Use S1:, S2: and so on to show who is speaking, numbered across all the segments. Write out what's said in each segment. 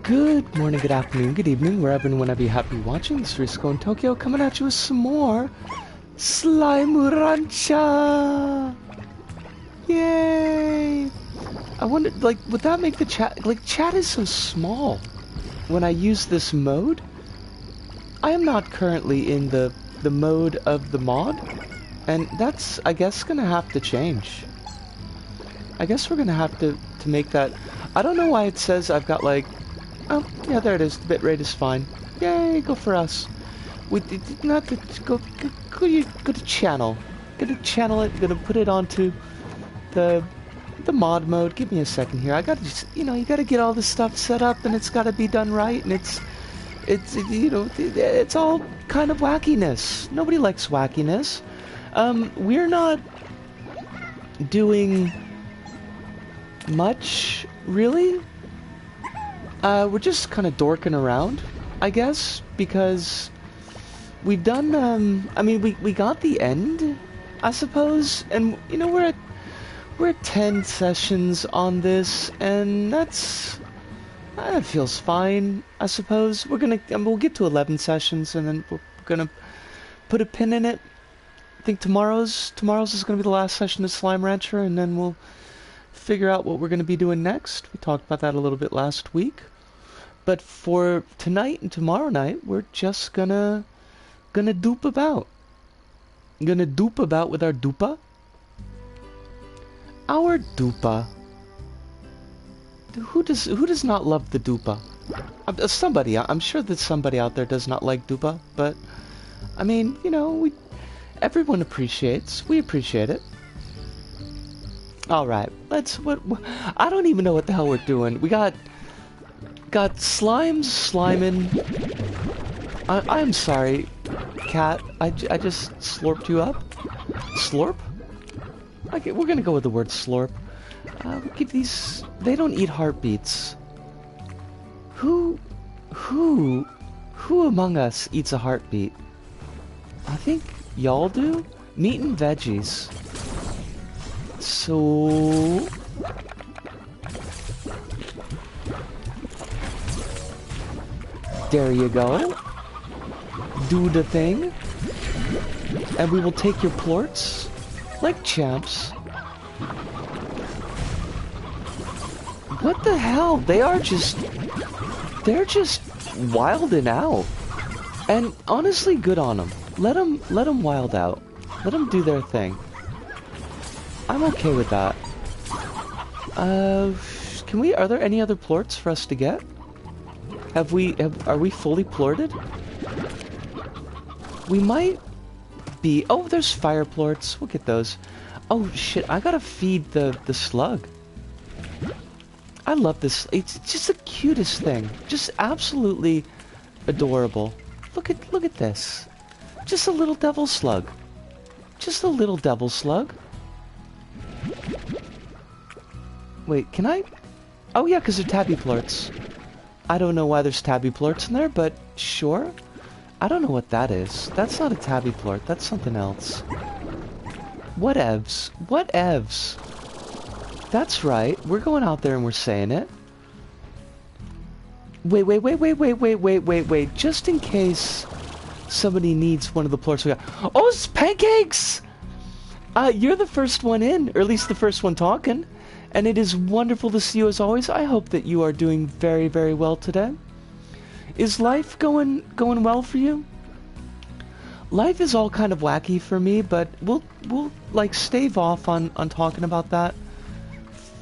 S1: Good morning, good afternoon, good evening, wherever and whenever you happen to be watching. This is Risco in Tokyo, coming at you with some more Slime Rancha! Yay! I wonder, like, would that make the chat... Like, chat is so small when I use this mode. I am not currently in the mode of the mod, and that's, I guess, gonna have to change. I guess we're gonna have to make that... I don't know why it says I've got, like... Oh, yeah, there it is. The bitrate is fine. Yay, go for us. We did not go to channel. Gonna channel it. Gonna put it onto the mod mode. Give me a second here. I gotta just, you gotta get all this stuff set up, and it's gotta be done right, and it's all kind of wackiness. Nobody likes wackiness. We're not doing much, really. We're just kind of dorking around, I guess, because we've done, I mean, we got the end, I suppose, and, we're at 10 sessions on this, and that feels fine, I suppose. We'll get to 11 sessions, and then we're gonna put a pin in it. I think tomorrow's is gonna be the last session of Slime Rancher, and then we'll figure out what we're gonna be doing next. We talked about that a little bit last week. But for tonight and tomorrow night, we're just gonna dupe about. Gonna dupe about with our dupa. Our dupa. Who does not love the dupa? Somebody, I'm sure that somebody out there does not like dupa, but I mean, everyone appreciates. We appreciate it. All right, I don't even know what the hell we're doing. We got slimes sliming. I'm sorry, cat. I just slurped you up. Slurp? Okay, we're gonna go with the word slurp. Give these. They don't eat heartbeats. Who among us eats a heartbeat? I think y'all do. Meat and veggies. So. There you go. Do the thing. And we will take your plorts like champs. What the hell? They're just wilding out. And honestly, good on them. Let them wild out. Let them do their thing. I'm okay with that. Are there any other plorts for us to get? Are we fully plorted? We might be... Oh, there's fire plorts. We'll get those. Oh, shit. I gotta feed the slug. I love this. It's just the cutest thing. Just absolutely adorable. Look at this. Just a little devil slug. Just a little devil slug. Wait, can I... Oh, yeah, because they're tabby plorts. I don't know why there's tabby plorts in there, but sure. I don't know what that is. That's not a tabby plort. That's something else. Whatevs. Whatevs. That's right. We're going out there and we're saying it. Wait. Just in case somebody needs one of the plorts we got. Oh, it's pancakes! You're the first one in, or at least the first one talking. And it is wonderful to see you as always. I hope that you are doing very, very well today. Is life going well for you? Life is all kind of wacky for me, but we'll like stave off on talking about that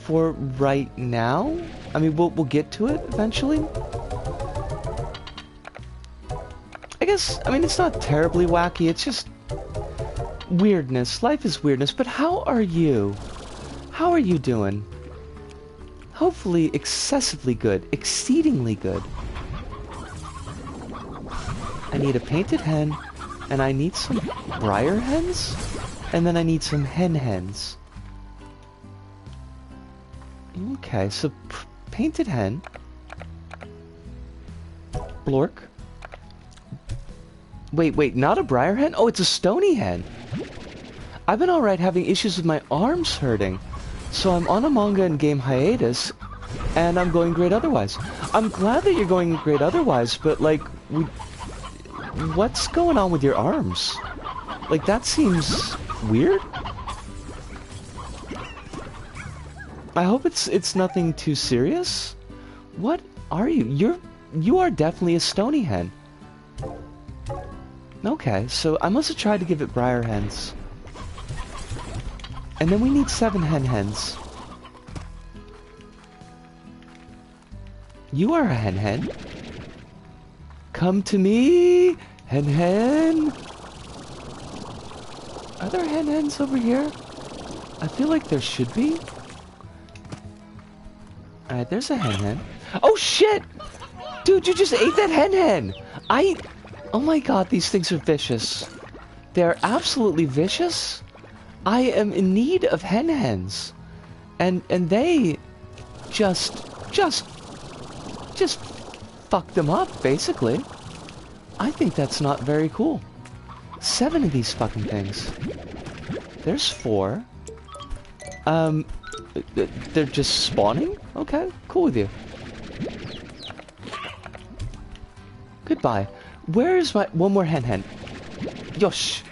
S1: for right now. I mean, we'll get to it eventually. I guess, I mean, it's not terribly wacky. It's just weirdness. Life is weirdness. But how are you? How are you doing? Hopefully excessively good. Exceedingly good. I need a painted hen, and I need some briar hens, and then I need some hens. Okay, so painted hen. Blork. Wait, not a briar hen? Oh, it's a stony hen. I've been alright having issues with my arms hurting. So I'm on a manga and game hiatus, And I'm going great otherwise. I'm glad that you're going great otherwise, but, like, what's going on with your arms? Like, that seems weird. I hope it's nothing too serious. What are you? You are definitely a stony hen. Okay, so I must have tried to give it briar hens. And then we need 7 hens. You are a hen. Come to me, hen. Are there hens over here? I feel like there should be. Alright, there's a hen. Oh shit! Dude, you just ate that hen! Oh my god, these things are vicious. They're absolutely vicious. I am in need of hens. And they just fucked them up, basically. I think that's not very cool. 7 of these fucking things. There's 4. They're just spawning? Okay, cool with you. Goodbye. Where is my... One more hen. Yosh.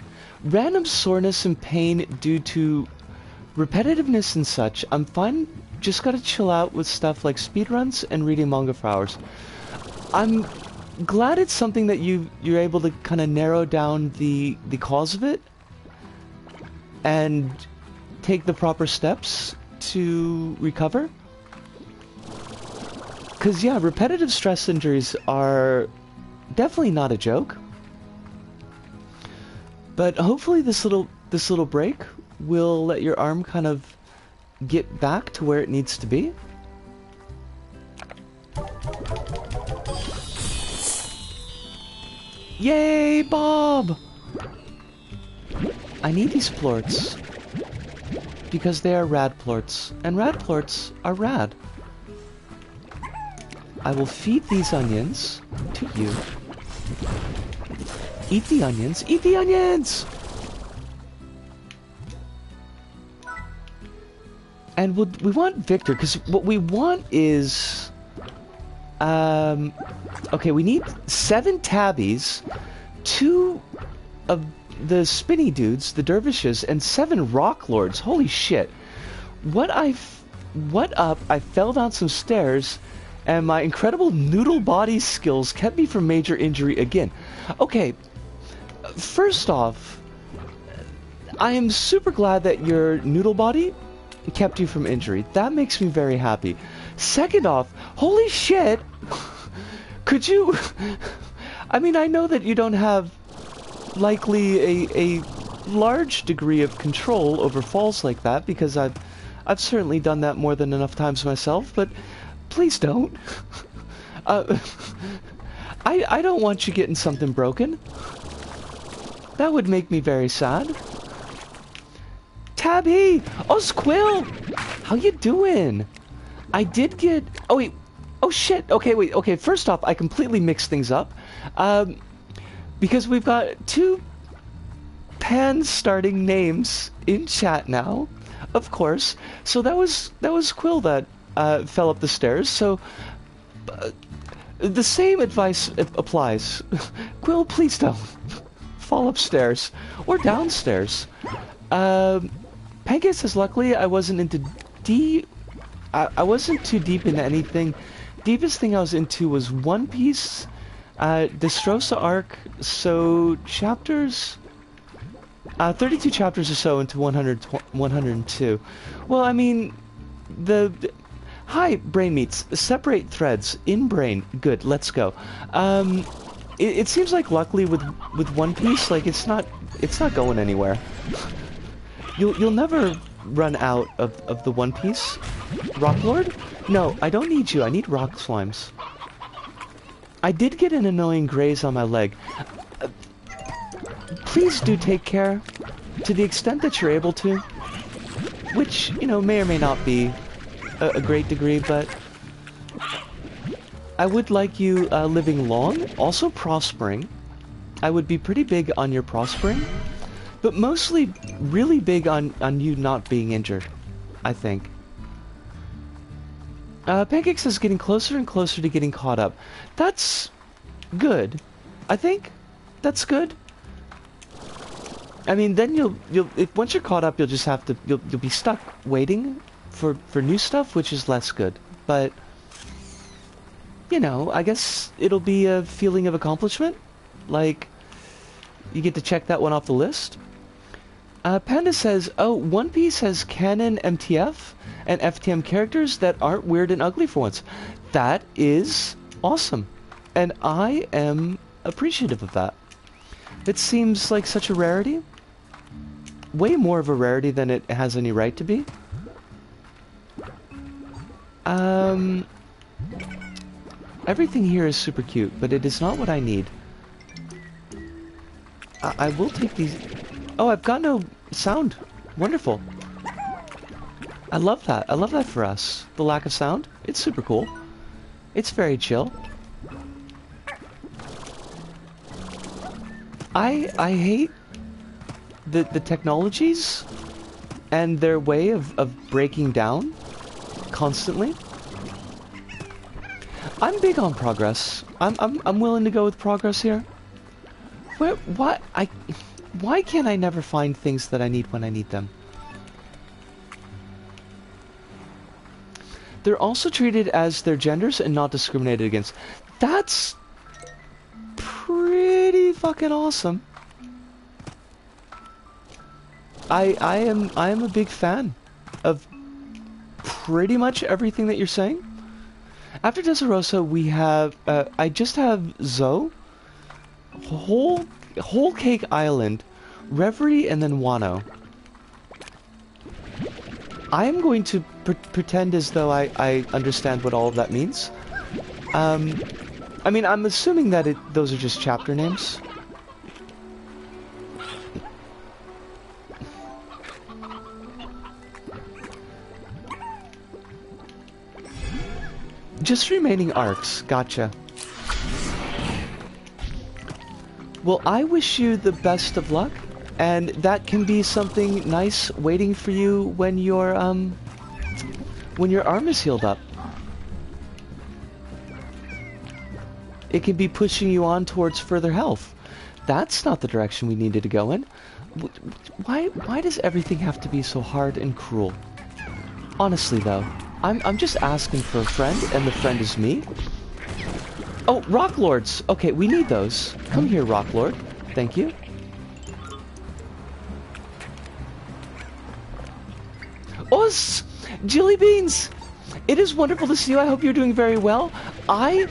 S1: Random soreness and pain due to repetitiveness and such. I'm fine. Just gotta chill out with stuff like speedruns and reading manga for hours. I'm glad it's something that you're able to kind of narrow down the cause of it and take the proper steps to recover. Because, yeah, repetitive stress injuries are definitely not a joke. But hopefully this little break will let your arm kind of get back to where it needs to be. Yay, Bob! I need these plorts. Because they are rad plorts. And rad plorts are rad. I will feed these onions to you. Eat the onions. Eat the onions! And we want Victor, because what we want is... okay, we need 7 tabbies, 2 of the spinny dudes, the dervishes, and 7 rock lords. Holy shit. What up? I fell down some stairs, and my incredible noodle body skills kept me from major injury again. Okay, first off, I am super glad that your noodle body kept you from injury. That makes me very happy. Second off, holy shit! Could you... I mean, I know that you don't have likely a large degree of control over falls like that, because I've certainly done that more than enough times myself, but please don't. I don't want you getting something broken. That would make me very sad. Tabby! Oh, Squill! How you doing? I did get... Oh, wait. Oh, shit. Okay, wait. Okay, first off, I completely mixed things up. Because we've got 2 pan-starting names in chat now, of course. So that was Quill that fell up the stairs. So the same advice applies. Quill, please don't fall upstairs or downstairs. Pancake says, luckily I wasn't into I wasn't too deep into anything. Deepest thing I was into was One Piece, Destrosa arc, so chapters, 32 chapters or so into 102. Well, I mean, hi, Brain Meats, separate threads, in brain, good, let's go. It seems like luckily with One Piece, like it's not going anywhere. You'll never run out of the One Piece. Rock Lord? No, I don't need you. I need rock slimes. I did get an annoying graze on my leg. Please do take care, to the extent that you're able to. Which, you know, may or may not be a great degree, but... I would like you living long, also prospering. I would be pretty big on your prospering. But mostly really big on you not being injured, I think. Pancake says getting closer and closer to getting caught up. That's good. I think that's good. I mean, then once you're caught up, you'll just have to, you'll be stuck waiting for new stuff, which is less good. But, you know, I guess it'll be a feeling of accomplishment. Like, you get to check that one off the list. Panda says, oh, One Piece has canon MTF and FTM characters that aren't weird and ugly for once. That is awesome. And I am appreciative of that. It seems like such a rarity. Way more of a rarity than it has any right to be. Everything here is super cute, but it is not what I need. I will take these... Oh, I've got no sound. Wonderful. I love that. I love that for us. The lack of sound. It's super cool. It's very chill. I hate the technologies and their way of breaking down constantly. I'm big on progress. I'm willing to go with progress here. Why can't I never find things that I need when I need them? They're also treated as their genders and not discriminated against. That's pretty fucking awesome. I am a big fan of pretty much everything that you're saying. After Dressrosa, we have I just have Zoe, Whole Cake Island, Reverie, and then Wano. I am going to pretend as though I understand what all of that means. I mean, I'm assuming that those are just chapter names. Just remaining arcs. Gotcha. Well, I wish you the best of luck, and that can be something nice waiting for you when your arm is healed up. It can be pushing you on towards further health. That's not the direction we needed to go in. Why does everything have to be so hard and cruel? Honestly, though, I'm just asking for a friend, and the friend is me. Oh, Rock Lords! Okay, we need those. Come here, Rock Lord. Thank you. Oh, Jilly Beans! It is wonderful to see you. I hope you're doing very well. I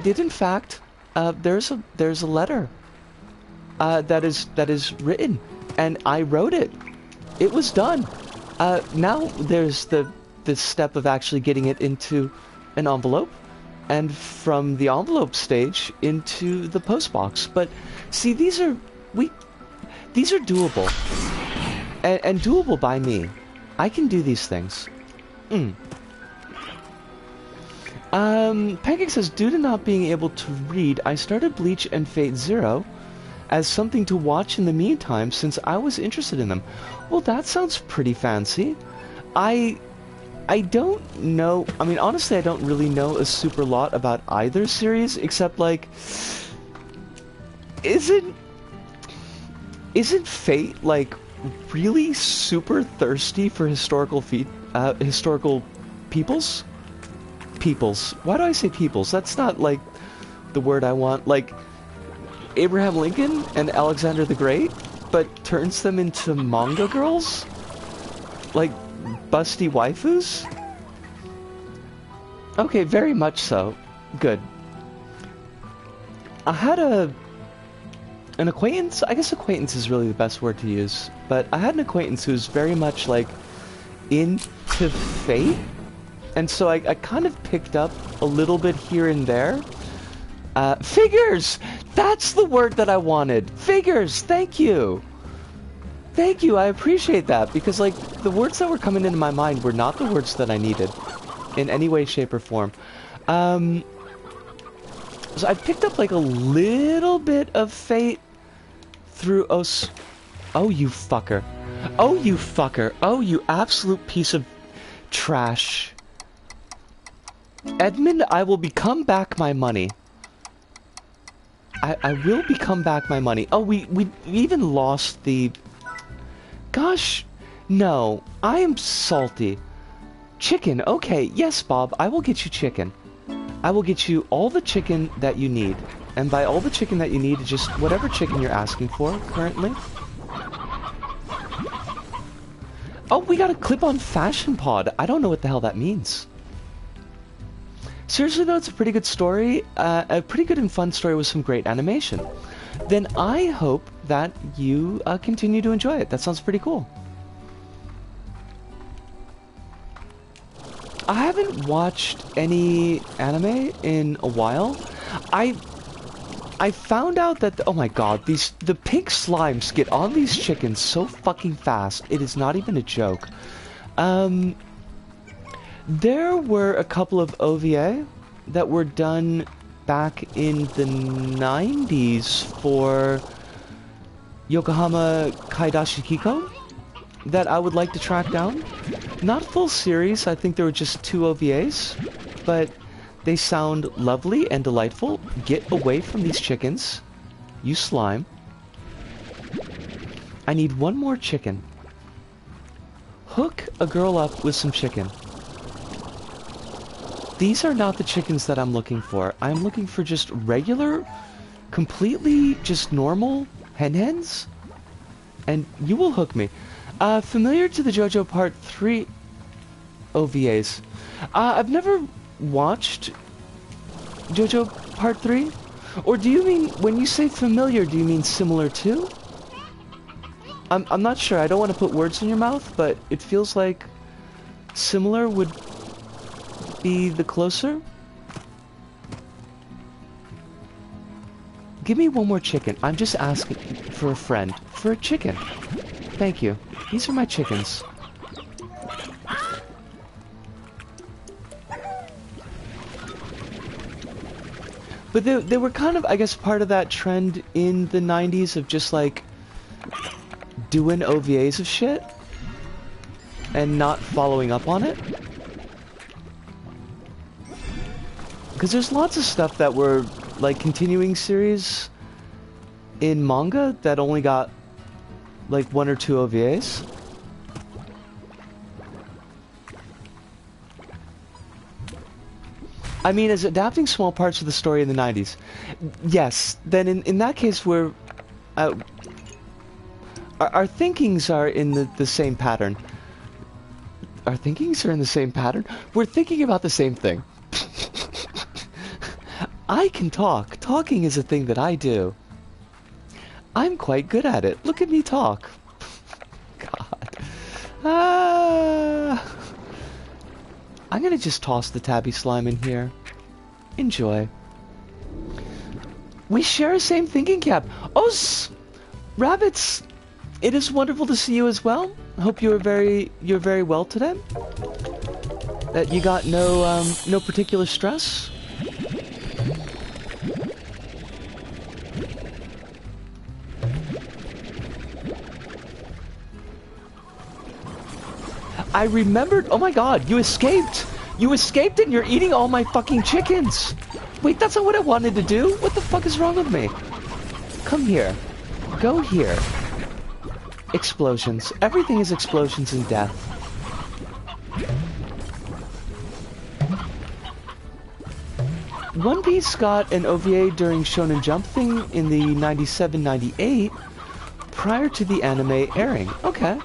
S1: did in fact. There's a letter. That is written, and I wrote it. It was done. Now there's the step of actually getting it into an envelope, and from the envelope stage into the post box. But see, these are doable, and doable by me. I can do these things. Pancake says, due to not being able to read, I started Bleach and Fate Zero as something to watch in the meantime since I was interested in them. Well, that sounds pretty fancy. I don't know, I mean, honestly, I don't really know a super lot about either series, except, like, isn't Fate, like, really super thirsty for historical peoples? Peoples. Why do I say peoples? That's not, like, the word I want. Like, Abraham Lincoln and Alexander the Great, but turns them into manga girls? Like, busty waifus? Okay, very much so. Good. I had an acquaintance, I guess acquaintance is really the best word to use, but I had an acquaintance who's very much, like, into Fate, and so I kind of picked up a little bit here and there. Figures! That's the word that I wanted! Figures! Thank you! Thank you, I appreciate that, because, like, the words that were coming into my mind were not the words that I needed, in any way, shape, or form. So I picked up, like, a little bit of Fate through Oh, you fucker. Oh, you fucker. Oh, you absolute piece of trash. Edmund, I will become back my money. I will become back my money. Oh, we even lost the... Gosh, no. I am salty. Chicken, okay. Yes, Bob, I will get you chicken. I will get you all the chicken that you need. And by all the chicken that you need, just whatever chicken you're asking for currently. Oh, we got a clip-on fashion pod. I don't know what the hell that means. Seriously though, it's a pretty good story, a pretty good and fun story with some great animation. Then I hope that you continue to enjoy it. That sounds pretty cool. I haven't watched any anime in a while. I found out that, oh my god, the pink slimes get on these chickens so fucking fast. It is not even a joke. There were a couple of OVA that were done back in the 90s for Yokohama Kaidashi Kiko that I would like to track down. Not full series, I think there were just 2 OVAs, but they sound lovely and delightful. Get away from these chickens, you slime. I need one more chicken. Hook a girl up with some chicken. These are not the chickens that I'm looking for. I'm looking for just regular, completely just normal hens. And you will hook me. Familiar to the JoJo Part 3 OVAs. I've never watched JoJo Part 3. Or do you mean, when you say familiar, do you mean similar to? I'm not sure. I don't want to put words in your mouth, but it feels like similar would be the closer. Give me one more chicken. I'm just asking for a friend. For a chicken. Thank you. These are my chickens. But they were kind of, I guess, part of that trend in the 90s of just like doing OVAs of shit and not following up on it. Because there's lots of stuff that were like continuing series in manga that only got like 1 or 2 OVAs. I mean, as adapting small parts of the story in the 90s. Yes, then in that case we're... our thinkings are in the same pattern. Our thinkings are in the same pattern? We're thinking about the same thing. I can talk. Talking is a thing that I do. I'm quite good at it. Look at me talk. God. I'm gonna just toss the tabby slime in here. Enjoy. We share a same thinking cap. Oh, rabbits! It is wonderful to see you as well. I hope you're very well today. That you got no particular stress. I remembered. Oh my god, you escaped! You escaped and you're eating all my fucking chickens! Wait, that's not what I wanted to do? What the fuck is wrong with me? Come here. Go here. Explosions. Everything is explosions and death. One Piece got an OVA during Shonen Jump thing in the 97-98 prior to the anime airing. Okay.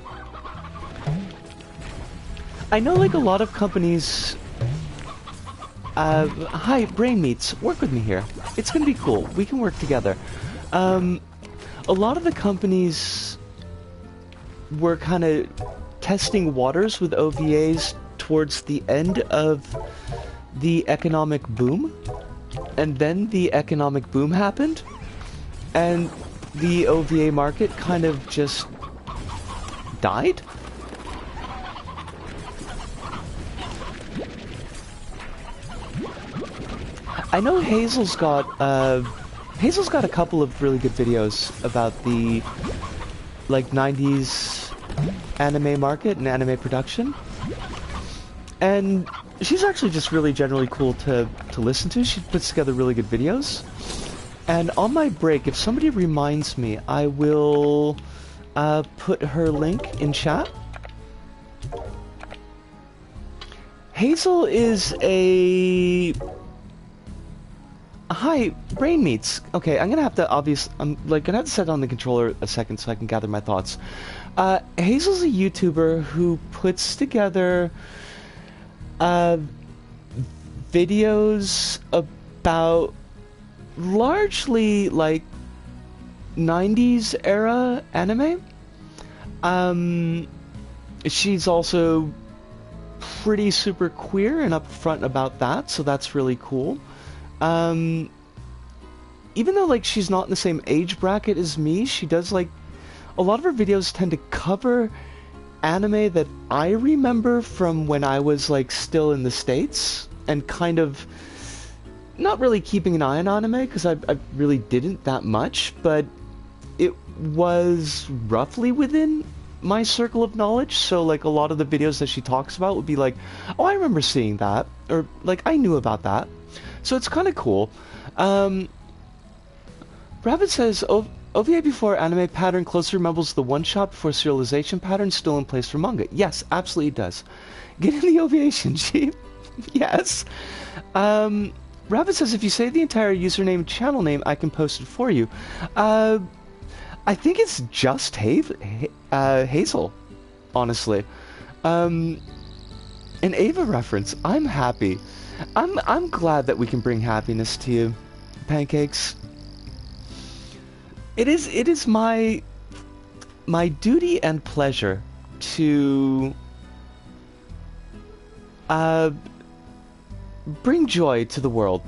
S1: I know like a lot of companies... hi, Brain Meats, work with me here. It's gonna be cool. We can work together. A lot of the companies were kind of testing waters with OVAs towards the end of the economic boom. And then the economic boom happened. And the OVA market kind of just died. I know Hazel's got a couple of really good videos about the like 90s anime market and anime production. And she's actually just really generally cool to listen to. She puts together really good videos. And on my break, if somebody reminds me, I will put her link in chat. Hazel is a... Hi, Brain Meats. Okay, I'm gonna have to I'm gonna have to set on the controller a second so I can gather my thoughts. Hazel's a YouTuber who puts together videos about largely like 90s era anime. She's also pretty super queer and upfront about that, so that's really cool. Even though like she's not in the same age bracket as me, she does like a lot of her videos tend to cover anime that I remember from when I was like still in the States and kind of not really keeping an eye on anime because I really didn't that much, but it was roughly within my circle of knowledge. So like a lot of the videos that she talks about would be like, oh, I remember seeing that, or like I knew about that. So it's kind of cool. Rabbit says, OVA before anime pattern closely resembles the one-shot before serialization pattern still in place for manga. Yes, absolutely it does. Get in the OVA, Shinji. Yes. Rabbit says, if you say the entire username and channel name, I can post it for you. I think it's just Hazel, honestly. An Ava reference. I'm happy. I'm glad that we can bring happiness to you, Pancakes. It is my duty and pleasure to bring joy to the world,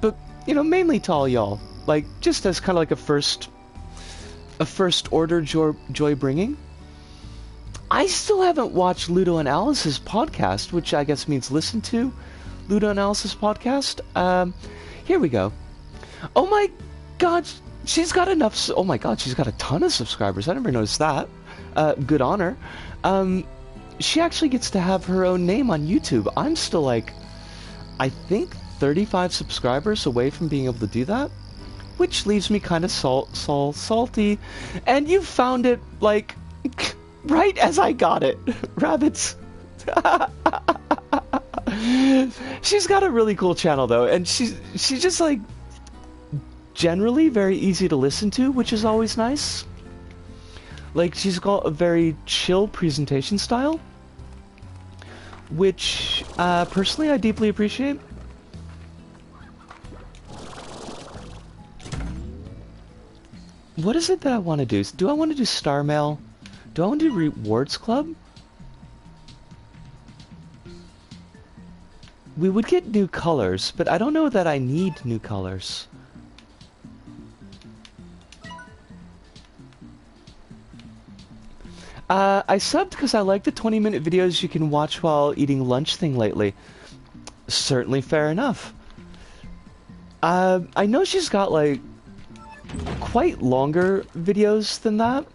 S1: but you know, mainly to all y'all. Like just as kind of like a first order joy bringing. I still haven't watched Ludo and Alice's podcast, which I guess means listen to Ludo and Alice's podcast. Here we go. Oh my god, she's got enough. Oh my god, she's got a ton of subscribers. I never noticed that. Good on her. She actually gets to have her own name on YouTube. I'm still like, I think 35 subscribers away from being able to do that, which leaves me kind of salty. And you found it like right as I got it, Rabbits. She's got a really cool channel though, and she's just like generally very easy to listen to, which is always nice. Like she's got a very chill presentation style, which personally I deeply appreciate. What is it that I want to do? Do I want to do Star Mail? Do I want to do Rewards Club? We would get new colors, but I don't know that I need new colors. I subbed because I like the 20-minute videos you can watch while eating lunch thing lately. Certainly fair enough. I know she's got like quite longer videos than that.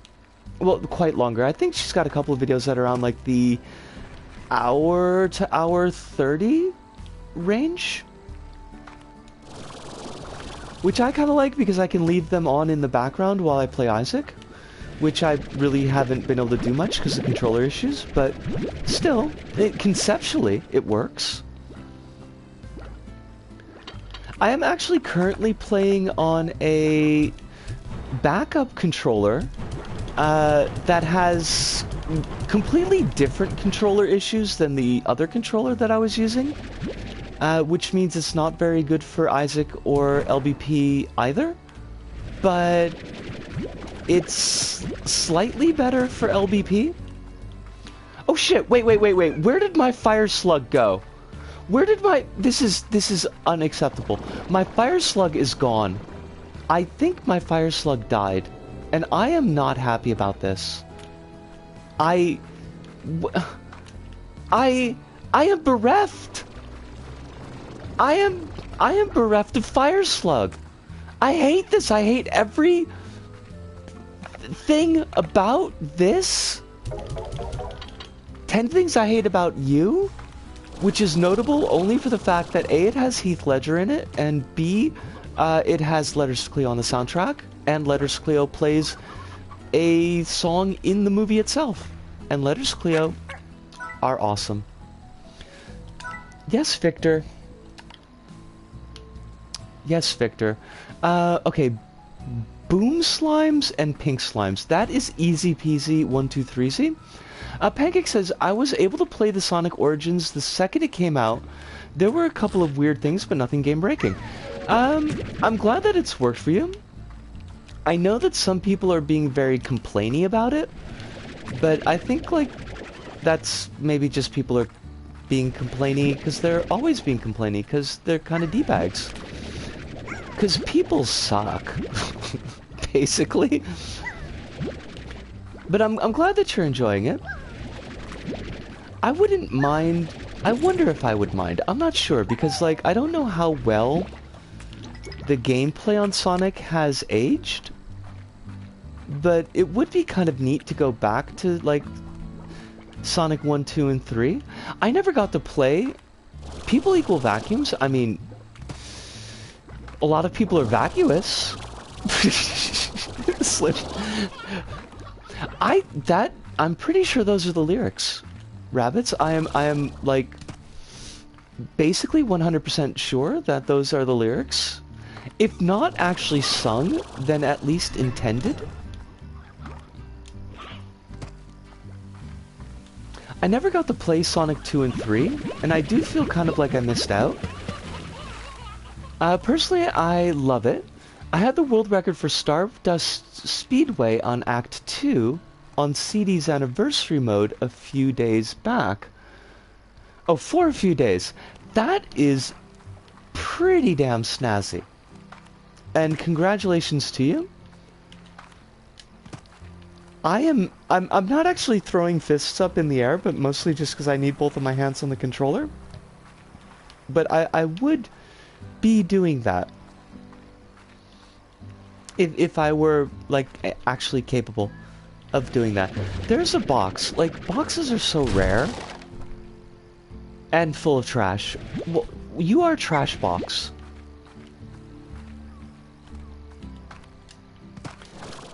S1: Well, quite longer. I think she's got a couple of videos that are around like the hour to hour 30 range, which I kind of like because I can leave them on in the background while I play Isaac, which I really haven't been able to do much because of controller issues, but still, conceptually, it works. I am actually currently playing on a backup controller that has completely different controller issues than the other controller that I was using, which means it's not very good for Isaac or LBP either, but it's slightly better for LBP. Oh shit, wait, where did my fire slug go? Where did my... This is unacceptable. My fire slug is gone. I think my fire slug died, and I am not happy about this. I am bereft. I am bereft of fire slug. I hate this. I hate every thing about this. 10 things I hate about you. which is notable only for the fact that A, it has Heath Ledger in it, and B, it has Letters to Cleo on the soundtrack, and Letters to Cleo plays a song in the movie itself. And Letters to Cleo are awesome. Yes, Victor. Yes, Victor. Okay. Boom slimes and pink slimes. That is easy peasy 1, 2, 3-zy. Pancake says, I was able to play the Sonic Origins the second it came out. There were a couple of weird things, but nothing game breaking. I'm glad that it's worked for you. I know that some people are being very complainy about it, but I think, like, that's maybe just people are being complainy because they're always being complainy because they're kind of D-bags. Because people suck, basically. But I'm glad that you're enjoying it. I wouldn't mind. I wonder if I would mind. I'm not sure because, like, I don't know how well the gameplay on Sonic has aged. But it would be kind of neat to go back to, like, Sonic 1, 2, and 3. I never got to play People Equal Vacuums. I mean, a lot of people are vacuous. I'm pretty sure those are the lyrics. Rabbits, I am like basically 100% sure that those are the lyrics. If not actually sung, then at least intended. I never got to play Sonic 2 and 3, and I do feel kind of like I missed out. Personally, I love it. I had the world record for Stardust Speedway on Act 2 on CD's anniversary mode a few days back. Oh, for a few days. That is pretty damn snazzy. And congratulations to you. I'm not actually throwing fists up in the air, but mostly just because I need both of my hands on the controller. But I would be doing that if I were, like, actually capable of doing that. There's a box. Like, boxes are so rare and full of trash. Well, you are a trash box.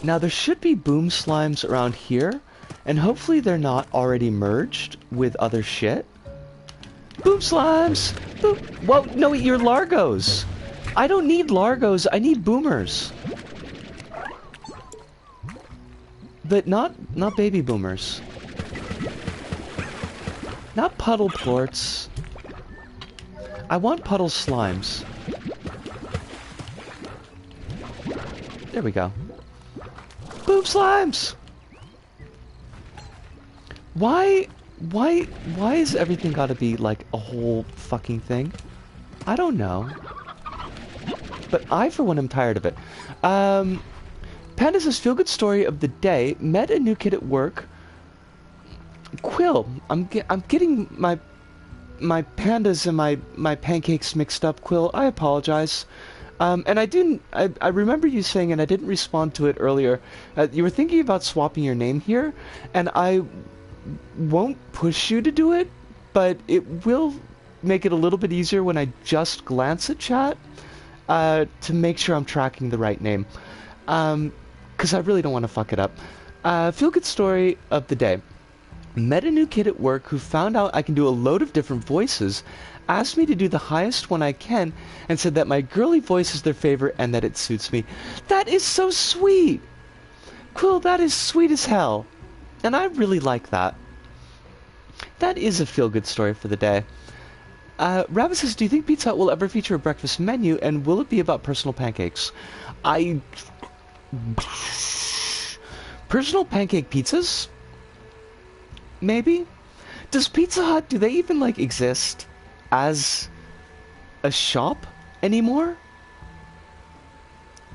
S1: Now, there should be boom slimes around here, and hopefully they're not already merged with other shit. Boom slimes! Boom. Well, no, you're Largos. I don't need Largos, I need boomers. But not baby boomers. Not puddle plorts. I want puddle slimes. There we go. Boom slimes! Why is everything gotta be like a whole fucking thing? I don't know. But I, for one, am tired of it. Panda says, feel good story of the day. Met a new kid at work. Quill. I'm getting my pandas and my pancakes mixed up, Quill. I apologize. And I remember you saying, and I didn't respond to it earlier, you were thinking about swapping your name here, and I won't push you to do it, but it will make it a little bit easier when I just glance at chat, to make sure I'm tracking the right name. Because I really don't want to fuck it up. Feel good story of the day. Met a new kid at work who found out I can do a load of different voices, asked me to do the highest one I can, and said that my girly voice is their favorite and that it suits me. That is so sweet! Quill, that is sweet as hell. And I really like that. That is a feel-good story for the day. Rabbit says, do you think Pizza Hut will ever feature a breakfast menu, and will it be about personal pancakes? Personal pancake pizzas? Maybe? Does Pizza Hut, do they even, like, exist as a shop anymore?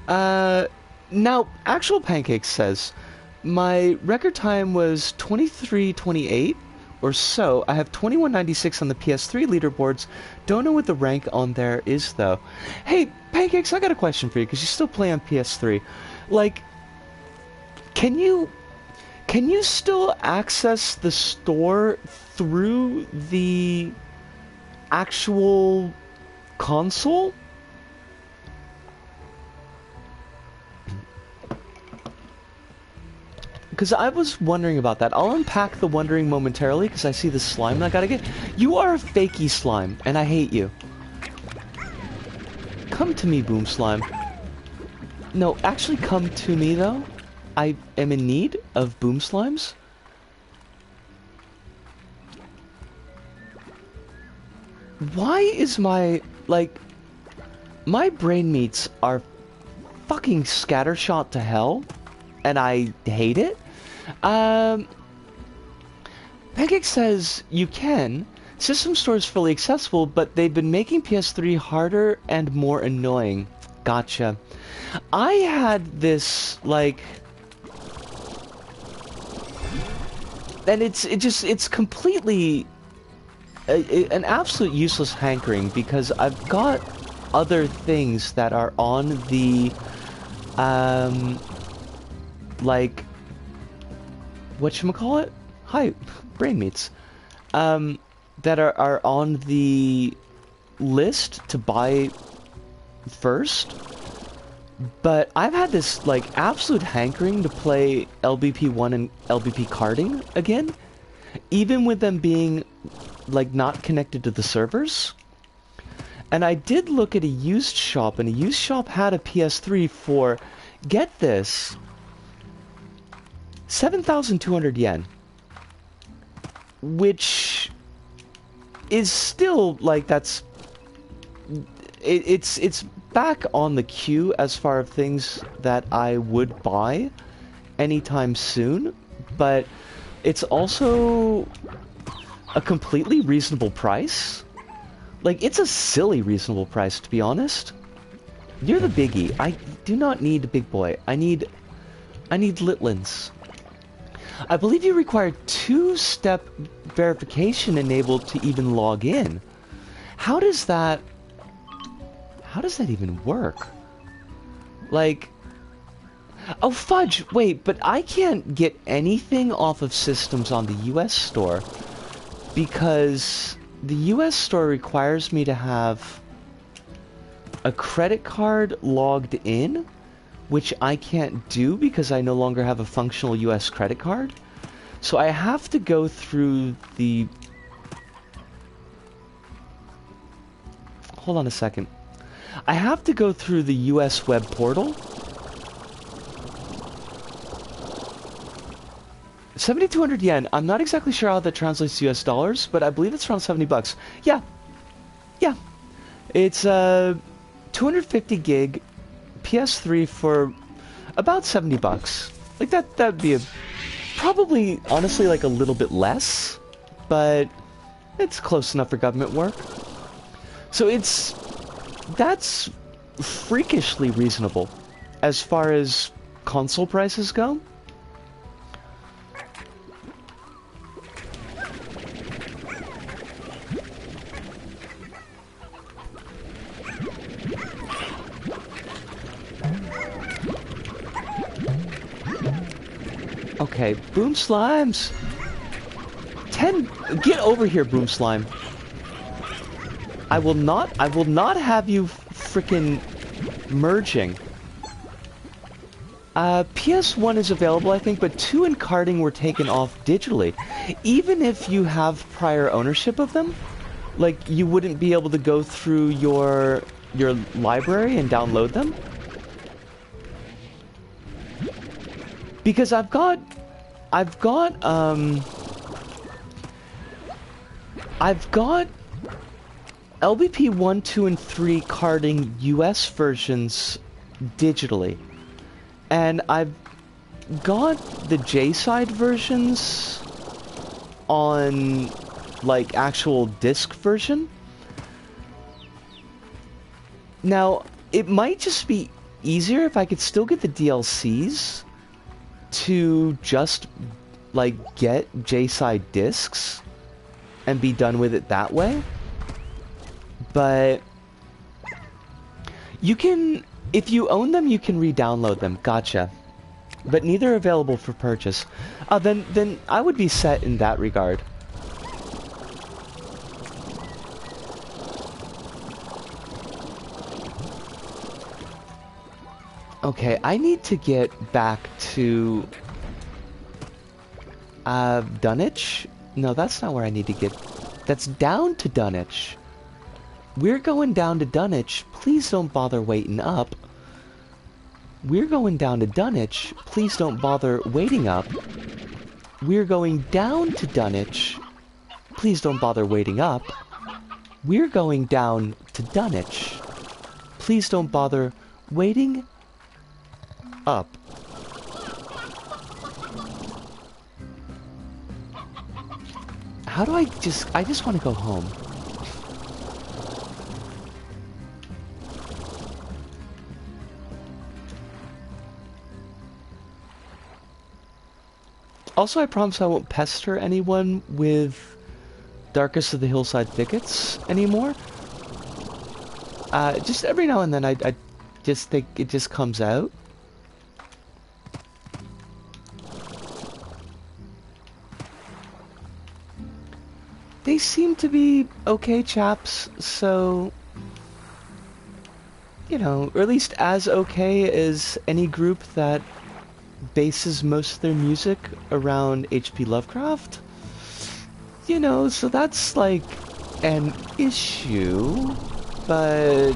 S1: Now, Actual Pancakes says, my record time was 23:28 or so. I have 21:96 on the PS3 leaderboards. Don't know what the rank on there is, though. Hey, Pancakes, I got a question for you, because you still play on PS3. Like, can you still access the store through the actual console? Because I was wondering about that. I'll unpack the wondering momentarily because I see the slime that I gotta get. You are a fakey slime, and I hate you. Come to me, Boom Slime. No, actually come to me, though. I am in need of Boom Slimes. Why is my, like... My brain meats are fucking scattershot to hell, and I hate it. Pancake says you can. System Store is fully accessible, but they've been making PS3 harder and more annoying. Gotcha. I had this, like... And it's completely... an absolute useless hankering, because I've got other things that are on the... like... whatchamacallit? Hi, brain meats. That are on the list to buy first. But I've had this, like, absolute hankering to play LBP1 and LBP karting again. Even with them being, like, not connected to the servers. And I did look at a used shop, and a used shop had a PS3 for, get this, 7,200 yen. Which is still, like, that's... It's back on the queue as far as things that I would buy anytime soon, but it's also a completely reasonable price. Like, it's a silly reasonable price, to be honest. You're the biggie. I do not need a big boy. I need Litlins. I believe you require 2-step verification enabled to even log in. How does that even work? Like... Oh, fudge! Wait, but I can't get anything off of systems on the US store because the US store requires me to have a credit card logged in, which I can't do because I no longer have a functional US credit card. So I have to go through the... Hold on a second. I have to go through the US web portal. 7,200 yen. I'm not exactly sure how that translates to US dollars, but I believe it's around 70 bucks. Yeah. Yeah. It's 250 gig PS3 for about 70 bucks. Like that'd be probably honestly like a little bit less, but it's close enough for government work. So that's freakishly reasonable as far as console prices go. Okay, Boom Slimes. 10. Get over here, Boom Slime. I will not have you frickin' merging. PS1 is available, I think, but 2 and karting were taken off digitally. Even if you have prior ownership of them, like, you wouldn't be able to go through your library and download them. Because I've got LBP 1, 2, and 3 karting US versions digitally. And I've got the J-side versions on, like, actual disc version. Now, it might just be easier if I could still get the DLCs to just, like, get J-side discs and be done with it that way. But you can, if you own them, you can re-download them. Gotcha. But neither are available for purchase. Then I would be set in that regard. Okay, I need to get back to... Dunwich? No, that's not where I need to get... That's down to Dunwich. We're going down to Dunwich. Please don't bother waiting up. We're going down to Dunwich. Please don't bother waiting up. We're going down to Dunwich. Please don't bother waiting up. We're going down to Dunwich. Please don't bother waiting up. How do I just want to go home. Also, I promise I won't pester anyone with Darkest of the Hillside Thickets anymore. Just every now and then I just think it just comes out. They seem to be okay chaps, so... You know, or at least as okay as any group that bases most of their music around H.P. Lovecraft. You know, so that's like an issue, but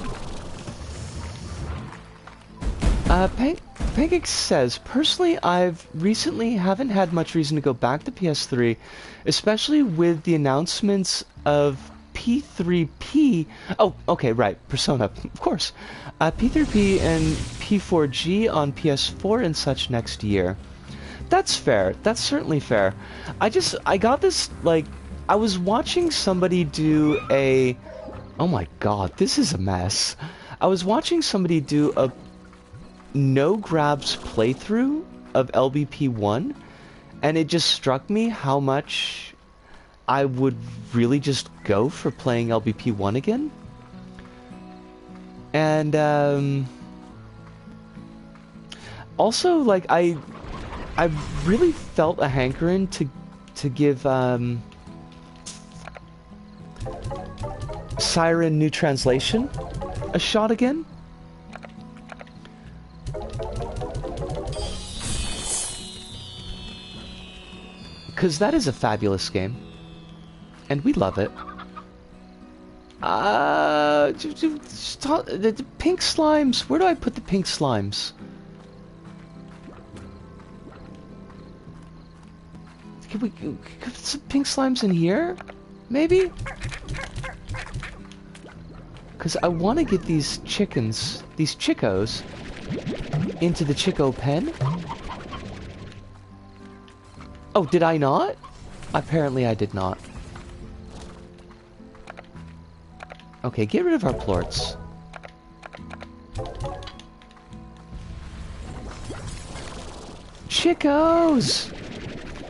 S1: Pancake says, personally, I've recently haven't had much reason to go back to PS3, especially with the announcements of P3P. Oh, okay, right, Persona, of course. P3P and P4G on PS4 and such next year. That's fair. That's certainly fair. I got this, like, I was watching somebody do a... Oh my god, this is a mess. I was watching somebody do a no-grabs playthrough of LBP1, and it just struck me how much I would really just go for playing LBP1 again. And, also, like, I really felt a hankering to give, Siren New Translation a shot again. Because that is a fabulous game. And we love it. The pink slimes. Where do I put the pink slimes? Can we put some pink slimes in here? Maybe? Because I want to get these chickens, these chickos, into the Chico pen. Oh, did I not? Apparently I did not. Okay, get rid of our plorts. Chickos!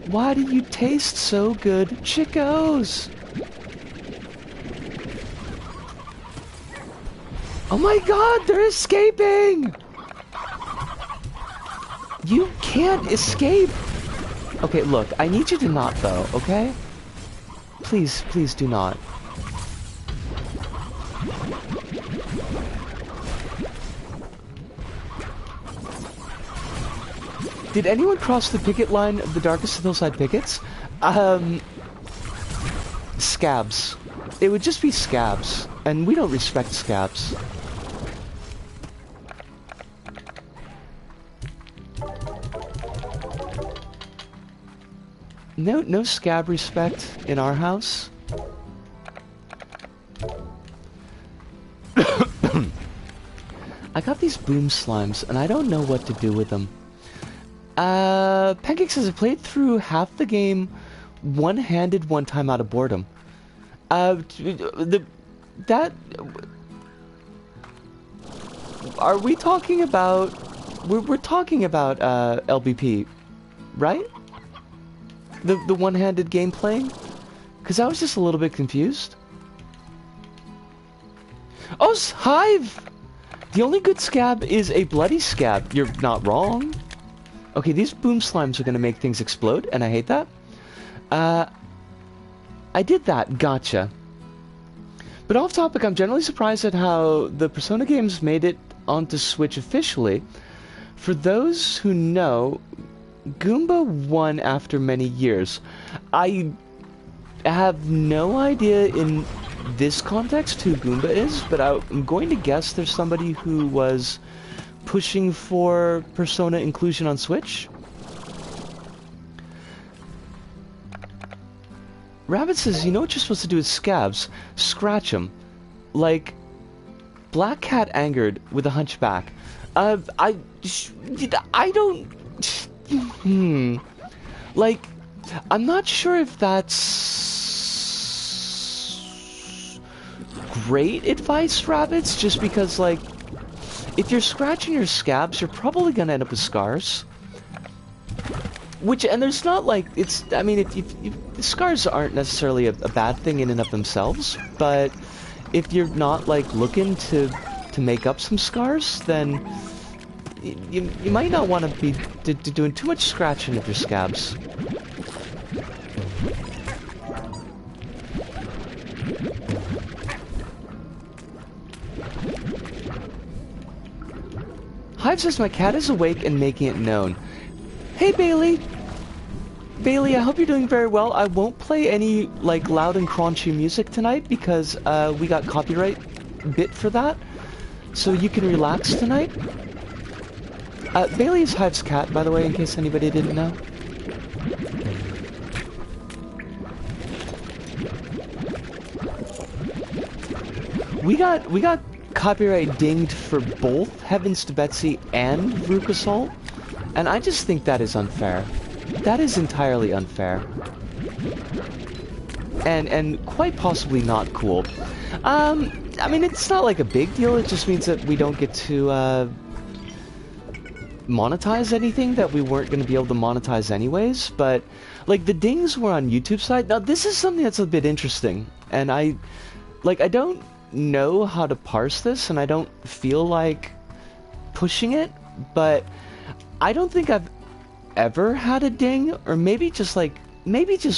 S1: Why do you taste so good, Chickos? Oh my god, they're escaping! You can't escape! Okay, look, I need you to not, though, okay? Please, please do not. Did anyone cross the picket line of the Darkest of the Hillside Pickets? Scabs. It would just be scabs, and we don't respect scabs. No scab respect in our house. I got these boom slimes, and I don't know what to do with them. Pancake says I played through half the game one-handed one time out of boredom. Are we talking about... We're talking about, LBP, right? The one-handed game playing? Because I was just a little bit confused. Oh, Hive! The only good scab is a bloody scab. You're not wrong. Okay, these boom slimes are going to make things explode, and I hate that. I did that. Gotcha. But off topic, I'm generally surprised at how the Persona games made it onto Switch officially. For those who know, Goomba won after many years. I have no idea in this context who Goomba is, but I'm going to guess there's somebody who was pushing for Persona inclusion on Switch. Rabbit says, you know what you're supposed to do with scabs? Scratch them. Like Black Cat angered with a hunchback. I don't... Like, I'm not sure if that's great advice, Rabbits, just because, like, if you're scratching your scabs, you're probably gonna end up with scars. Which, and there's not, like, it's, I mean, if scars aren't necessarily a bad thing in and of themselves, but if you're not, like, looking to make up some scars, then you might not want to be doing too much scratching of your scabs. Hive says my cat is awake and making it known. Hey, Bailey! Bailey, I hope you're doing very well. I won't play any, like, loud and crunchy music tonight because we got copyright bit for that. So you can relax tonight. Bailey is Hive's cat, by the way, in case anybody didn't know. We got copyright dinged for both Heavens to Betsy and Rook Assault, and I just think that is unfair. That is entirely unfair. And quite possibly not cool. I mean, it's not like a big deal, it just means that we don't get to, monetize anything that we weren't going to be able to monetize anyways, but, like, the dings were on YouTube side. Now, this is something that's a bit interesting, and I don't know how to parse this, and I don't feel like pushing it, but I don't think I've ever had a ding, or maybe just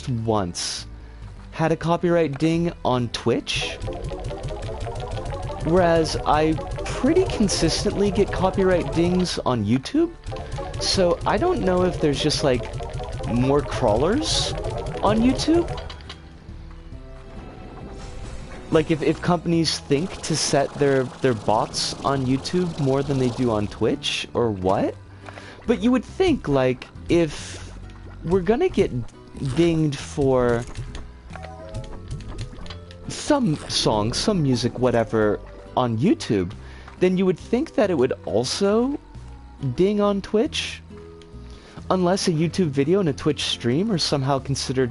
S1: once, had a copyright ding on Twitch, whereas I pretty consistently get copyright dings on YouTube, so I don't know if there's just, like, more crawlers on YouTube. Like, if companies think to set their bots on YouTube more than they do on Twitch, or what? But you would think, like, if we're gonna get dinged for some songs, some music, whatever, on YouTube, then you would think that it would also ding on Twitch? Unless a YouTube video and a Twitch stream are somehow considered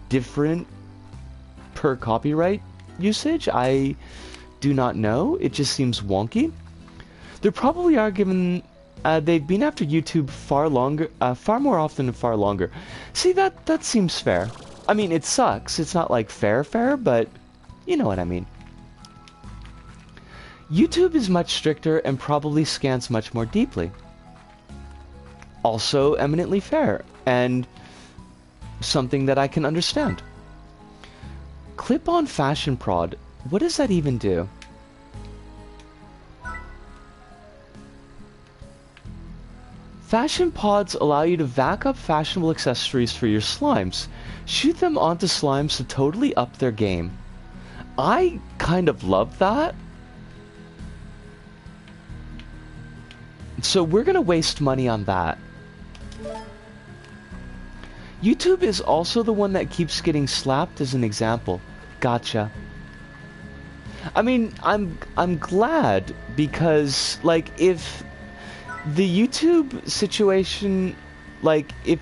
S1: different per copyright usage. I do not know. It just seems wonky. There probably are, given they've been after YouTube far more often and far longer. See, that seems fair. I mean, it sucks. It's not like fair, but you know what I mean. YouTube is much stricter and probably scans much more deeply. Also eminently fair, and something that I can understand. Clip-on fashion prod. What does that even do? Fashion pods allow you to vac up fashionable accessories for your slimes. Shoot them onto slimes to totally up their game. I kind of love that. So we're gonna waste money on that. YouTube is also the one that keeps getting slapped as an example. Gotcha. I mean, I'm glad, because, like, if the YouTube situation, like, if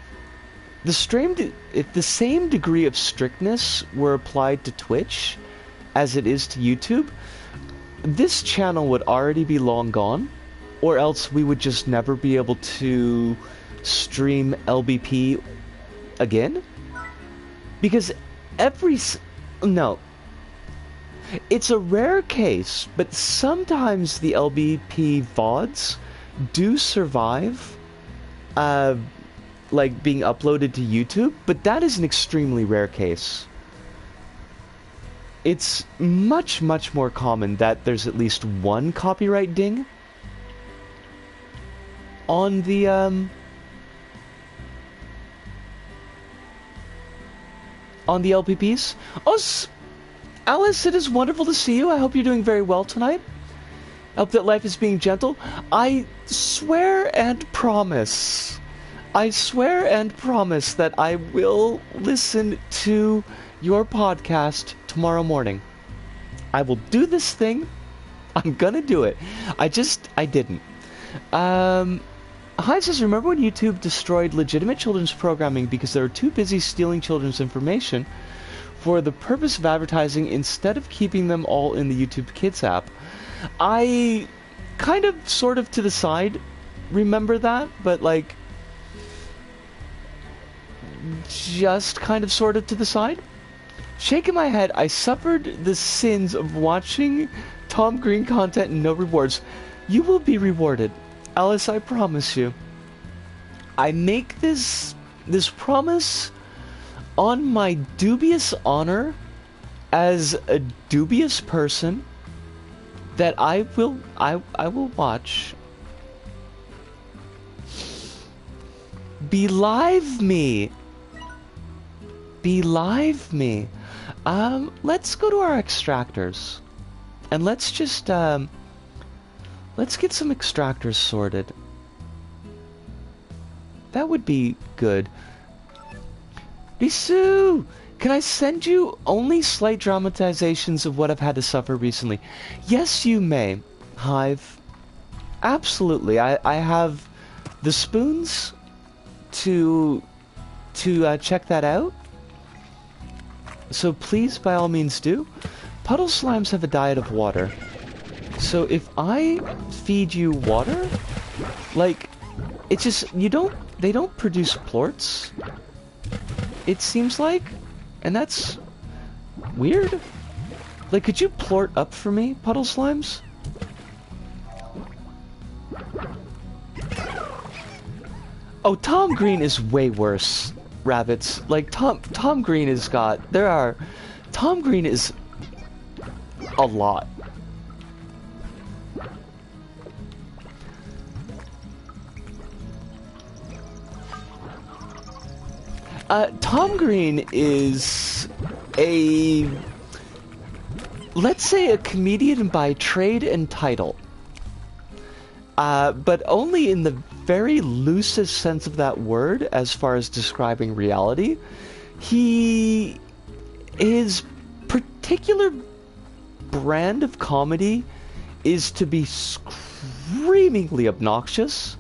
S1: the same degree of strictness were applied to Twitch as it is to YouTube, this channel would already be long gone, or else we would just never be able to stream LBP again. Because no, it's a rare case, but sometimes the LBP VODs do survive, like, being uploaded to YouTube, but that is an extremely rare case. It's much, much more common that there's at least one copyright ding. on the LPPs. Oh, Alice, it is wonderful to see you. I hope you're doing very well tonight. I hope that life is being gentle. I swear and promise that I will listen to your podcast tomorrow morning. I will do this thing. I'm gonna do it. I didn't. Hi says, remember when YouTube destroyed legitimate children's programming because they were too busy stealing children's information for the purpose of advertising instead of keeping them all in the YouTube Kids app? I kind of, sort of to the side remember that, but like, just kind of sort of to the side. Shaking my head, I suffered the sins of watching Tom Green content and no rewards. You will be rewarded, Alice, I promise you. I make this promise on my dubious honor as a dubious person that I will watch. Believe me. Let's go to our extractors. And let's just, let's get some extractors sorted. That would be good. Risu! Can I send you only slight dramatizations of what I've had to suffer recently? Yes, you may, Hive. Absolutely. I have the spoons to check that out. So please, by all means, do. Puddle slimes have a diet of water. So if I feed you water, like, it's just, they don't produce plorts, it seems like, and that's weird. Like, could you plort up for me, puddle slimes? Oh, Tom Green is way worse, rabbits. Like, Tom Green has got, Tom Green is a lot. Tom Green is let's say a comedian by trade and title. But only in the very loosest sense of that word as far as describing reality. His particular brand of comedy is to be screamingly obnoxious.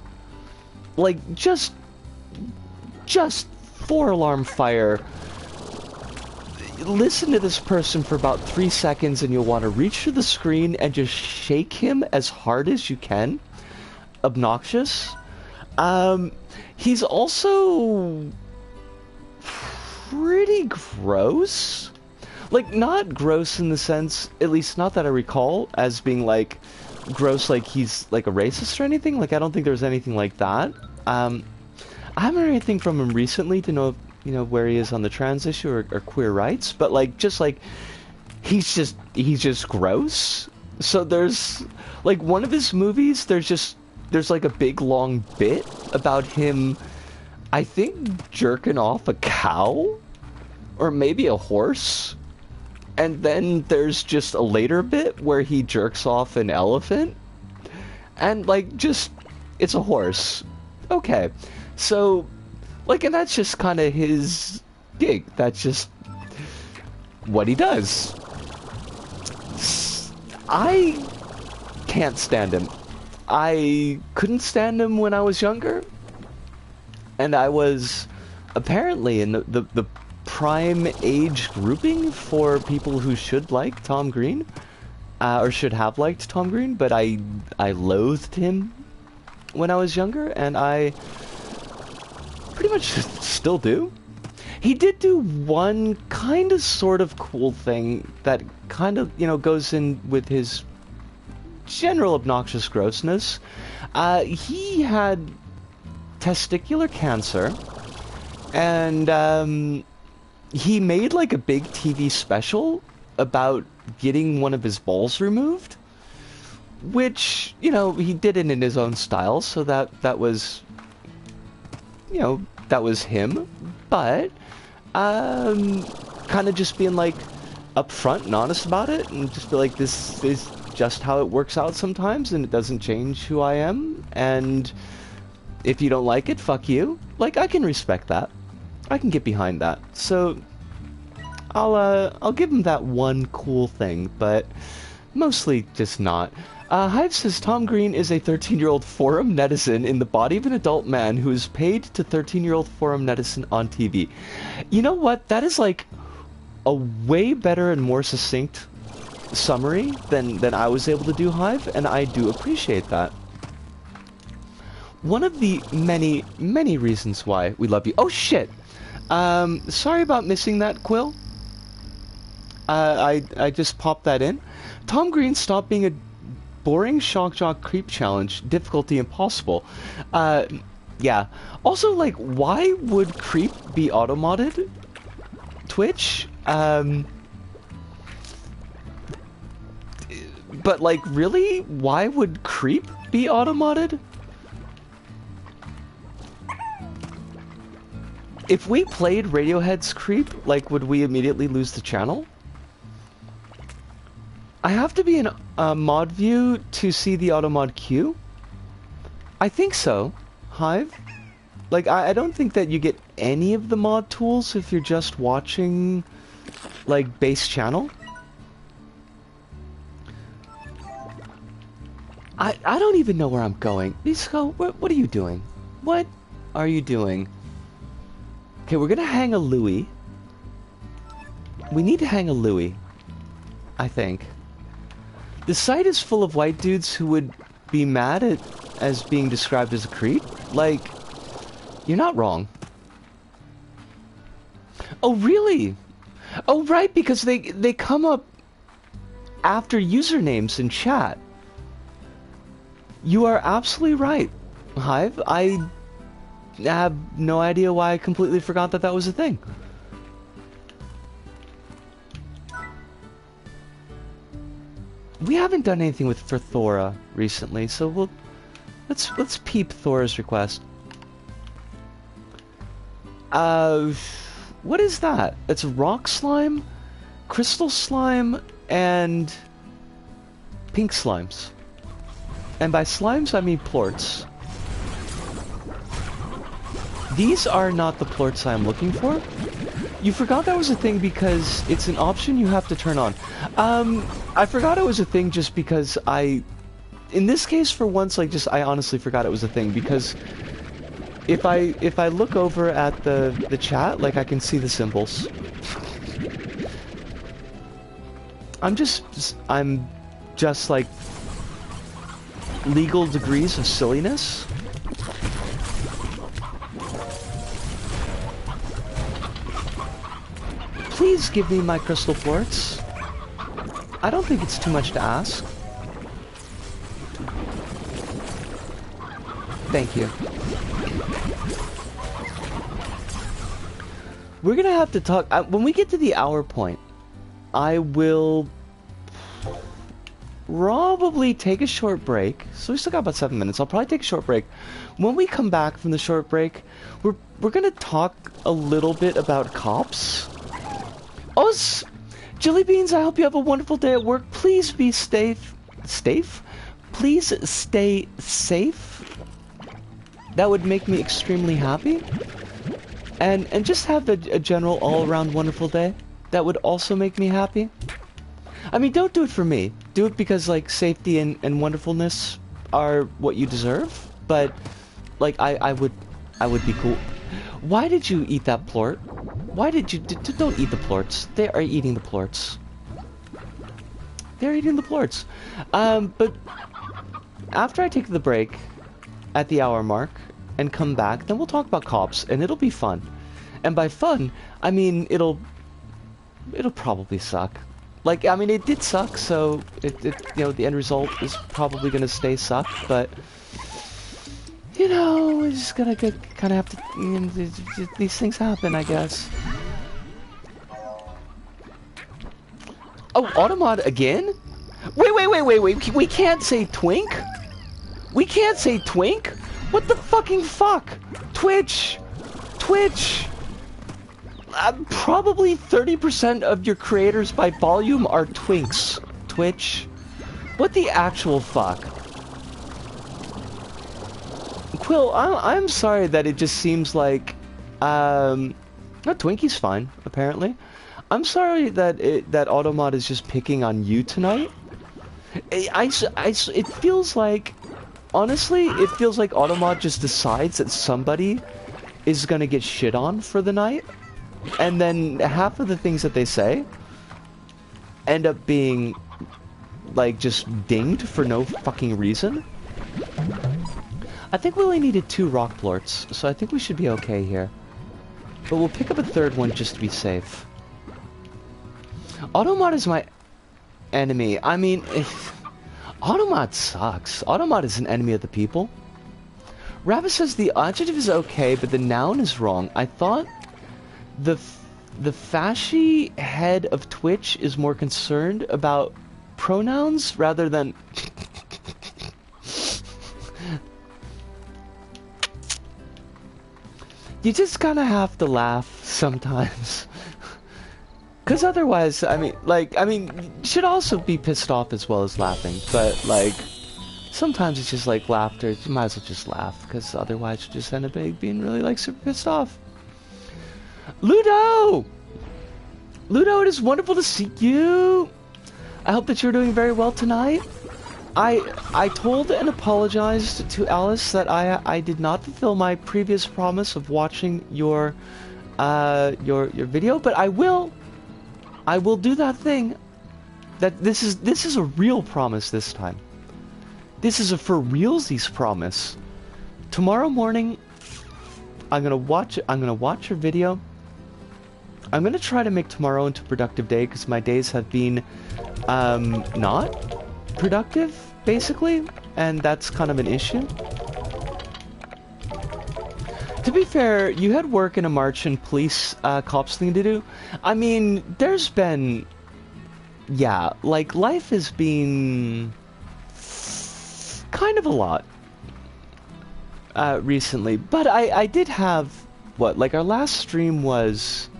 S1: Like, just 4-alarm fire. Listen to this person for about 3 seconds and you'll want to reach for the screen and just shake him as hard as you can. Obnoxious. He's also pretty gross. Like, not gross in the sense, at least not that I recall, as being like gross like he's like a racist or anything. Like, I don't think there's anything like that. I haven't heard anything from him recently to know, you know, where he is on the trans issue or queer rights, but like, just like, he's just gross. So there's like one of his movies, there's like a big long bit about him, I think, jerking off a cow or maybe a horse. And then there's just a later bit where he jerks off an elephant. And like, just, it's a horse. Okay. So, like, and that's just kind of his gig. That's just what he does. I can't stand him. I couldn't stand him when I was younger. And I was apparently in the prime age grouping for people who should like Tom Green. Or should have liked Tom Green. But I loathed him when I was younger. And I pretty much still do. He did do one kind of sort of cool thing that kind of, you know, goes in with his general obnoxious grossness. He had testicular cancer, and he made like a big TV special about getting one of his balls removed, which, you know, he did it in his own style, so that was, you know, that was him. But kind of just being like upfront and honest about it, and just be like, this is just how it works out sometimes, and it doesn't change who I am, and if you don't like it, fuck you. Like, I can respect that. I can get behind that. So I'll give him that one cool thing, but mostly just not. Hive says Tom Green is a 13-year-old forum netizen in the body of an adult man who is paid to 13-year-old forum netizen on TV. You know what? That is like a way better and more succinct summary than I was able to do, Hive, and I do appreciate that. One of the many, many reasons why we love you. Oh shit! Sorry about missing that, Quill. I just popped that in. Tom Green stopped being a boring shock jock creep challenge. Difficulty impossible. Yeah. Also, like, why would creep be auto-modded? Twitch? But, like, really? Why would creep be auto-modded? If we played Radiohead's Creep, like, would we immediately lose the channel? I have to be in mod view to see the automod queue? I think so, Hive. Like, I don't think that you get any of the mod tools if you're just watching, like, base channel. I don't even know where I'm going. Nisco, what are you doing? What are you doing? Okay, we're gonna hang a Louis. We need to hang a Louis, I think. The site is full of white dudes who would be mad at as being described as a creep. Like, you're not wrong. Oh, really? Oh, right, because they come up after usernames in chat. You are absolutely right, Hive. I have no idea why I completely forgot that was a thing. We haven't done anything for Thora recently, so let's peep Thora's request. What is that? It's rock slime, crystal slime, and pink slimes. And by slimes, I mean plorts. These are not the plorts I'm looking for. You forgot that was a thing because it's an option you have to turn on. I forgot it was a thing just because in this case for once, like, I honestly forgot it was a thing because if I look over at the chat, like, I can see the symbols. I'm just like legal degrees of silliness. Please give me my crystal plorts. I don't think it's too much to ask. Thank you. We're gonna have to talk when we get to the hour point. I will probably take a short break. So we still got about 7 minutes. I'll probably take a short break. When we come back from the short break, we're gonna talk a little bit about cops. Oh, Jelly Beans, I hope you have a wonderful day at work. Please be safe. Safe? Please stay safe. That would make me extremely happy. And just have a general all-around wonderful day. That would also make me happy. I mean, don't do it for me. Do it because, like, safety and wonderfulness are what you deserve. But, like, I would be cool. Why did you eat that plort? Why did you... don't eat the plorts. They are eating the plorts. They're eating the plorts. But after I take the break at the hour mark and come back, then we'll talk about cops, and it'll be fun. And by fun, I mean it'll probably suck. Like, I mean, it did suck, so you know, the end result is probably gonna stay suck, but you know, we're just gonna kind of have to, you know, these things happen, I guess. Oh, Automod again? Wait. We can't say twink? We can't say twink? What the fucking fuck? Twitch! Probably 30% of your creators by volume are twinks. Twitch. What the actual fuck? Quill, I'm sorry that it just seems like... No, Twinkie's fine, apparently. I'm sorry that Automod is just picking on you tonight. It feels like... Honestly, it feels like Automod just decides that somebody is gonna get shit on for the night. And then half of the things that they say end up being, like, just dinged for no fucking reason. I think we only needed 2 rock plorts, so I think we should be okay here. But we'll pick up a 3rd one just to be safe. Automod is my enemy. I mean, Automod sucks. Automod is an enemy of the people. Rabbit says the adjective is okay, but the noun is wrong. I thought the fashy head of Twitch is more concerned about pronouns rather than... You just kind of have to laugh sometimes. Because otherwise, I mean, you should also be pissed off as well as laughing. But, like, sometimes it's just like laughter. You might as well just laugh. Because otherwise you just end up being really, like, super pissed off. Ludo! Ludo, it is wonderful to see you. I hope that you're doing very well tonight. I told and apologized to Alice that I did not fulfill my previous promise of watching your video, but I will do that thing. That this is a real promise this time. This is a for realsies promise. Tomorrow morning, I'm gonna watch your video. I'm gonna try to make tomorrow into a productive day because my days have been not productive, basically, and that's kind of an issue. To be fair, you had work in a march and police cops thing to do. I mean, there's been, yeah, like, life has been kind of a lot recently, but I did have, what, like, our last stream was,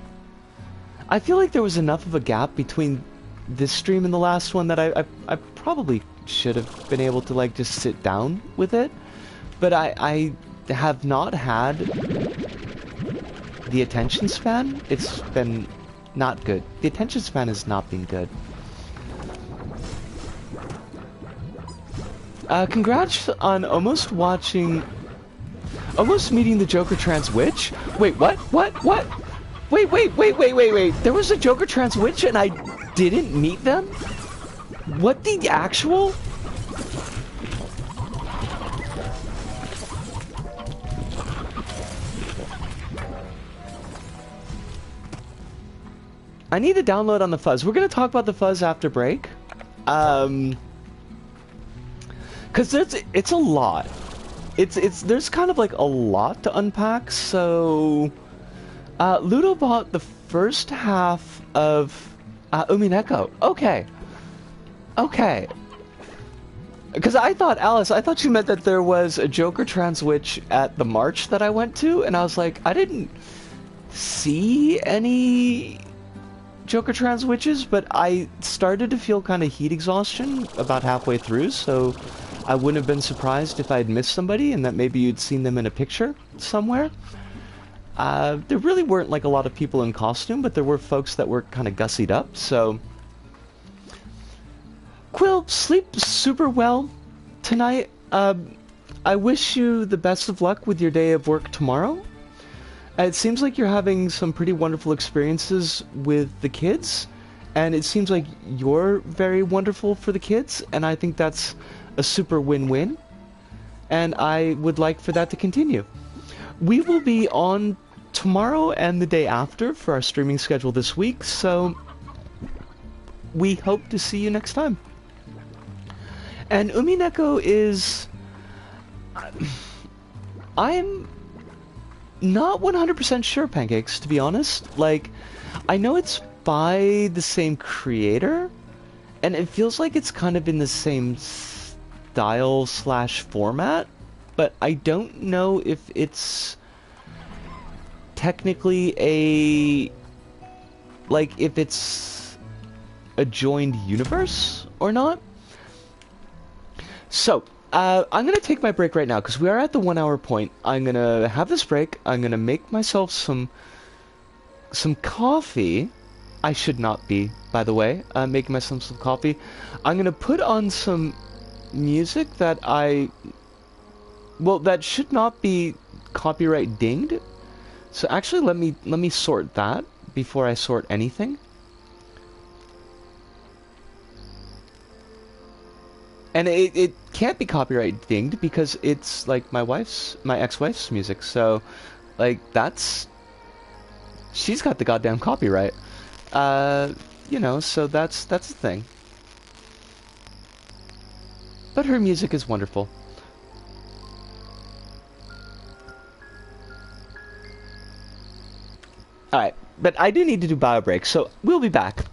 S1: I feel like there was enough of a gap between this stream and the last one that I probably should have been able to, like, just sit down with it, but I have not had the attention span. It's been not good. The attention span has not been good. Congrats on almost meeting the Joker trans witch. Wait, what? Wait. There was a Joker trans witch and I didn't meet them? What the actual? I need to download on the fuzz. We're gonna talk about the fuzz after break. Cause it's a lot. There's kind of like a lot to unpack, so Ludo bought the first half of Umineko. Okay. Because I thought, Alice, I thought you meant that there was a Joker trans witch at the march that I went to, and I was like, I didn't see any Joker trans witches, but I started to feel kind of heat exhaustion about halfway through, so I wouldn't have been surprised if I had missed somebody and that maybe you'd seen them in a picture somewhere. There really weren't like a lot of people in costume, but there were folks that were kind of gussied up, so... Quill, sleep super well tonight. I wish you the best of luck with your day of work tomorrow. It seems like you're having some pretty wonderful experiences with the kids, and it seems like you're very wonderful for the kids, and I think that's a super win-win, and I would like for that to continue. We will be on tomorrow and the day after for our streaming schedule this week, so we hope to see you next time. And Umineko is... I'm not 100% sure, Pancakes, to be honest. Like, I know it's by the same creator, And it feels like it's kind of in the same style slash format, but I don't know if it's technically if it's a joined universe or not. So, I'm gonna take my break right now, because we are at the 1 hour point. I'm gonna have this break, I'm gonna make myself some coffee. I should not be, by the way, making myself some coffee. I'm gonna put on some music that that should not be copyright dinged. So actually, let me sort that before I sort anything. And it can't be copyright dinged because it's like my ex-wife's music. So, like, she's got the goddamn copyright. You know, so that's the thing. But her music is wonderful. Alright, but I do need to do bio break, so we'll be back.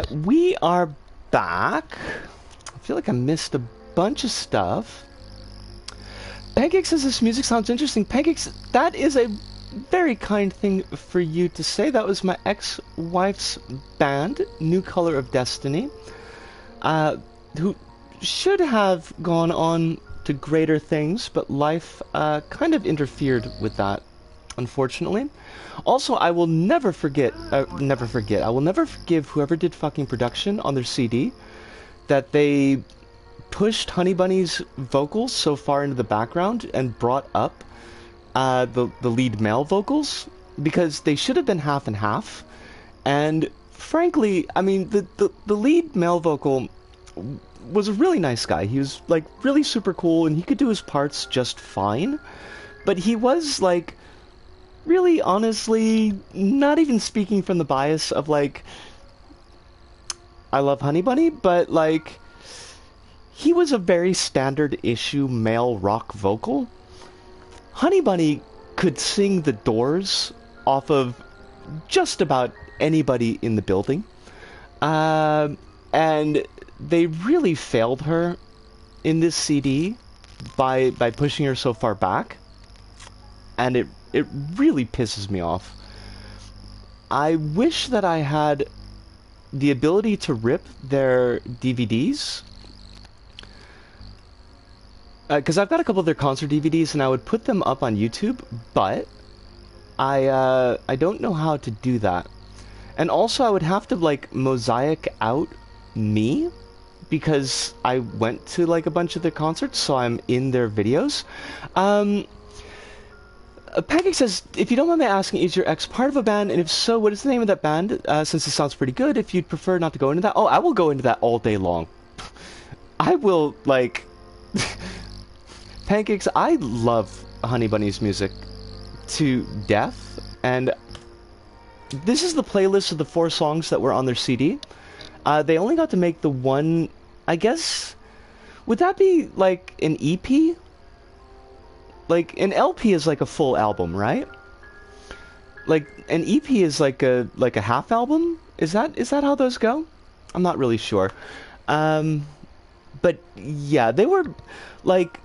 S1: We are back. I feel like I missed a bunch of stuff. Pancake says this music sounds interesting. Pancakes, that is a very kind thing for you to say. That was my ex-wife's band, New Color of Destiny, who should have gone on to greater things, but life kind of interfered with that, unfortunately. Also, I will never forget, I will never forgive whoever did fucking production on their CD, that they pushed Honey Bunny's vocals so far into the background and brought up the lead male vocals, because they should have been half and half. And frankly, I mean, the lead male vocal was a really nice guy. He was like really super cool and he could do his parts just fine, but he was like really honestly not even speaking from the bias of like I love Honey Bunny, but like he was a very standard issue male rock vocal. Honey Bunny could sing The Doors off of just about anybody in the building, and they really failed her in this CD by pushing her so far back, and it really pisses me off. I wish that I had the ability to rip their DVDs, because I've got a couple of their concert DVDs and I would put them up on YouTube, but I don't know how to do that. And also I would have to like mosaic out me, because I went to like a bunch of their concerts, so I'm in their videos. Pancake says, if you don't mind me asking, is your ex part of a band? And if so, what is the name of that band? Since it sounds pretty good, if you'd prefer not to go into that. Oh, I will go into that all day long. I will, like... Pancakes, I love Honey Bunny's music to death, and this is the playlist of the 4 songs that were on their CD. They only got to make the one, I guess... Would that be, like, an EP? Like, an LP is like a full album, right? Like, an EP is like a half album? Is that how those go? I'm not really sure. But, yeah, they were, like...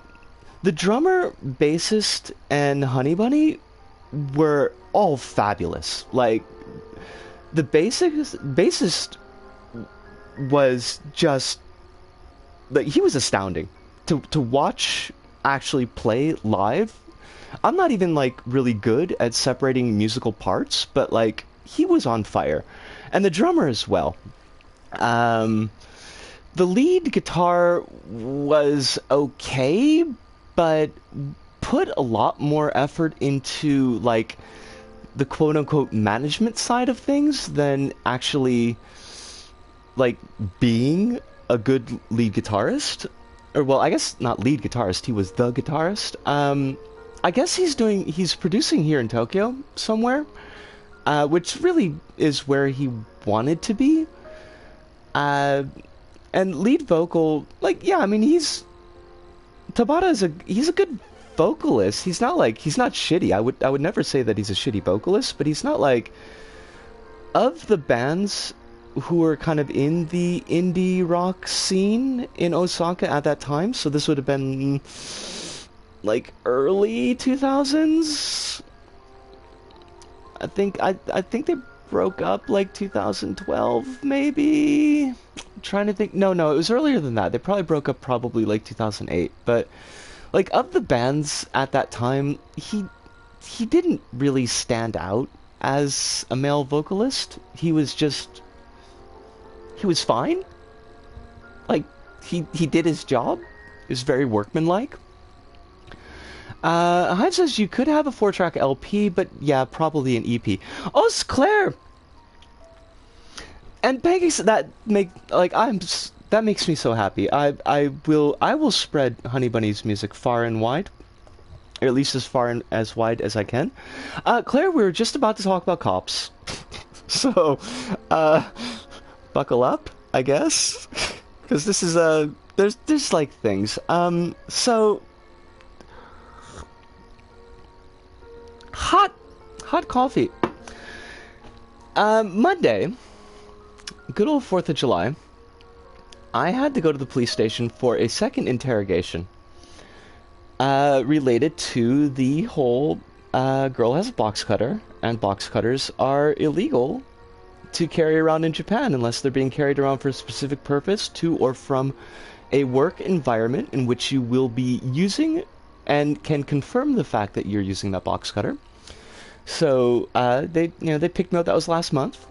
S1: The drummer, bassist, and Honey Bunny were all fabulous. Like, the bassist was just... Like, he was astounding. To watch actually play live, I'm not even, like, really good at separating musical parts, but, like, he was on fire. And the drummer as well. The lead guitar was okay, but put a lot more effort into, like, the quote-unquote management side of things than actually, like, being a good lead guitarist. Or, well, I guess not lead guitarist, he was the guitarist. I guess he's producing here in Tokyo somewhere, which really is where he wanted to be. And lead vocal, like, yeah, I mean, Tabata he's a good vocalist. He's not shitty. I would never say that he's a shitty vocalist, but he's not like, of the bands who were kind of in the indie rock scene in Osaka at that time. So this would have been like early 2000s. I think they broke up like 2012 maybe. I'm trying to think. No, it was earlier than that. They probably broke up probably like 2008. But like of the bands at that time, he didn't really stand out as a male vocalist. He was fine. Like he did his job. He was very workmanlike. Hive says you could have a 4-track LP, but yeah, probably an EP. Oh, it's Claire! And Peggy said that that makes me so happy. I will spread Honey Bunny's music far and wide. Or at least as far and as wide as I can. Claire, we were just about to talk about cops. So, buckle up, I guess. Because this is, there's like things. So... Hot coffee. Monday, good old 4th of July, I had to go to the police station for a second interrogation. Related to the whole, girl has a box cutter, and box cutters are illegal to carry around in Japan unless they're being carried around for a specific purpose to or from a work environment in which you will be using and can confirm the fact that you're using that box cutter. So they picked me up. That was last month,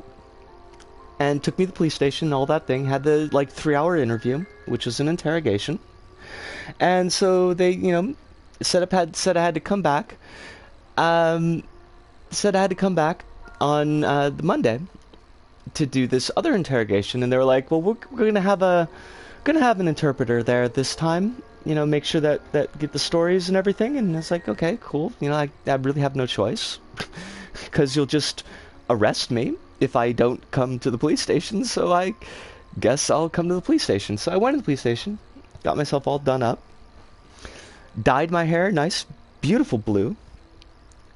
S1: and took me to the police station. All that thing, had the 3-hour interview, which was an interrogation. And so they said I had to come back. Said I had to come back on the Monday to do this other interrogation, and they were like, "Well, we're gonna have an interpreter there this time. Make sure that get the stories and everything." And it's like, okay, cool. I really have no choice, because you'll just arrest me if I don't come to the police station. So I guess I'll come to the police station. So I went to the police station, got myself all done up, dyed my hair nice, beautiful blue.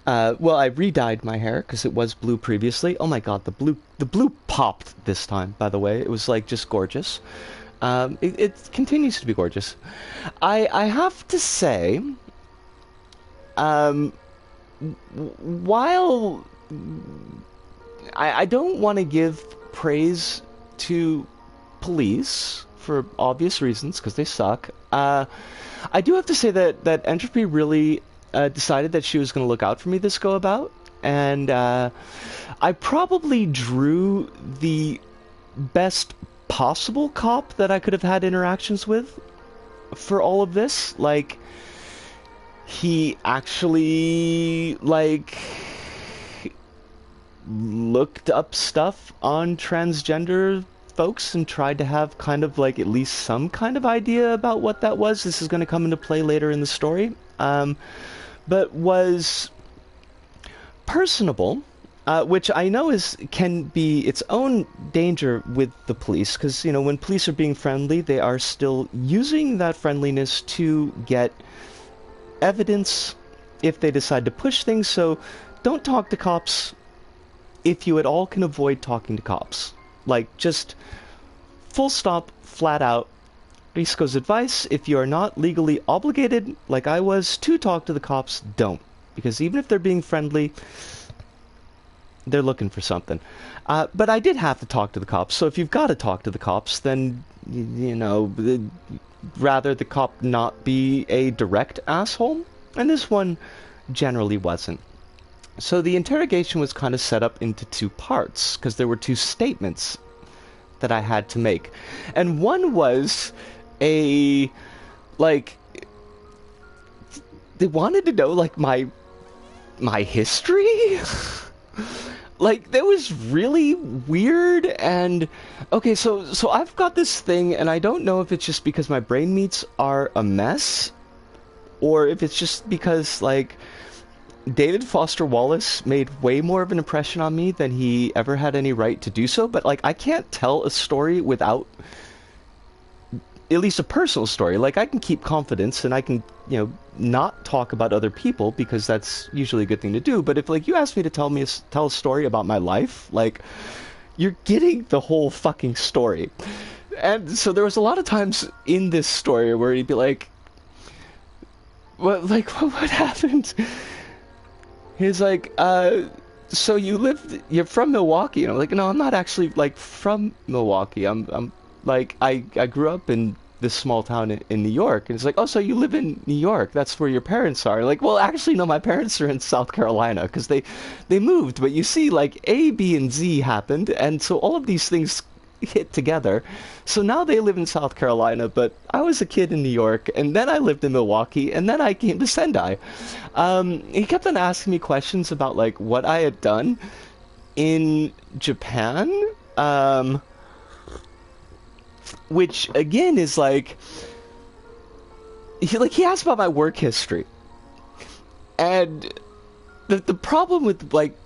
S1: Well, I re-dyed my hair because it was blue previously. Oh my god, the blue popped this time. By the way, it was just gorgeous. It continues to be gorgeous. I have to say, while I don't want to give praise to police for obvious reasons, because they suck, I do have to say that Entropy really decided that she was going to look out for me this go-about, and I probably drew the best possible cop that I could have had interactions with for all of this. He actually looked up stuff on transgender folks and tried to have kind of at least some kind of idea about what that was. This is going to come into play later in the story, but was personable. Which I know can be its own danger with the police, because when police are being friendly, they are still using that friendliness to get evidence if they decide to push things. So don't talk to cops if you at all can avoid talking to cops. Just full stop, flat out. Risco's advice: if you are not legally obligated, like I was, to talk to the cops, don't. Because even if they're being friendly, they're looking for something. But I did have to talk to the cops. So if you've got to talk to the cops, then, rather the cop not be a direct asshole. And this one generally wasn't. So the interrogation was kind of set up into two parts, because there were two statements that I had to make. And one was they wanted to know, my history? That was really weird. And okay, so I've got this thing, and I don't know if it's just because my brain meats are a mess, or if it's just because David Foster Wallace made way more of an impression on me than he ever had any right to do so. But I can't tell a story without at least a personal story. I can keep confidence, and I can not talk about other people, because that's usually a good thing to do. But if you ask me to tell a story about my life, you're getting the whole fucking story. And so there was a lot of times in this story where he'd be like, what happened? He's like, so you're from Milwaukee? And I'm like, no, I'm not actually, like, from Milwaukee. I'm like, I grew up in this small town in New York. And it's like, oh, so you live in New York? That's where your parents are? Like, well, actually, no, my parents are in South Carolina because they moved. But you see, like, A, B, and Z happened. And so all of these things hit together. So now they live in South Carolina, but I was a kid in New York, and then I lived in Milwaukee, and then I came to Sendai. He kept on asking me questions about, like, what I had done in Japan, which, again, is, like, he asked about my work history. And the problem with, like,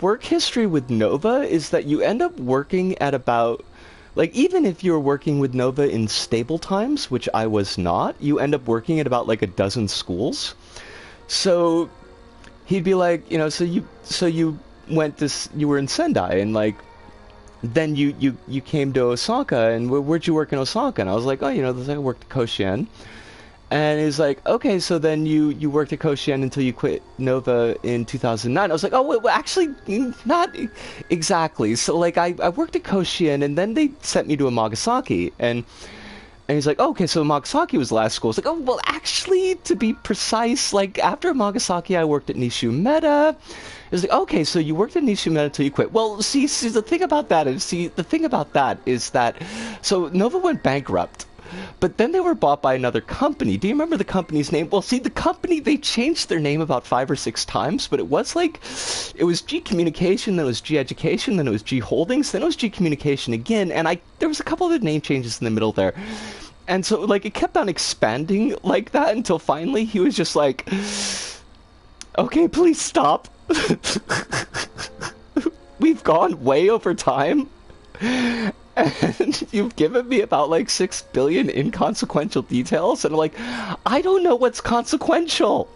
S1: work history with Nova is that you end up working at about, like, even if you're working with Nova in stable times, which I was not, you end up working at about, like, a dozen schools. So he'd be like, you know, so you were in Sendai, and, like, then you came to Osaka, and where'd you work in Osaka? And I was like, oh, you know, I worked at Koshien. And he's like, okay, so then you worked at Koshien until you quit Nova in 2009. I was like, oh, well, actually, not exactly. So, like, I worked at Koshien, and then they sent me to Amagasaki. And he's like, oh, okay, so Amagasaki was the last school. I was like, oh, well, actually, to be precise, like, after Amagasaki, I worked at Nishu Meta. It was like, okay, so you worked at Nishu Meta until you quit. Well, see, the thing about that is that, so Nova went bankrupt. But then they were bought by another company. Do you remember the company's name? Well, see, the company, they changed their name about 5 or 6 times, but it was G Communication, then it was G Education, then it was G Holdings, then it was G Communication again, and there was a couple of name changes in the middle there. And so, like, it kept on expanding like that until finally he was just like, okay, please stop. We've gone way over time. And you've given me about, like, 6 billion inconsequential details, and I'm like, I don't know what's consequential.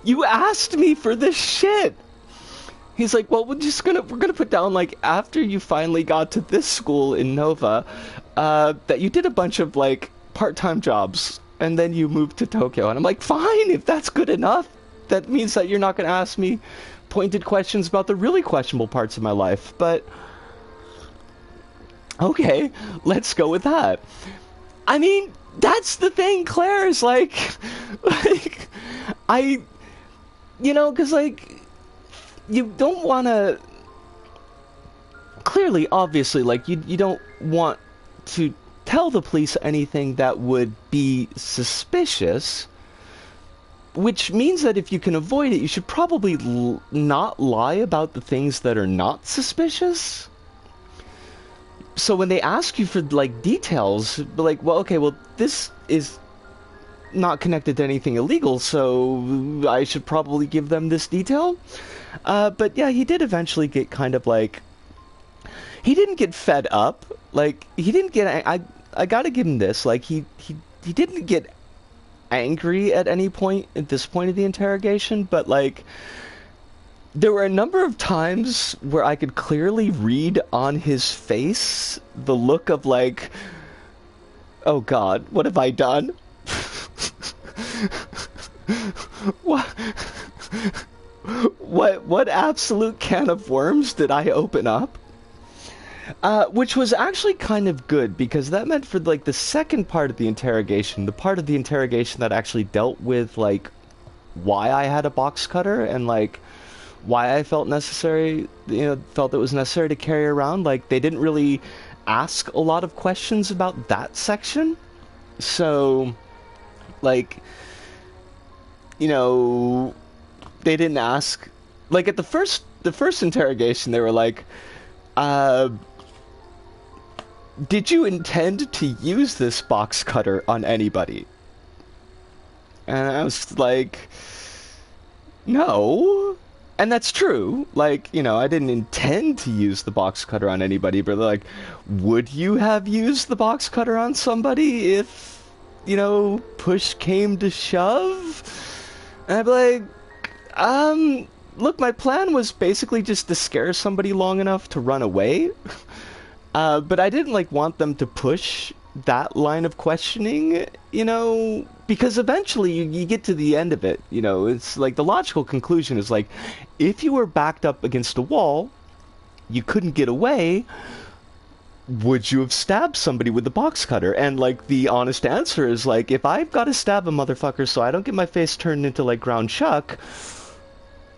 S1: You asked me for this shit. He's like, well, we're gonna put down, like, after you finally got to this school in Nova, that you did a bunch of, like, part-time jobs, and then you moved to Tokyo. And I'm like, fine, if that's good enough. That means that you're not gonna ask me pointed questions about the really questionable parts of my life, but okay, let's go with that. I mean, that's the thing, Claire, is like, you know, because, like, you don't want to, clearly, obviously, like, you don't want to tell the police anything that would be suspicious, which means that if you can avoid it, you should probably not lie about the things that are not suspicious. So when they ask you for, like, details, like, well, okay, well, this is not connected to anything illegal, so I should probably give them this detail. But yeah, he did eventually get kind of, like, he didn't get fed up. Like, he didn't get, I gotta give him this, like, he didn't get angry at any point at this point of the interrogation, but, like, there were a number of times where I could clearly read on his face the look of, like, oh God, what have I done? What absolute can of worms did I open up? Which was actually kind of good, because that meant for, like, the second part of the interrogation, the part of the interrogation that actually dealt with, like, why I had a box cutter and, like, why I felt it was necessary to carry around. Like, they didn't really ask a lot of questions about that section. So, like, you know, they didn't ask, like, at the first interrogation, they were like, did you intend to use this box cutter on anybody? And I was like, no. And that's true. Like, you know, I didn't intend to use the box cutter on anybody, but they're like, would you have used the box cutter on somebody if, you know, push came to shove? And I'd be like, look, my plan was basically just to scare somebody long enough to run away. But I didn't, like, want them to push that line of questioning, you know, because eventually you get to the end of it, you know. It's like the logical conclusion is, like, if you were backed up against a wall, you couldn't get away, would you have stabbed somebody with the box cutter? And, like, the honest answer is, like, if I've got to stab a motherfucker so I don't get my face turned into, like, ground chuck,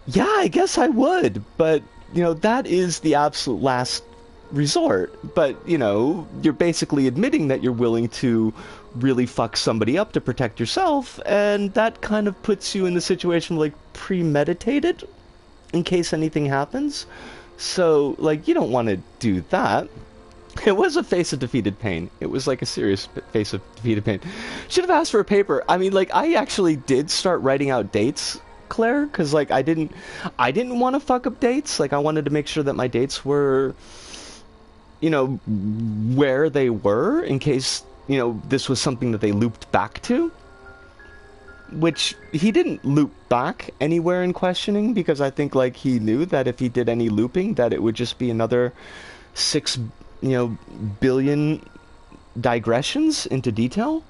S1: yeah, I guess I would. But, you know, that is the absolute last resort. But, you know, you're basically admitting that you're willing to really fuck somebody up to protect yourself, and that kind of puts you in the situation, like, premeditated in case anything happens. So, like, you don't want to do that. It was a face of defeated pain. It was like a serious face of defeated pain. Should have asked for a paper. I mean, like, I actually did start writing out dates, Claire, because, like, I didn't want to fuck up dates. Like, I wanted to make sure that my dates were, you know, where they were in case, you know, this was something that they looped back to. Which he didn't loop back anywhere in questioning, because I think, like, he knew that if he did any looping, that it would just be another 6, you know, billion digressions into detail.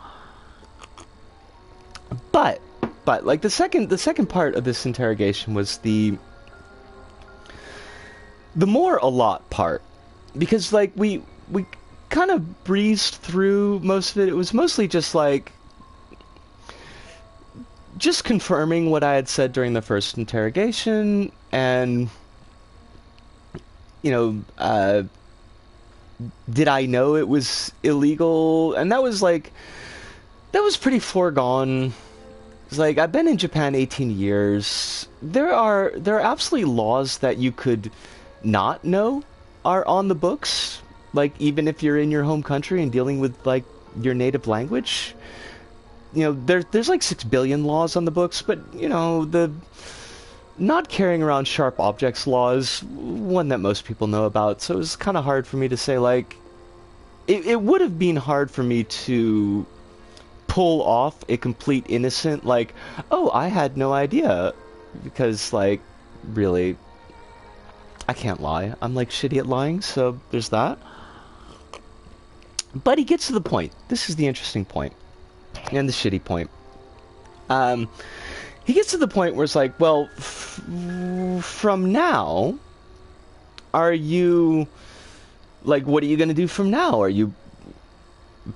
S1: But like the second part of this interrogation was the more a lot part, because, like, we kind of breezed through most of it. It was mostly just, like, just confirming what I had said during the first interrogation, and, you know, did I know it was illegal? And that was pretty foregone. It's like, I've been in Japan 18 years. There are absolutely laws that you could not know are on the books. Like, even if you're in your home country and dealing with, like, your native language. You know, there's like 6 billion laws on the books, but, you know, the not carrying around sharp objects law is one that most people know about, so it was kind of hard for me to say, like, it would have been hard for me to pull off a complete innocent, like, oh, I had no idea, because, like, really, I can't lie. I'm, like, shitty at lying, so there's that. But he gets to the point. This is the interesting point. And the shitty point. He gets to the point where it's like, well, from now, are you, like, what are you going to do from now? Are you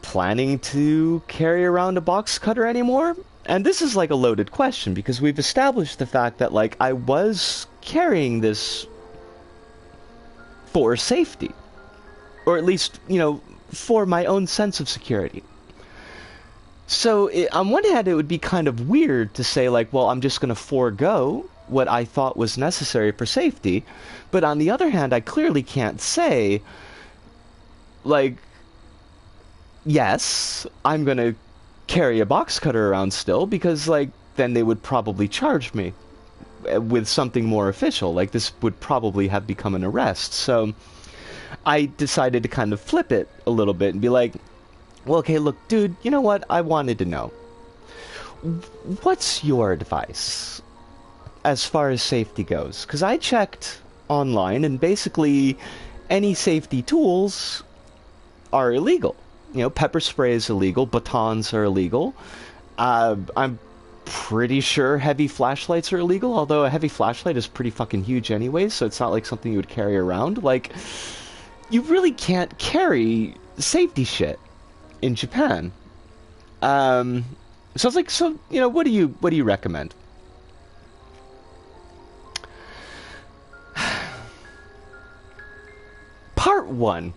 S1: planning to carry around a box cutter anymore? And this is, like, a loaded question, because we've established the fact that, like, I was carrying this for safety. Or at least, you know, for my own sense of security. So, on one hand, it would be kind of weird to say, like, well, I'm just going to forego what I thought was necessary for safety. But on the other hand, I clearly can't say, like, yes, I'm going to carry a box cutter around still, because, like, then they would probably charge me with something more official. Like, this would probably have become an arrest. So, I decided to kind of flip it a little bit and be like, well, okay, look, dude, you know what? I wanted to know. What's your advice as far as safety goes? Because I checked online, and basically any safety tools are illegal. You know, pepper spray is illegal, batons are illegal. I'm pretty sure heavy flashlights are illegal, although a heavy flashlight is pretty fucking huge anyway, so it's not like something you would carry around. Like, you really can't carry safety shit in Japan. So I was like, so, you know, what do you recommend? Part 1.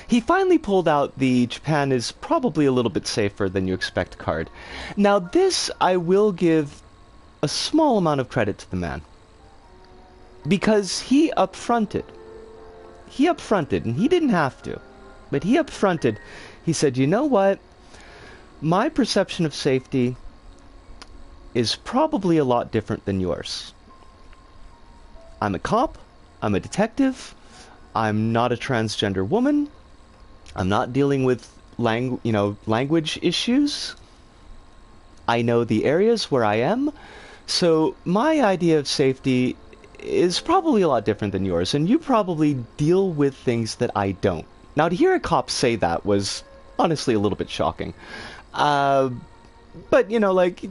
S1: He finally pulled out the Japan is probably a little bit safer than you expect card. Now this, I will give a small amount of credit to the man. Because he upfronted. He upfronted, and he didn't have to. But he upfronted. He said, you know what? My perception of safety is probably a lot different than yours. I'm a cop. I'm a detective. I'm not a transgender woman. I'm not dealing with language issues. I know the areas where I am. So my idea of safety is probably a lot different than yours, and you probably deal with things that I don't. Now, to hear a cop say that was honestly a little bit shocking. Uh, but, like,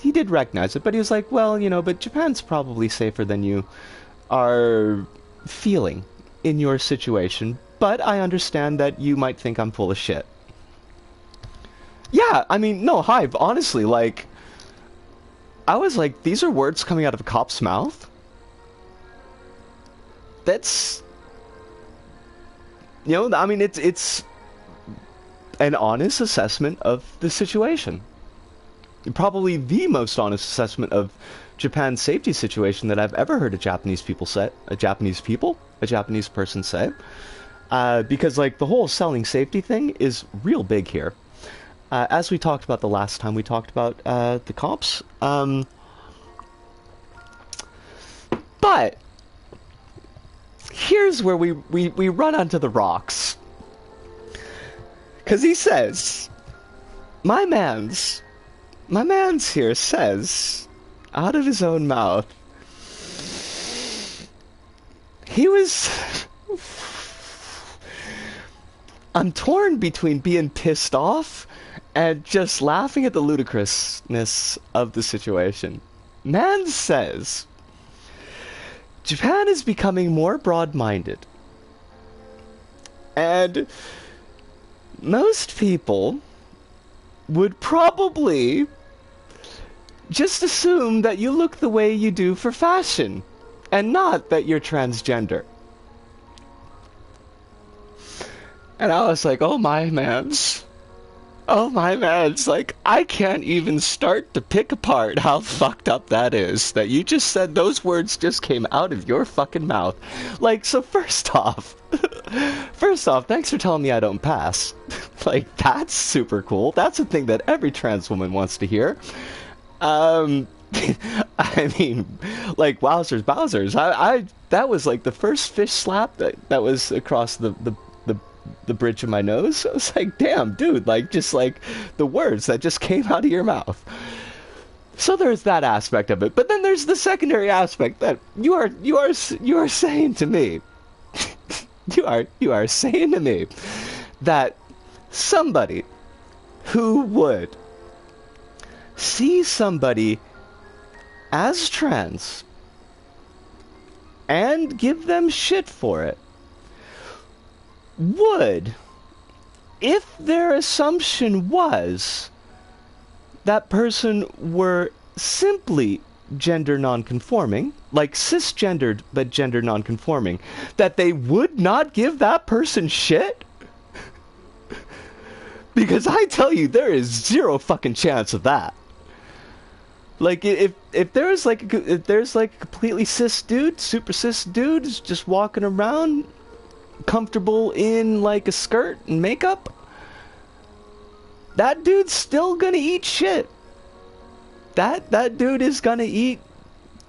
S1: he did recognize it, but he was like, well, but Japan's probably safer than you are feeling in your situation, but I understand that you might think I'm full of shit. Yeah, I mean, no, Hive, honestly, like, I was like, these are words coming out of a cop's mouth? That's... I mean, it's an honest assessment of the situation. Probably the most honest assessment of Japan's safety situation that I've ever heard a Japanese person say. Because, like, the whole selling safety thing is real big here. As we talked about the last time we talked about the cops. But here's where we run onto the rocks. Because he says, my man's here says, out of his own mouth, he was... I'm torn between being pissed off and just laughing at the ludicrousness of the situation. Man says, Japan is becoming more broad-minded. And most people would probably just assume that you look the way you do for fashion, and not that you're transgender. And I was like, oh my mans. Like, I can't even start to pick apart how fucked up that is. That you just said those words just came out of your fucking mouth. Like, so first off, thanks for telling me I don't pass. Like, that's super cool. That's a thing that every trans woman wants to hear. I mean, like, wowzers. I that was like the first fish slap that was across the bridge of my nose. I was like, damn, dude, like, just like the words that just came out of your mouth. So there's that aspect of it. But then there's the secondary aspect that you are saying to me, you are saying to me that somebody who would see somebody as trans and give them shit for it would, if their assumption was that person were simply gender nonconforming, like cisgendered but gender nonconforming, that they would not give that person shit? Because I tell you, there is zero fucking chance of that. Like, if there's like a completely cis dude, super cis dude, just walking around comfortable in like a skirt and makeup, that dude's still gonna eat shit. That dude is gonna eat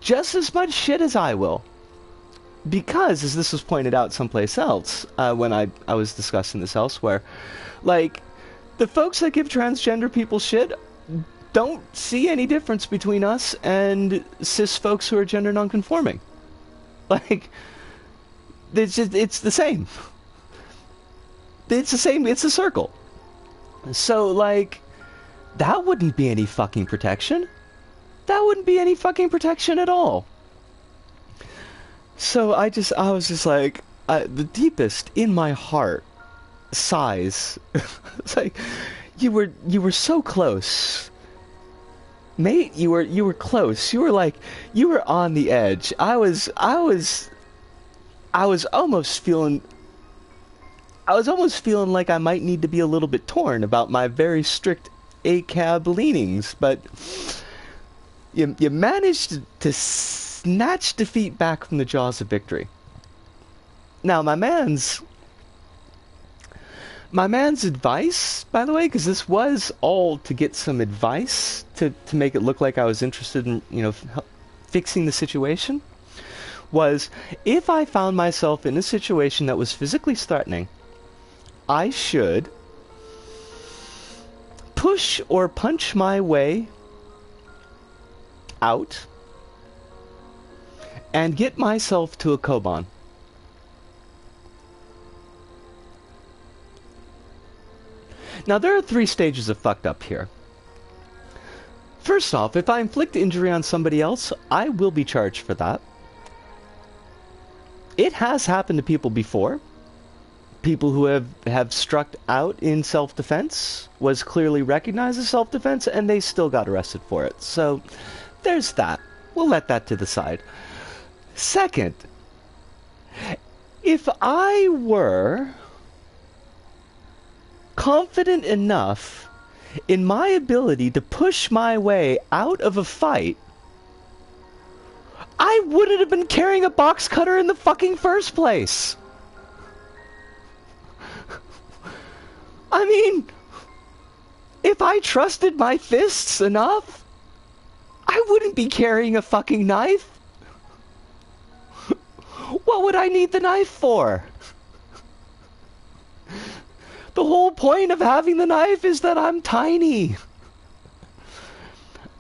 S1: just as much shit as I will. Because, as this was pointed out someplace else, when I was discussing this elsewhere, like, the folks that give transgender people shit don't see any difference between us and cis folks who are gender nonconforming. Like, it's the same. It's the same, it's a circle. So, like, that wouldn't be any fucking protection. That wouldn't be any fucking protection at all. So I was just like, the deepest in my heart sighs. It's like, you were so close. Mate, you were close. You were like, you were on the edge. I was almost feeling like I might need to be a little bit torn about my very strict ACAB leanings, but you managed to snatch defeat back from the jaws of victory. Now, my man's advice, by the way, because this was all to get some advice to make it look like I was interested in, fixing the situation, was if I found myself in a situation that was physically threatening, I should push or punch my way out and get myself to a Koban. Now, there are 3 stages of fucked up here. First off, if I inflict injury on somebody else, I will be charged for that. It has happened to people before. People who have struck out in self-defense, was clearly recognized as self-defense, and they still got arrested for it. So, there's that. We'll let that to the side. Second, if I were confident enough in my ability to push my way out of a fight, I wouldn't have been carrying a box cutter in the fucking first place. I mean, if I trusted my fists enough, I wouldn't be carrying a fucking knife. What would I need the knife for? The whole point of having the knife is that I'm tiny.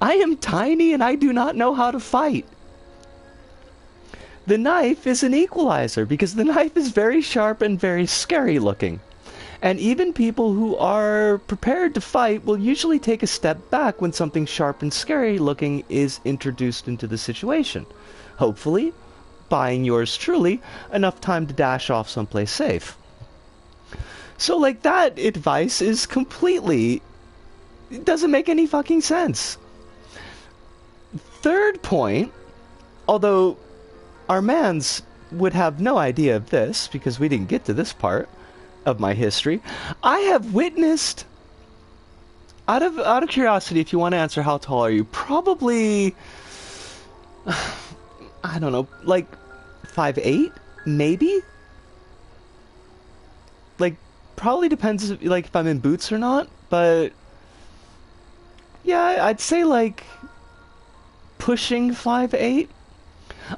S1: I am tiny and I do not know how to fight. The knife is an equalizer because the knife is very sharp and very scary looking. And even people who are prepared to fight will usually take a step back when something sharp and scary looking is introduced into the situation. Hopefully, buying yours truly enough time to dash off someplace safe. So, like, that advice is completely... It doesn't make any fucking sense. Third point, although our mans would have no idea of this because we didn't get to this part of my history, I have witnessed, out of curiosity, if you want to answer how tall are you, probably, I don't know, like 5'8", maybe? Like, probably depends if I'm in boots or not, but yeah, I'd say like pushing 5'8".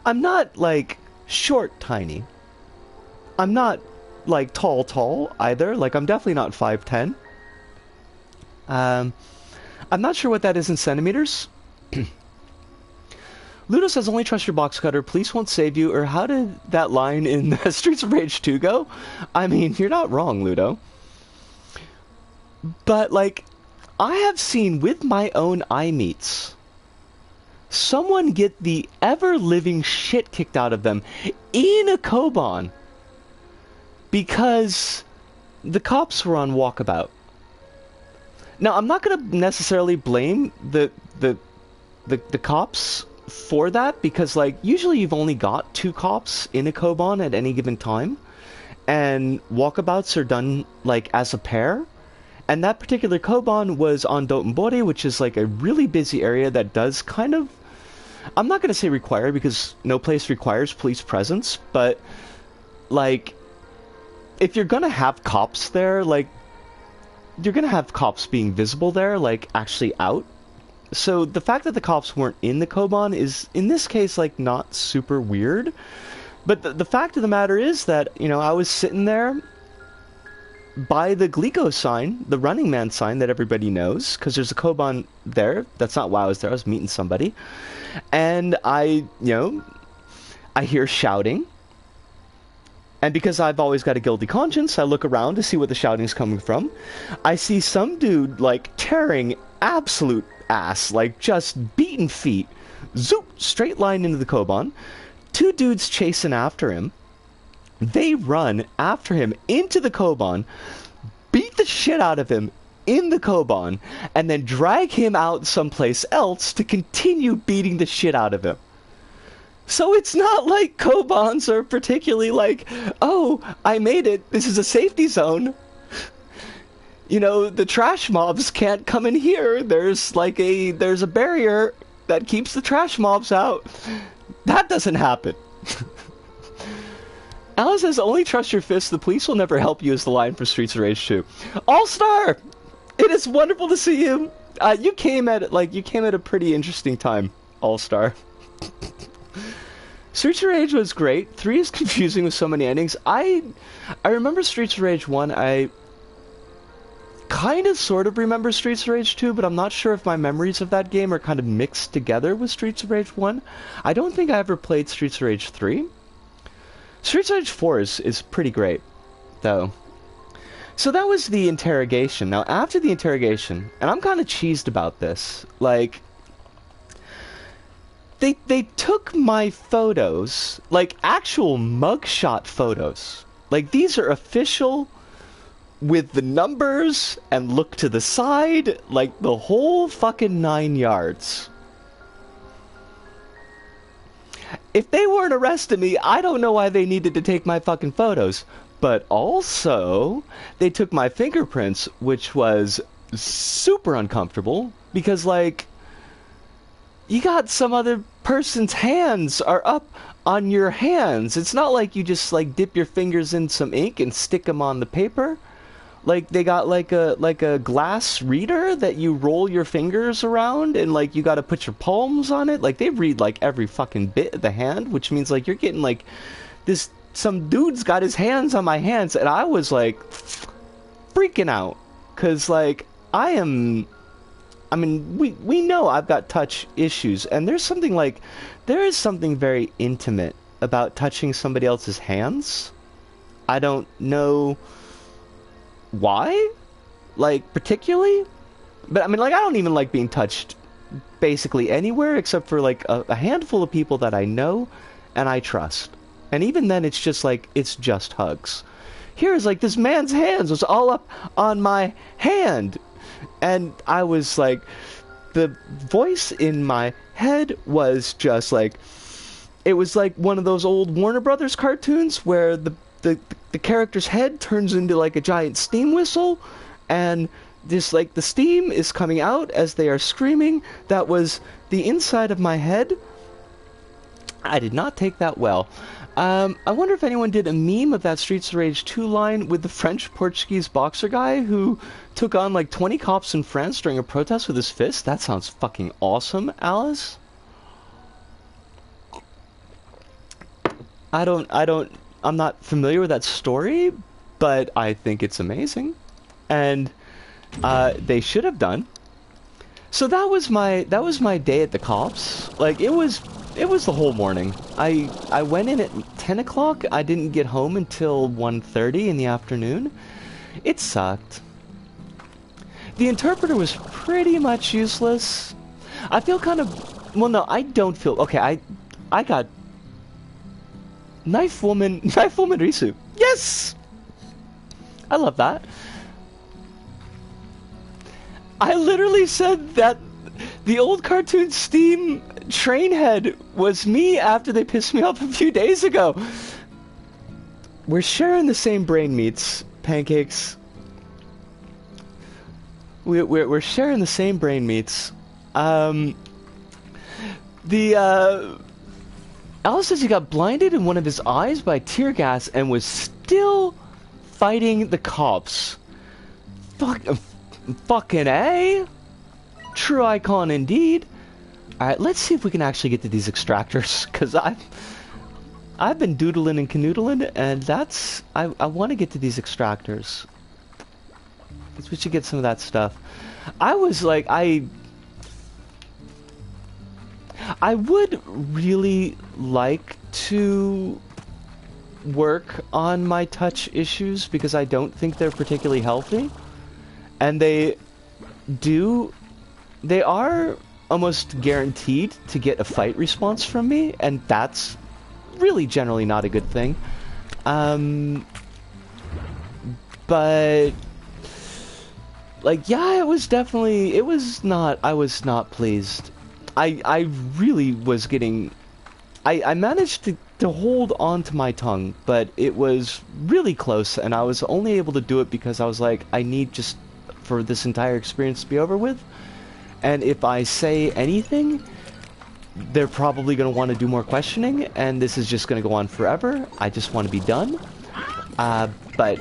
S1: I'm not like short tiny. I'm not like tall either. Like, I'm definitely not 5'10". I'm not sure what that is in centimeters. Ludo says, only trust your box cutter, police won't save you, or how did that line in Streets of Rage 2 go? I mean, you're not wrong, Ludo. But, like, I have seen with my own eye meats someone get the ever-living shit kicked out of them in a Koban because the cops were on walkabout. Now, I'm not going to necessarily blame the cops for that, because, like, usually you've only got 2 cops in a Koban at any given time, and walkabouts are done, like, as a pair. And that particular Koban was on Dotonbori, which is, like, a really busy area that does kind of... I'm not going to say require, because no place requires police presence, but, like, if you're going to have cops there, like, you're going to have cops being visible there, like, actually out. So the fact that the cops weren't in the Koban is, in this case, like, not super weird. But the fact of the matter is that, you know, I was sitting there by the Glico sign, the Running Man sign that everybody knows, because there's a Koban there. That's not why I was there. I was meeting somebody. And I hear shouting. And because I've always got a guilty conscience, I look around to see where the shouting's coming from. I see some dude, like, tearing absolute ass, like, just beating feet, zoop, straight line into the Koban. 2 dudes chasing after him. They run after him into the Koban, beat the shit out of him in the Koban, and then drag him out someplace else to continue beating the shit out of him. So it's not like Kobans are particularly like, oh, I made it, this is a safety zone. You know, the trash mobs can't come in here. There's a barrier that keeps the trash mobs out. That doesn't happen. Alice says, only trust your fists, the police will never help you, is the line for Streets of Rage 2. All-Star! It is wonderful to see you. You came at a pretty interesting time, All-Star. Streets of Rage was great. 3 is confusing with so many endings. I remember Streets of Rage 1, kind of sort of remember Streets of Rage 2, but I'm not sure if my memories of that game are kind of mixed together with Streets of Rage 1. I don't think I ever played Streets of Rage 3. Streets of Rage 4 is pretty great, though. So that was the interrogation. Now, after the interrogation, and I'm kind of cheesed about this, like, they took my photos, like actual mugshot photos. Like, these are official, with the numbers, and look to the side, like the whole fucking 9 yards. If they weren't arresting me, I don't know why they needed to take my fucking photos. But also, they took my fingerprints, which was super uncomfortable, because, like, you got some other person's hands are up on your hands. It's not like you just, like, dip your fingers in some ink and stick them on the paper. Like, they got, like a glass reader that you roll your fingers around, and, like, you gotta put your palms on it. Like, they read, like, every fucking bit of the hand, which means, like, you're getting, like, this... Some dude's got his hands on my hands, and I was, like, freaking out. Because, like, I mean, we know I've got touch issues, and there is something very intimate about touching somebody else's hands. I don't know why, like, particularly, but, I mean, like, I don't even like being touched basically anywhere, except for, like, a handful of people that I know and I trust. And even then, it's just, like, it's just hugs. Here's, like, this man's hands was all up on my hand. And I was, like, the voice in my head was just, like, it was, like, one of those old Warner Brothers cartoons where the character's head turns into, like, a giant steam whistle. And this, like, the steam is coming out as they are screaming. That was the inside of my head. I did not take that well. I wonder if anyone did a meme of that Streets of Rage 2 line with the French-Portuguese boxer guy who took on like 20 cops in France during a protest with his fist. That sounds fucking awesome, Alice. I'm not familiar with that story, but I think it's amazing. And they should have done. So that was my day at the cops. Like, it was the whole morning. I went in at 10 o'clock. I didn't get home until 1:30 in the afternoon. It sucked. The interpreter was pretty much useless. I feel kind of... Well, no, I don't feel... Okay, I got... Knife Woman Risu. Yes! I love that. I literally said that the old cartoon Steam Trainhead was me after they pissed me off a few days ago. We're sharing the same brain meats, Pancakes. We're sharing the same brain meats. Alice says he got blinded in one of his eyes by tear gas and was still fighting the cops. Fucking A. True icon indeed. Alright, let's see if we can actually get to these extractors, because I've been doodling and canoodling, and that's... I want to get to these extractors. Guess we should get some of that stuff. I was like, I would really like to work on my touch issues, because I don't think they're particularly healthy. And they are almost guaranteed to get a fight response from me, and that's really generally not a good thing. But like, yeah, I was not pleased. I really was getting... I managed to hold on to my tongue, but it was really close, and I was only able to do it because I was like, I need just for this entire experience to be over with. And if I say anything, they're probably going to want to do more questioning, and this is just going to go on forever. I just want to be done. But,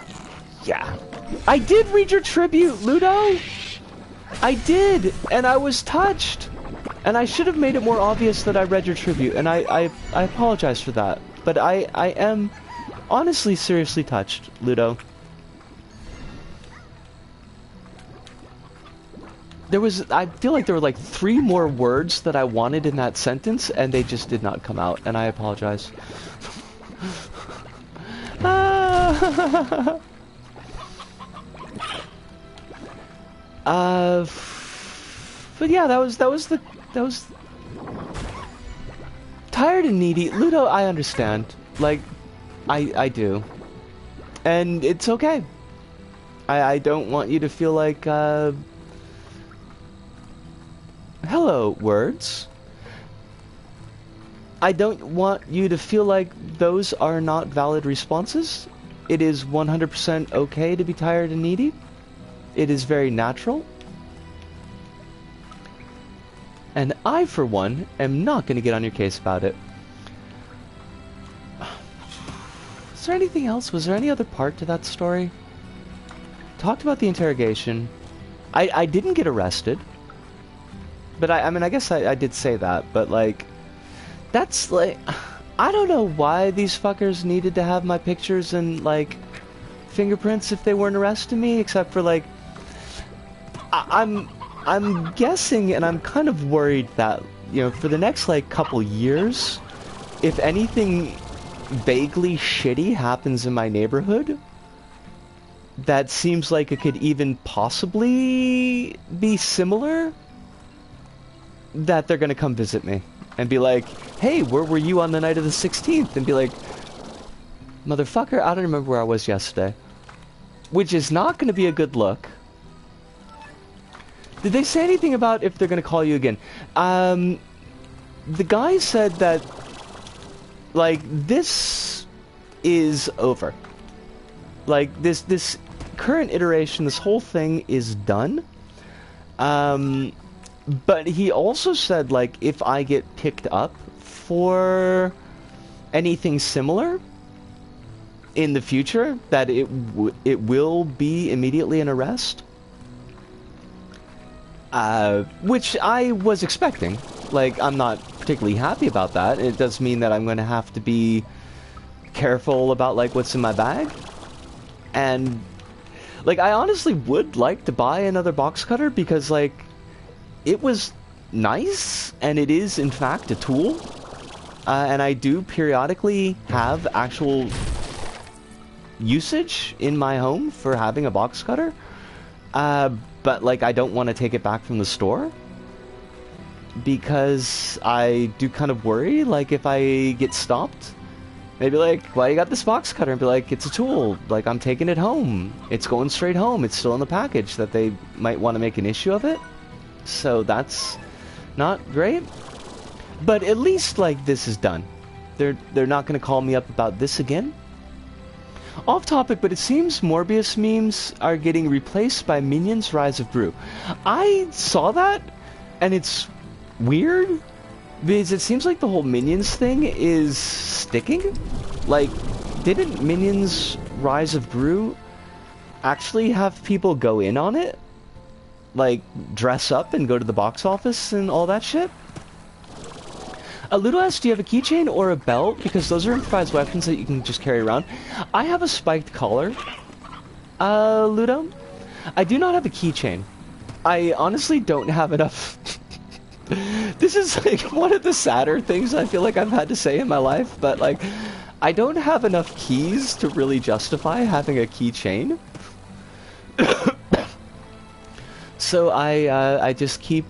S1: yeah. I did read your tribute, Ludo! I did, and I was touched. And I should have made it more obvious that I read your tribute, and I apologize for that. But I am honestly seriously touched, Ludo. I feel like there were like 3 more words that I wanted in that sentence, and they just did not come out, and I apologize. But yeah, that was tired and needy. Ludo, I understand. Like, I do. And it's okay. I don't want you to feel like, hello, words. I don't want you to feel like those are not valid responses. It is 100% okay to be tired and needy. It is very natural. And I, for one, am not going to get on your case about it. Is there anything else? Was there any other part to that story? Talked about the interrogation. I didn't get arrested. But I mean, I guess I did say that, but like, that's like, I don't know why these fuckers needed to have my pictures and like, fingerprints if they weren't arresting me, except for like, I'm guessing, and I'm kind of worried that, you know, for the next like couple years, if anything vaguely shitty happens in my neighborhood, that seems like it could even possibly be similar, that they're gonna come visit me and be like, hey, where were you on the night of the 16th? And be like, motherfucker, I don't remember where I was yesterday. Which is not gonna be a good look. Did they say anything about if they're gonna call you again? The guy said that, like, this is over. Like, this current iteration, this whole thing is done. But he also said, like, if I get picked up for anything similar in the future, that it will be immediately an arrest. Which I was expecting. Like, I'm not particularly happy about that. It does mean that I'm going to have to be careful about, like, what's in my bag. And, like, I honestly would like to buy another box cutter because, like, it was nice, and it is, in fact, a tool. And I do periodically have actual usage in my home for having a box cutter. But, like, I don't want to take it back from the store. Because I do kind of worry, like, if I get stopped, maybe like, why you got this box cutter? And be like, it's a tool. Like, I'm taking it home. It's going straight home. It's still in the package, that they might want to make an issue of it. So that's not great. But at least, like, this is done. They're not going to call me up about this again. Off topic, but it seems Morbius memes are getting replaced by Minions Rise of Gru. I saw that, and it's weird, because it seems like the whole Minions thing is sticking. Like, didn't Minions Rise of Gru actually have people go in on it? Like, dress up and go to the box office and all that shit? Ludo asks, do you have a keychain or a belt? Because those are improvised weapons that you can just carry around. I have a spiked collar, Ludo. I do not have a keychain. I honestly don't have enough... This is, like, one of the sadder things I feel like I've had to say in my life, but, like, I don't have enough keys to really justify having a keychain. So I just keep,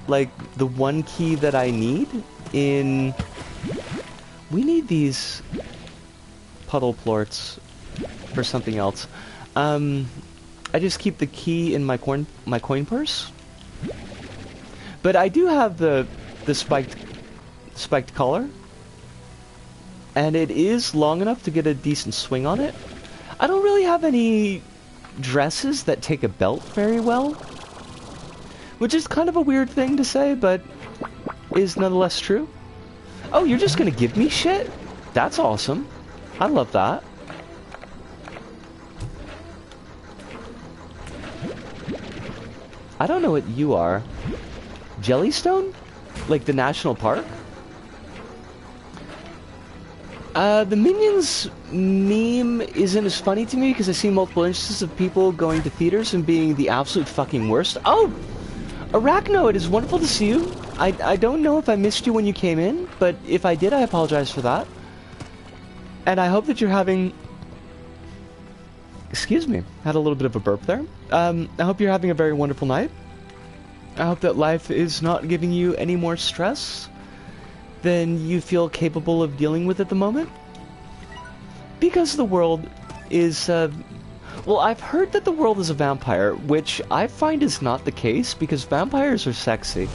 S1: like, the one key that I need in... We need these puddle plorts for something else. I just keep the key in my coin purse. But I do have the spiked collar, and it is long enough to get a decent swing on it. I don't really have any dresses that take a belt very well, which is kind of a weird thing to say, but is nonetheless true. Oh, you're just gonna give me shit? That's awesome. I love that. I don't know what you are. Jellystone? Like the national park? The Minions meme isn't as funny to me because I see multiple instances of people going to theaters and being the absolute fucking worst. Oh! Arachno, it is wonderful to see you. I don't know if I missed you when you came in, but if I did, I apologize for that. And I hope that you're having... Excuse me, had a little bit of a burp there. I hope you're having a very wonderful night. I hope that life is not giving you any more stress than you feel capable of dealing with at the moment. Because the world is... well, I've heard that the world is a vampire, which I find is not the case, because vampires are sexy.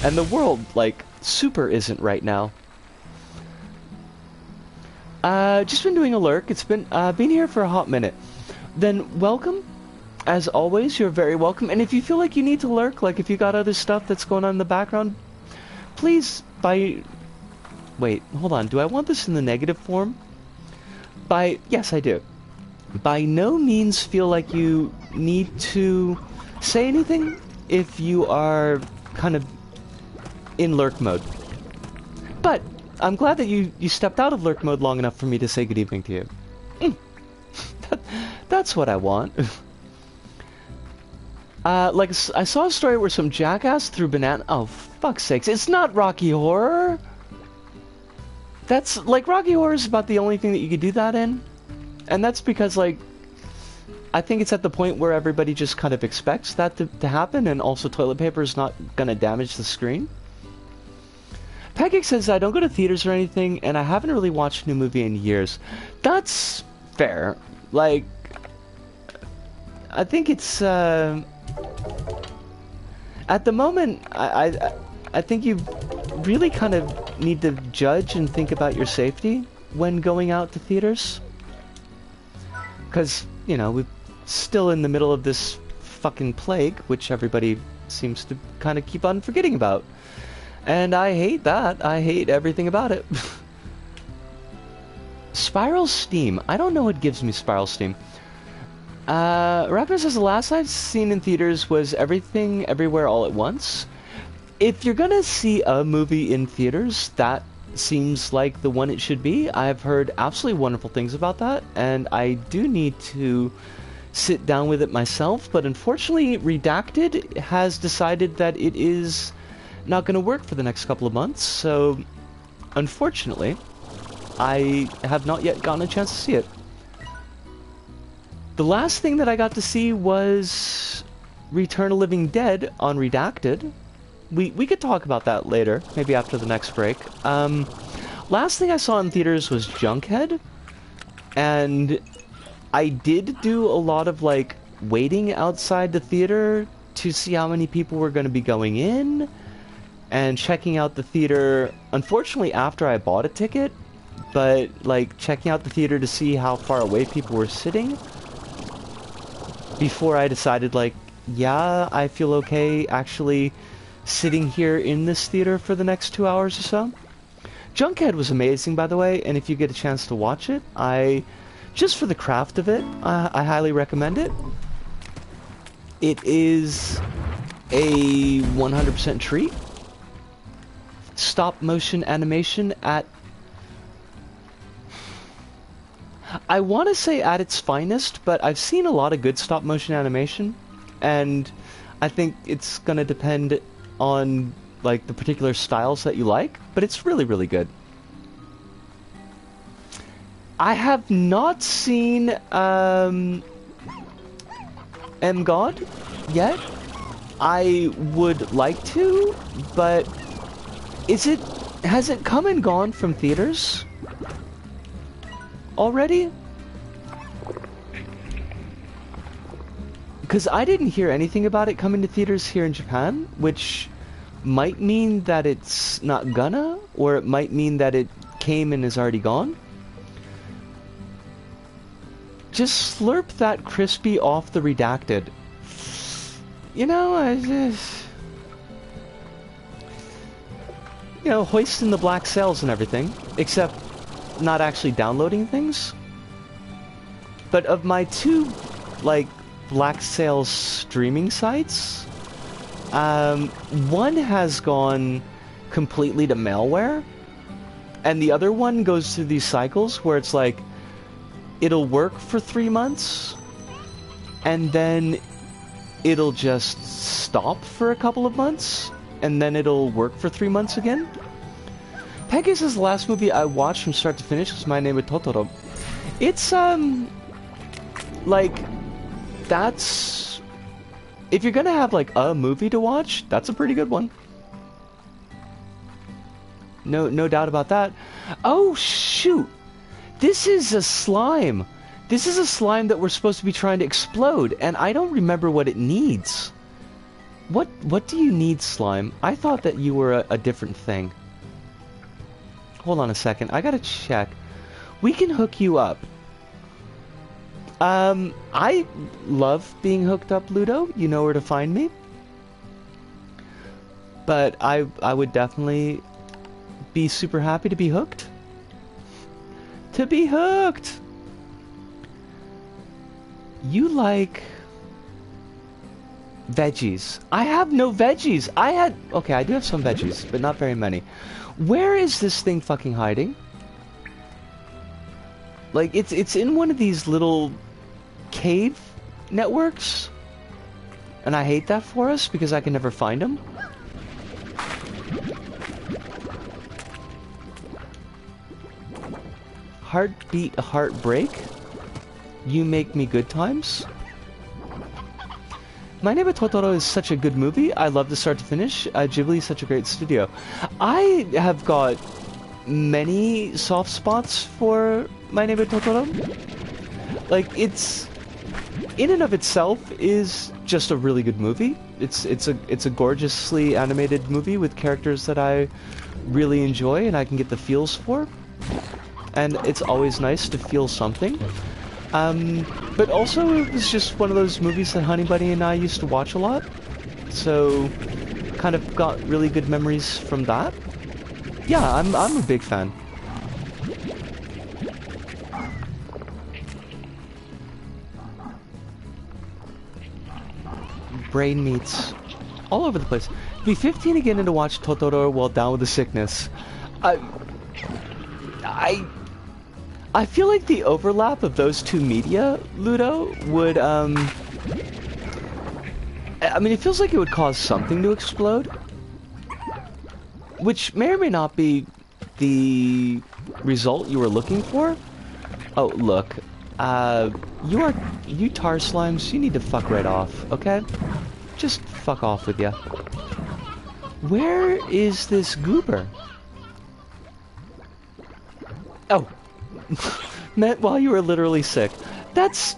S1: And the world, like, super isn't right now. Just been doing a lurk. It's been here for a hot minute. Then welcome. As always, you're very welcome. And if you feel like you need to lurk, like if you got other stuff that's going on in the background, please, wait, hold on. Do I want this in the negative form? Yes, I do. By no means feel like you need to say anything if you are kind of in lurk mode. But I'm glad that you stepped out of lurk mode long enough for me to say good evening to you. That's what I want. Like, I saw a story where some jackass threw banana... Oh, fuck's sakes. It's not Rocky Horror! That's, like, Rocky Horror is about the only thing that you could do that in. And that's because, like, I think it's at the point where everybody just kind of expects that to happen, and also toilet paper is not gonna damage the screen. Pancake says, I don't go to theaters or anything, and I haven't really watched a new movie in years. That's fair. Like, I think it's, at the moment, I think you really kind of need to judge and think about your safety when going out to theaters. Because, you know, we're still in the middle of this fucking plague, which everybody seems to kind of keep on forgetting about. And I hate that. I hate everything about it. Spiral Steam. I don't know what gives me Spiral Steam. Rapper says the last I've seen in theaters was Everything Everywhere All at Once. If you're gonna see a movie in theaters, that seems like the one it should be. I've heard absolutely wonderful things about that, and I do need to sit down with it myself, but unfortunately Redacted has decided that it is not going to work for the next couple of months, so unfortunately I have not yet gotten a chance to see it. The last thing that I got to see was Return of the Living Dead on Redacted. We could talk about that later, maybe after the next break. Last thing I saw in theaters was Junkhead, and I did do a lot of, like, waiting outside the theater to see how many people were going to be going in, and checking out the theater, unfortunately after I bought a ticket, but, like, checking out the theater to see how far away people were sitting, before I decided, like, yeah, I feel okay actually sitting here in this theater for the next 2 hours or so. Junkhead was amazing, by the way, and if you get a chance to watch it, just for the craft of it, I highly recommend it. It is a 100% treat. Stop motion animation at... I want to say at its finest, but I've seen a lot of good stop motion animation, and I think it's going to depend on, like, the particular styles that you like, but it's really, really good. I have not seen M God yet. I would like to, but has it come and gone from theaters already? Because I didn't hear anything about it coming to theaters here in Japan, which might mean that it's not gonna, or it might mean that it came and is already gone. Just slurp that crispy off the Redacted. You know, I just... You know, hoisting the black sails and everything, except not actually downloading things. But of my two, like, black sails streaming sites, one has gone completely to malware, and the other one goes through these cycles where it's like, it'll work for 3 months, and then it'll just stop for a couple of months, and then it'll work for 3 months again. Peggy says the last movie I watched from start to finish was My Name is Totoro. It's, like, that's... If you're gonna have, like, a movie to watch, that's a pretty good one. No doubt about that. Oh, shoot! This is a slime! This is a slime that we're supposed to be trying to explode, and I don't remember what it needs. What do you need, slime? I thought that you were a different thing. Hold on a second, I gotta check. We can hook you up. I love being hooked up, Ludo. You know where to find me. But I would definitely be super happy to be hooked. To be hooked! You like... veggies. I have no veggies. Okay, I do have some veggies, but not very many. Where is this thing fucking hiding? Like, it's in one of these little cave networks. And I hate that for us, because I can never find them. Heartbeat, heartbreak. You make me good times. My Name is Totoro is such a good movie. I love the start to finish. Ghibli is such a great studio. I have got many soft spots for My Name is Totoro. Like, it's in and of itself is just a really good movie. It's a gorgeously animated movie with characters that I really enjoy and I can get the feels for. And it's always nice to feel something. But also it was just one of those movies that Honey Bunny and I used to watch a lot. So kind of got really good memories from that. Yeah, I'm a big fan. Brain meats all over the place. Be 15 again and to watch Totoro while down with the sickness. I feel like the overlap of those two media, Ludo, would, I mean, it feels like it would cause something to explode. Which may or may not be the result you were looking for. Oh, look. You tar slimes, you need to fuck right off, okay? Just fuck off with ya. Where is this goober? Oh. Met while you were literally sick. That's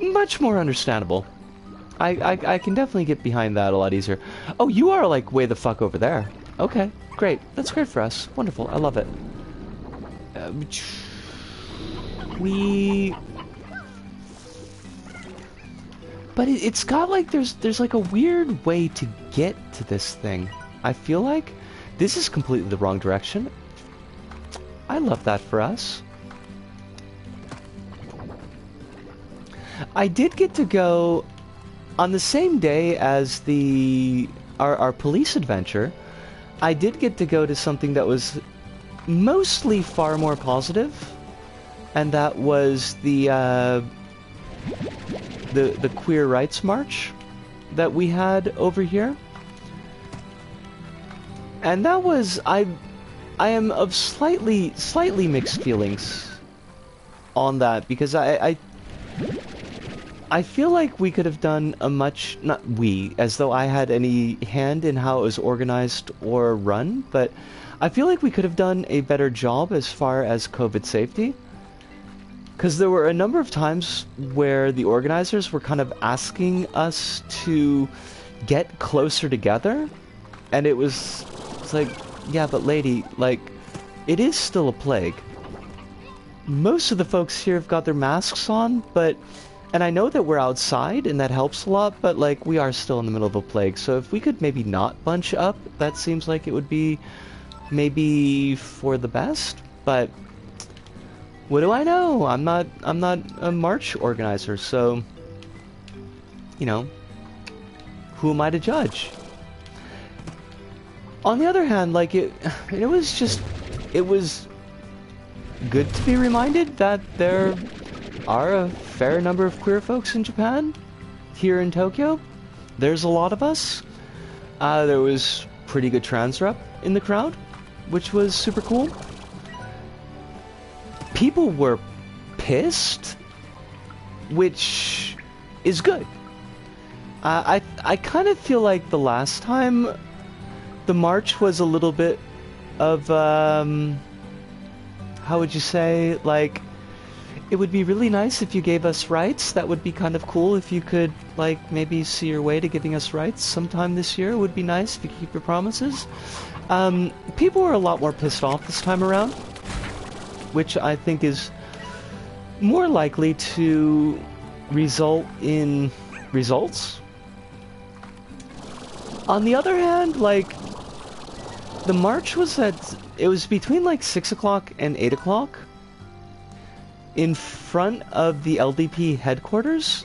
S1: much more understandable. I can definitely get behind that a lot easier. Oh, you are like way the fuck over there. Okay, great. That's great for us. Wonderful. I love it. But it's got like there's like a weird way to get to this thing. I feel like this is completely the wrong direction. I love that for us. I did get to go on the same day as our police adventure. I did get to go to something that was mostly far more positive, and that was the queer rights march that we had over here. And that was I am of slightly mixed feelings on that, because I feel like we could have done a much, not we, as though I had any hand in how it was organized or run, but I feel like we could have done a better job as far as COVID safety. Because there were a number of times where the organizers were kind of asking us to get closer together, and it's like, yeah, but lady, like, it is still a plague. Most of the folks here have got their masks on, and I know that we're outside, and that helps a lot, but, like, we are still in the middle of a plague, so if we could maybe not bunch up, that seems like it would be maybe for the best, but what do I know? I'm not a march organizer, so, you know, who am I to judge? On the other hand, like, it was good to be reminded that there are a fair number of queer folks in Japan, here in Tokyo. There's a lot of us. There was pretty good trans rep in the crowd, which was super cool. People were pissed, which is good. I kind of feel like the last time the march was a little bit of, how would you say, like, it would be really nice if you gave us rights. That would be kind of cool if you could, like, maybe see your way to giving us rights sometime this year. It would be nice if you keep your promises. People were a lot more pissed off this time around, which I think is more likely to result in results. On the other hand, like, the march was it was between like 6 o'clock and 8 o'clock in front of the LDP headquarters,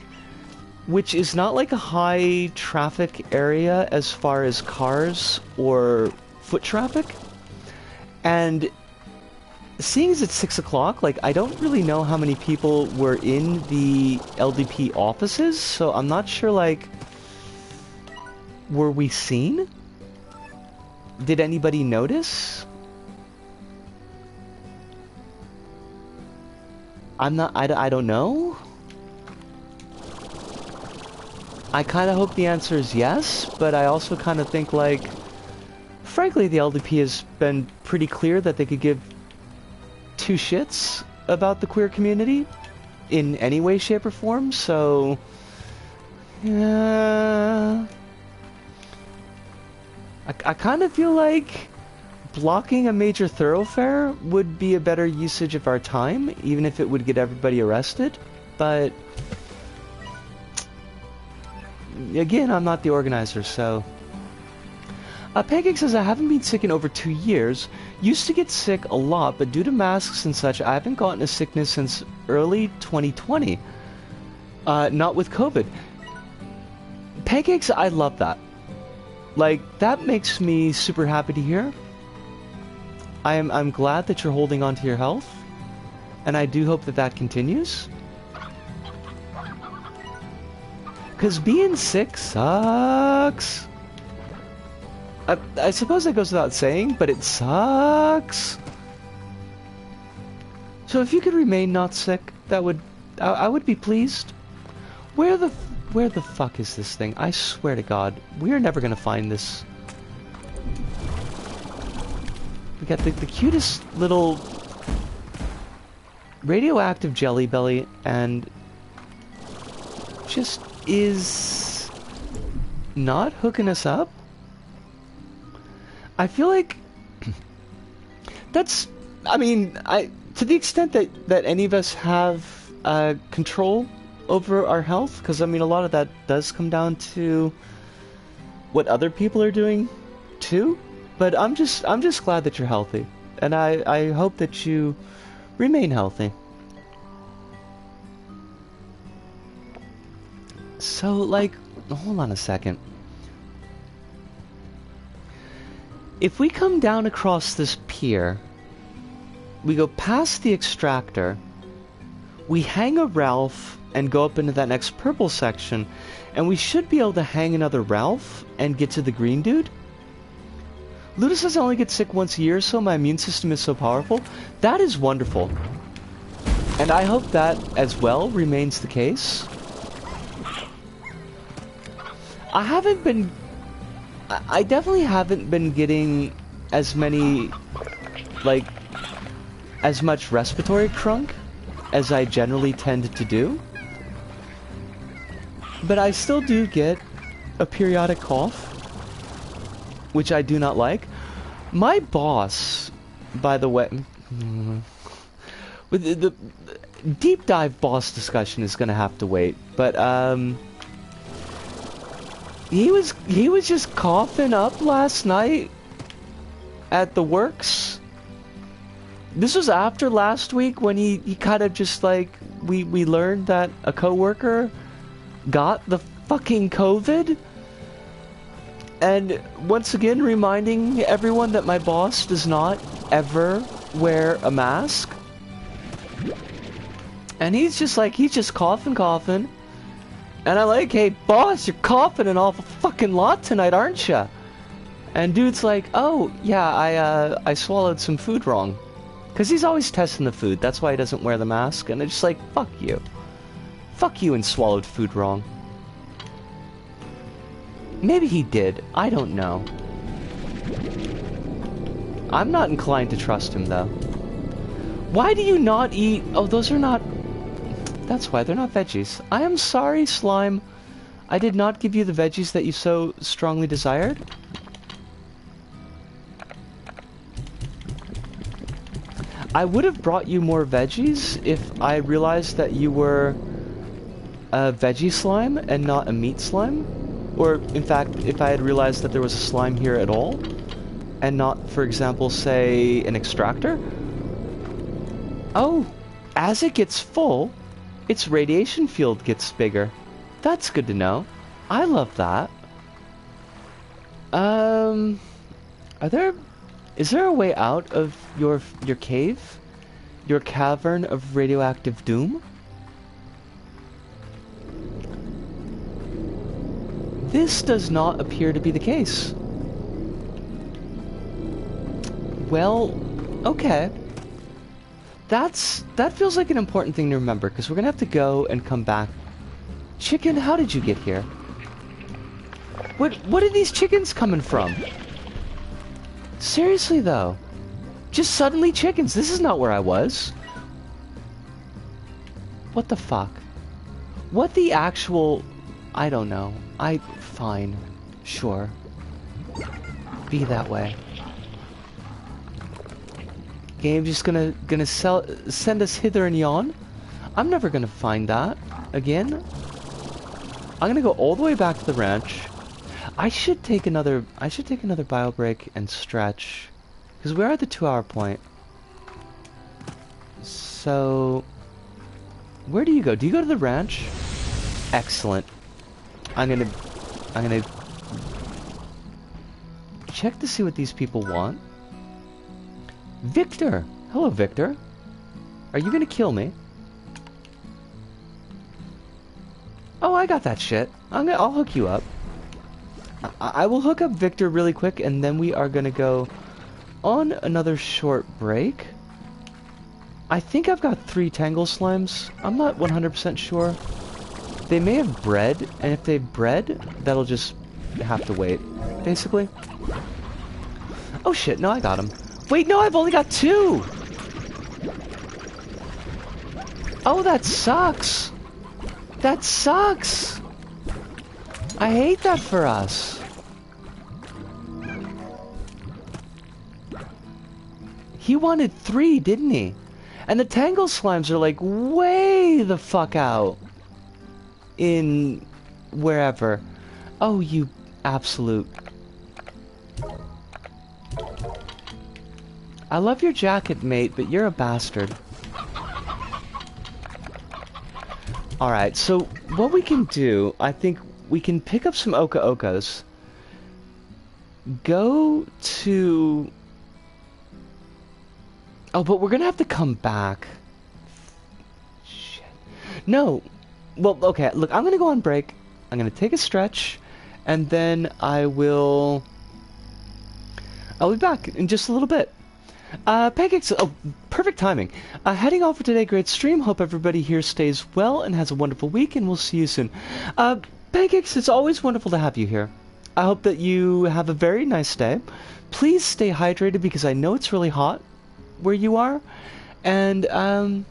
S1: which is not like a high traffic area as far as cars or foot traffic. And seeing as it's 6 o'clock, like, I don't really know how many people were in the LDP offices, so I'm not sure, like, were we seen? Did anybody notice? I don't know. I kind of hope the answer is yes, but I also kind of think, like, frankly, the LDP has been pretty clear that they could give two shits about the queer community in any way, shape, or form, so yeah. I kind of feel like blocking a major thoroughfare would be a better usage of our time, even if it would get everybody arrested. But again, I'm not the organizer, so. Pancake says, I haven't been sick in over 2 years. Used to get sick a lot, but due to masks and such, I haven't gotten a sickness since early 2020. Not with COVID. Pancakes, I love that. Like, that makes me super happy to hear. I'm glad that you're holding on to your health, and I do hope that that continues. Because being sick sucks. I suppose that goes without saying, but it sucks. So if you could remain not sick, that would, I would be pleased. Where the fuck is this thing? I swear to God, we are never gonna find this. We got the cutest little radioactive jelly belly, and just is not hooking us up. I feel like that's, I mean, to the extent that any of us have control over our health, because I mean a lot of that does come down to what other people are doing too. But I'm just glad that you're healthy, and I hope that you remain healthy. So, like, hold on a second. If we come down across this pier, we go past the extractor, we hang a Ralph and go up into that next purple section, and we should be able to hang another Ralph and get to the green dude. Luda says I only get sick once a year, so my immune system is so powerful. That is wonderful. And I hope that as well remains the case. I definitely haven't been getting as many, like, as much respiratory crunk as I generally tend to do. But I still do get a periodic cough, which I do not like. My boss, by the way, with the deep dive boss discussion is gonna have to wait, but he was just coughing up last night at the works. This was after last week when he kind of just, like, we learned that a coworker got the fucking COVID. And once again, reminding everyone that my boss does not ever wear a mask. And he's just coughing. And I'm like, hey, boss, you're coughing an awful fucking lot tonight, aren't ya? And dude's like, oh, yeah, I swallowed some food wrong. Because he's always testing the food. That's why he doesn't wear the mask. And it's just like, fuck you. Fuck you and swallowed food wrong. Maybe he did. I don't know. I'm not inclined to trust him, though. Why do you not eat... Oh, those are not... That's why they're not veggies. I am sorry, Slime. I did not give you the veggies that you so strongly desired. I would have brought you more veggies if I realized that you were a veggie slime and not a meat slime. Or, in fact, if I had realized that there was a slime here at all, and not, for example, say, an extractor. Oh, as it gets full, its radiation field gets bigger. That's good to know. I love that. Is there a way out of your cave? Your cavern of radioactive doom? This does not appear to be the case. Well, okay. That feels like an important thing to remember, because we're gonna have to go and come back. Chicken, how did you get here? What are these chickens coming from? Seriously, though. Just suddenly chickens. This is not where I was. What the fuck? What the actual... I don't know. Fine. Sure. Be that way. Game just gonna send us hither and yon. I'm never gonna find that again. I'm gonna go all the way back to the ranch. I should take another bio break and stretch, because we're at the 2-hour point. So, where do you go? Do you go to the ranch? Excellent. I'm gonna check to see what these people want. Victor! Hello, Victor. Are you gonna kill me? Oh, I got that shit. I'll hook you up. I will hook up Victor really quick, and then we are gonna go on another short break. I think I've got 3 Tangle Slimes. I'm not 100% sure. They may have bred, and if they've bred, that'll just have to wait, basically. Oh shit, no, I got him. Wait, no, I've only got 2! Oh, that sucks! That sucks! I hate that for us. He wanted 3, didn't he? And the Tangle Slimes are like way the fuck out. In wherever. Oh, you absolute... I love your jacket, mate, but you're a bastard. Alright, so what we can do, I think we can pick up some Oka Okas. Go to... Oh, but we're gonna have to come back. Shit. No. Well, okay, look, I'm gonna go on break. I'm gonna take a stretch. And then I'll be back in just a little bit. Pancakes, oh, perfect timing. Heading off for today, great stream. Hope everybody here stays well and has a wonderful week, and we'll see you soon. Pancakes, it's always wonderful to have you here. I hope that you have a very nice day. Please stay hydrated, because I know it's really hot where you are. And,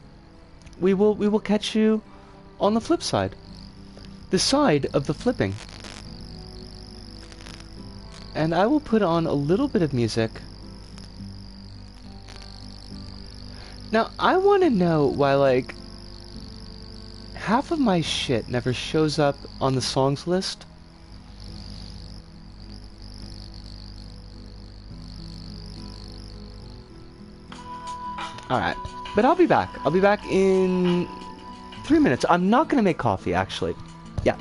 S1: we will catch you on the flip side. The side of the flipping. And I will put on a little bit of music. Now, I want to know why, like, half of my shit never shows up on the songs list. Alright, but I'll be back. I'll be back in 3 minutes. I'm not going to make coffee, actually. Yeah.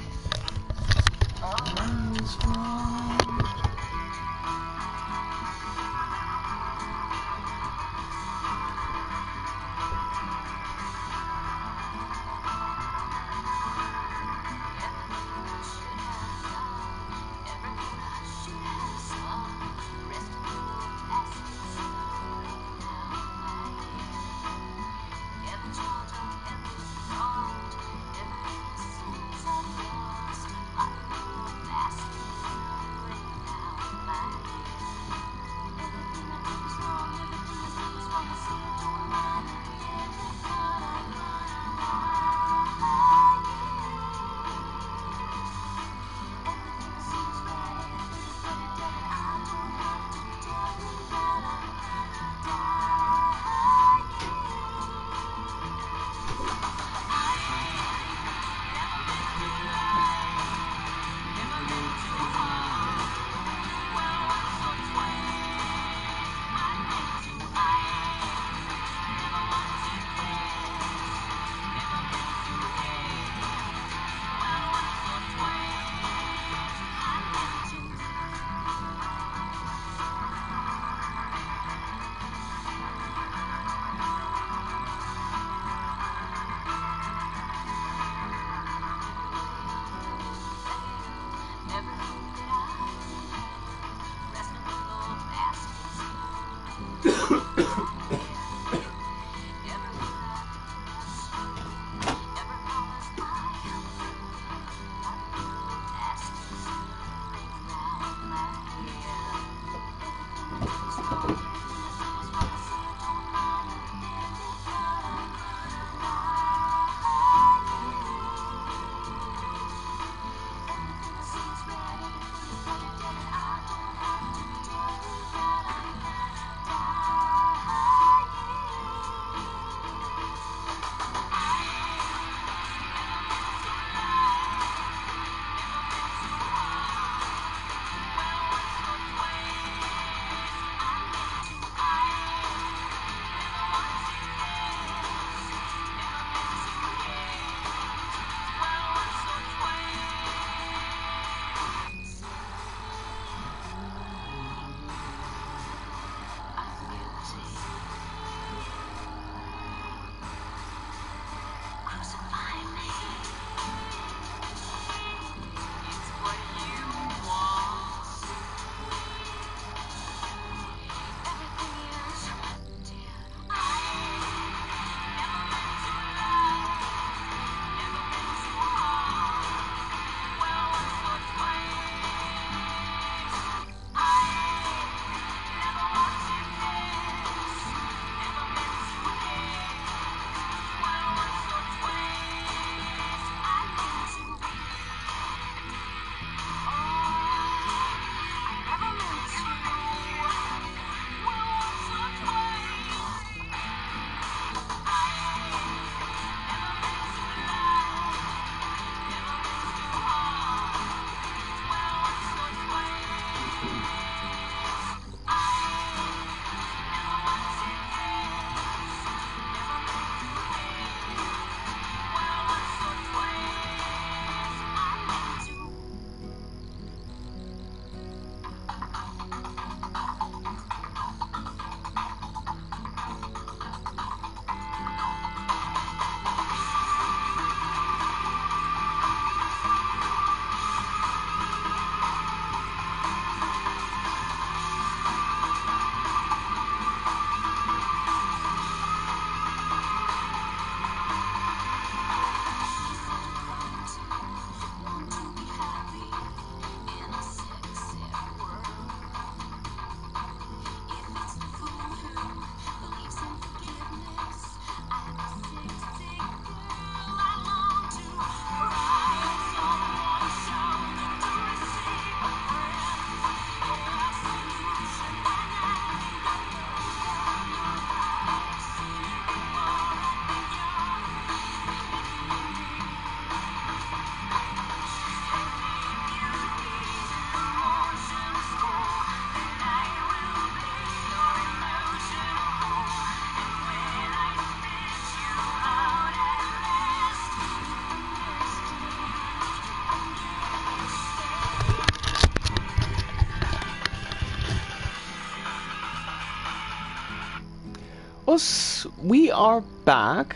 S1: we are back.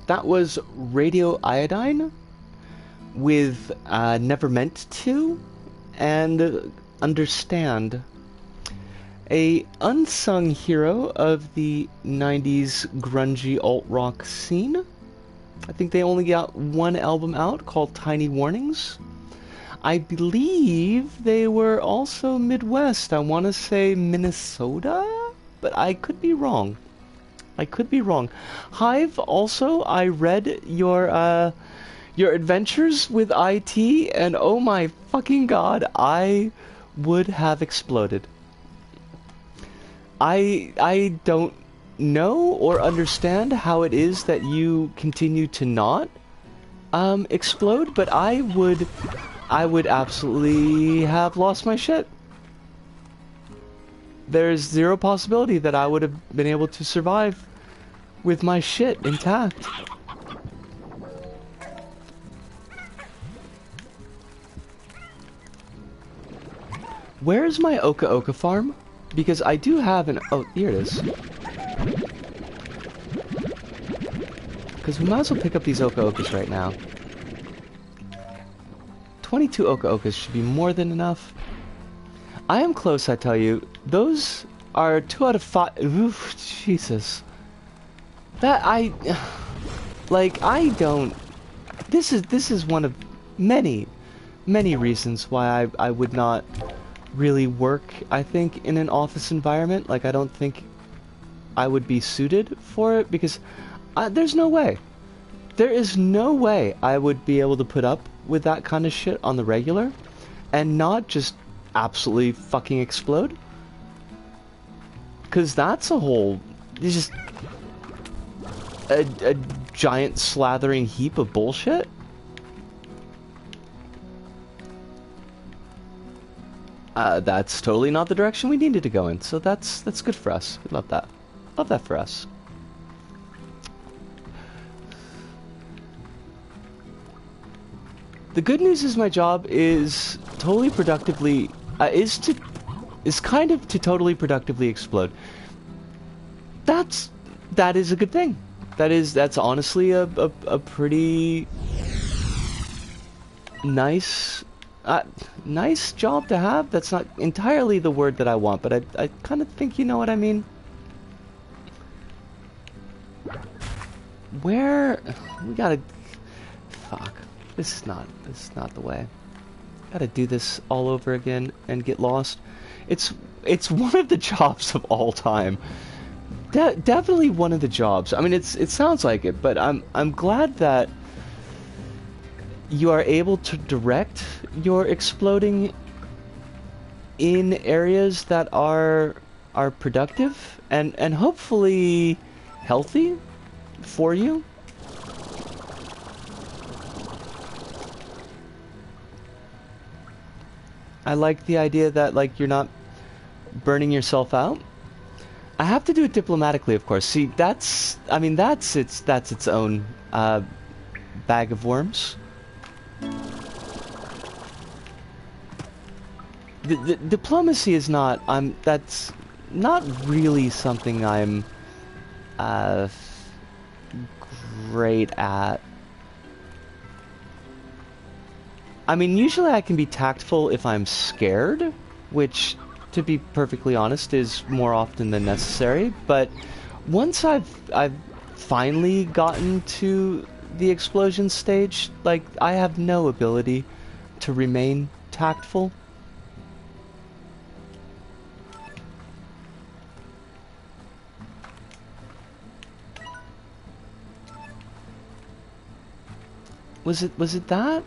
S1: That was radioiodine with Never Meant To and Understand. A unsung hero of the 90s grungy alt-rock scene. I think they only got one album out called Tiny Warnings. I believe they were also Midwest. I want to say Minnesota, but I could be wrong. Hive, also, I read your adventures with IT, and oh my fucking god, I would have exploded. I don't know or understand how it is that you continue to not explode, but I would absolutely have lost my shit. There's zero possibility that I would have been able to survive with my shit intact. Where is my Oka Oka farm? Because I do have an... Oh, here it is. Because we might as well pick up these Oka Okas right now. 22 Oka Okas should be more than enough. I am close, I tell you. Those are 2 out of 5... Oof, Jesus. That I... Like, I don't... This is one of many reasons why I would not really work, I think, in an office environment. Like, I don't think I would be suited for it, because there's no way. There is no way I would be able to put up with that kind of shit on the regular and not just absolutely fucking explode. Because that's a whole... It's just a giant slathering heap of bullshit. That's totally not the direction we needed to go in, so that's good for us. We love that. Love that for us. The good news is my job is totally productively is kind of to totally productively explode. That is a good thing. That's honestly a pretty nice nice job to have. That's not entirely the word that I want, but I kind of think you know what I mean. Where we gotta... Fuck. This is not the way. Gotta do this all over again and get lost. It's one of the jobs of all time. Definitely one of the jobs. I mean, it sounds like it, but I'm glad that you are able to direct your exploding in areas that are productive and hopefully healthy for you. I like the idea that, like, you're not burning yourself out. I have to do it diplomatically, of course. See, that's its own bag of worms. The diplomacy is not... that's not really something I'm great at. I mean, usually I can be tactful if I'm scared, which, to be perfectly honest, is more often than necessary. But once I've finally gotten to the explosion stage, like, I have no ability to remain tactful. Was it that?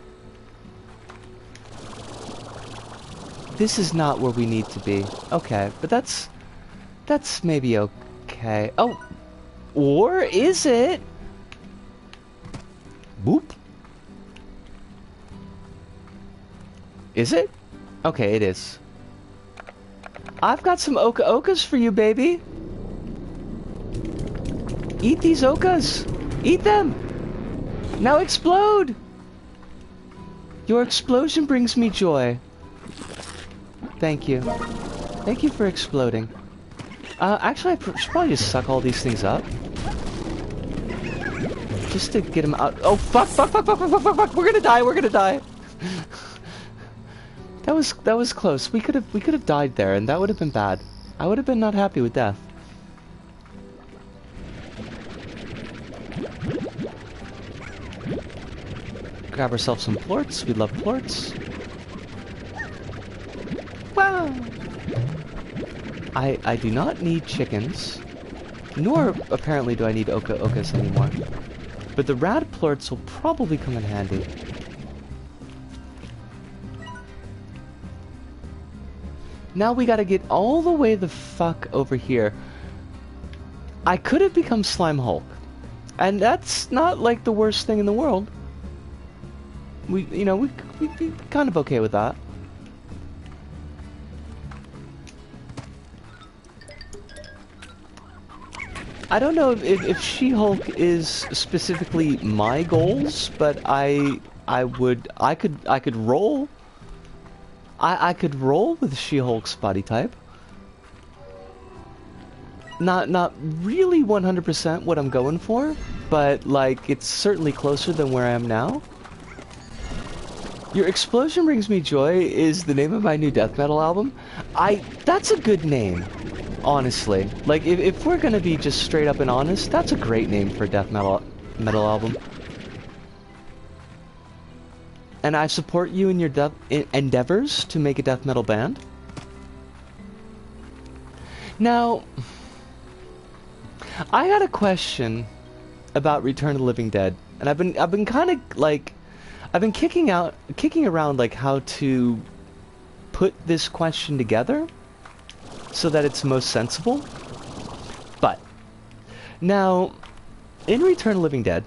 S1: This is not where we need to be. Okay, but that's maybe okay. Oh, or is it? Boop. Is it? Okay, it is. I've got some Oka Okas for you, baby. Eat these Okas. Eat them. Now explode. Your explosion brings me joy. Thank you. Thank you for exploding. Actually, should probably just suck all these things up. Just to get them out. Oh, fuck, fuck, fuck, fuck, fuck, fuck, fuck, fuck. We're gonna die, we're gonna die. That was close. We could have died there, and that would have been bad. I would have been not happy with death. Grab ourselves some plorts. We love plorts. Wow! I do not need chickens, nor apparently do I need okas anymore. But the rad plorts will probably come in handy. Now we gotta get all the way the fuck over here. I could have become Slime Hulk, and that's not like the worst thing in the world. We'd be kind of okay with that. I don't know if She-Hulk is specifically my goals, but I could roll. I could roll with She-Hulk's body type. Not really 100% what I'm going for, but like it's certainly closer than where I am now. Your Explosion Brings Me Joy is the name of my new death metal album. That's a good name, honestly. Like, if we're gonna be just straight up and honest, that's a great name for a death metal album. And I support you in your endeavors to make a death metal band. Now, I got a question about Return of the Living Dead, and I've been kind of like, I've been kicking around like how to put this question together so that it's most sensible. But now, in Return of the Living Dead,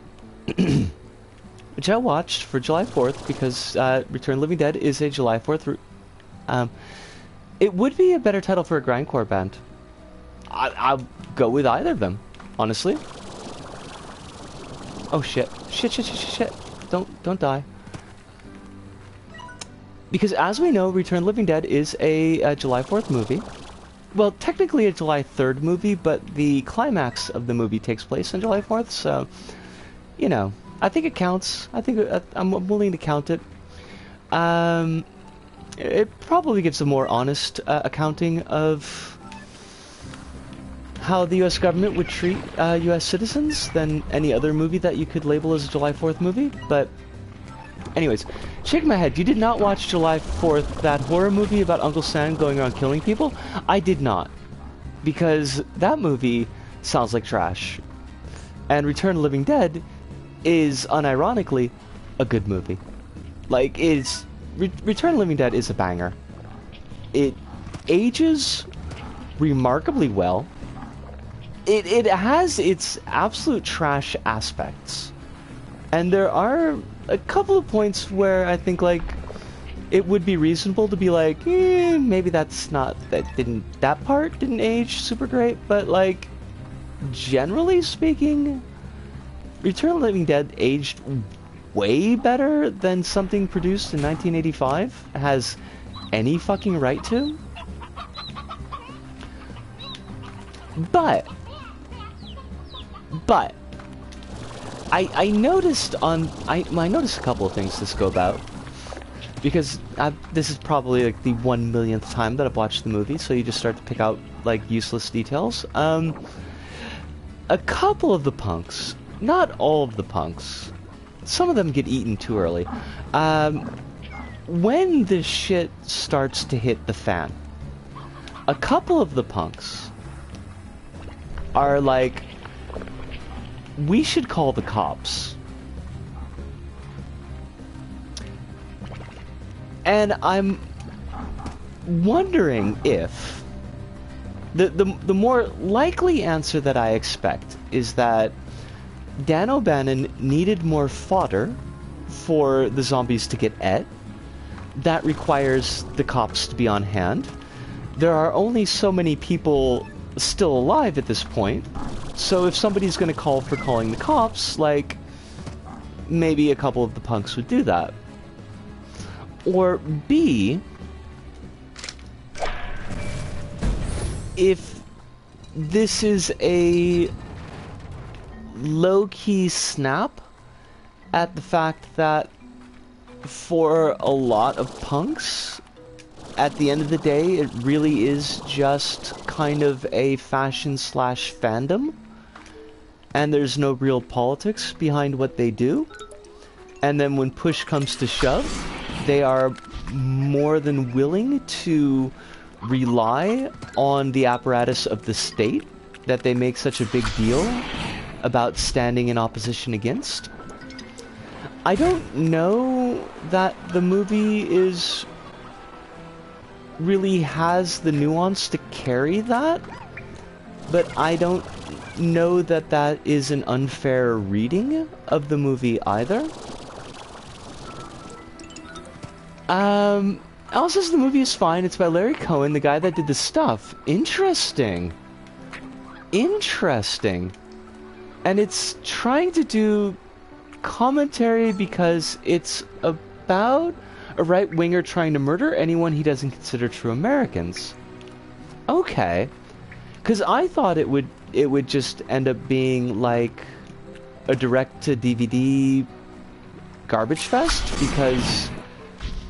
S1: which I watched for July 4th because Return of the Living Dead is a July 4th. It would be a better title for a grindcore band. I'll go with either of them, honestly. Oh shit! Shit! Don't die. Because as we know, Return of the Living Dead is a July 4th movie. Well, technically a July 3rd movie, but the climax of the movie takes place on July 4th, so, you know, I think it counts. I think I'm willing to count it. It probably gives a more honest accounting of how the U.S. government would treat U.S. citizens than any other movie that you could label as a July 4th movie, but anyways, shaking my head, you did not watch July 4th, that horror movie about Uncle Sam going around killing people? I did not, because that movie sounds like trash. And Return of the Living Dead is, unironically, a good movie. Like, Return of the Living Dead is a banger. It ages remarkably well. It has its absolute trash aspects. And there are a couple of points where I think, like, it would be reasonable to be like, maybe that part didn't age super great, but, like, generally speaking, Return of the Living Dead aged way better than something produced in 1985 has any fucking right to. But I noticed I noticed a couple of things this go about, because this is probably like the 1 millionth time that I've watched the movie, so you just start to pick out like useless details. A couple of the punks, not all of the punks, some of them get eaten too early. When this shit starts to hit the fan, a couple of the punks are like, we should call the cops. And I'm wondering if the more likely answer that I expect is that Dan O'Bannon needed more fodder for the zombies to get et. That requires the cops to be on hand. There are only so many people still alive at this point, so if somebody's going to call for calling the cops, like, maybe a couple of the punks would do that. Or B, if this is a low-key snap at the fact that for a lot of punks, at the end of the day, it really is just kind of a fashion/fandom, and there's no real politics behind what they do. And then when push comes to shove, they are more than willing to rely on the apparatus of the state that they make such a big deal about standing in opposition against. I don't know that the movie really has the nuance to carry that, but I don't know that that is an unfair reading of the movie either. Alice says the movie is fine. It's by Larry Cohen, the guy that did the stuff. Interesting. Interesting. And it's trying to do commentary because it's about a right-winger trying to murder anyone he doesn't consider true Americans. Okay. Because I thought it would just end up being like a direct-to-DVD garbage fest, because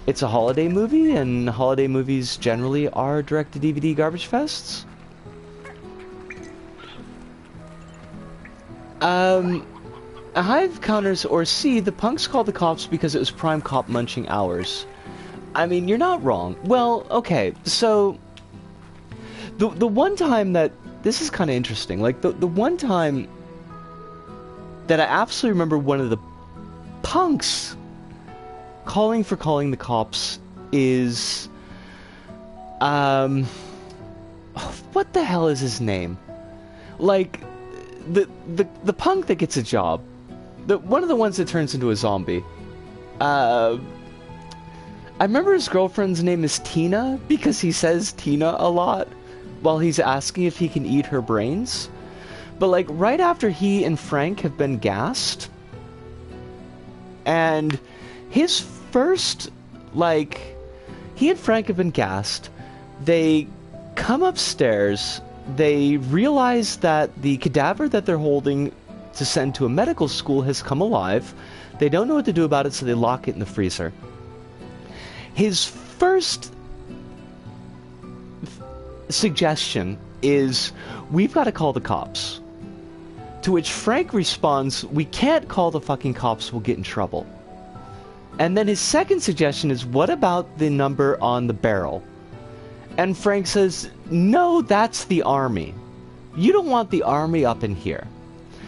S1: it's a holiday movie, and holiday movies generally are direct-to-DVD garbage fests. Hive counters, or C, the punks called the cops because it was prime cop munching hours. I mean, you're not wrong. Well, okay, so the one time that this is kind of interesting, like the one time that I absolutely remember one of the punks calling the cops is what the hell is his name? Like the punk that gets a job, one of the ones that turns into a zombie. I remember his girlfriend's name is Tina because he says Tina a lot while he's asking if he can eat her brains. But like right after he and Frank have been gassed, and his first, like, he and Frank have been gassed, they come upstairs, they realize that the cadaver that they're holding to send to a medical school has come alive. They don't know what to do about it, so they lock it in the freezer. His first suggestion is, we've got to call the cops. To which Frank responds, we can't call the fucking cops, we'll get in trouble. And then his second suggestion is, what about the number on the barrel? And Frank says, no, that's the army. You don't want the army up in here.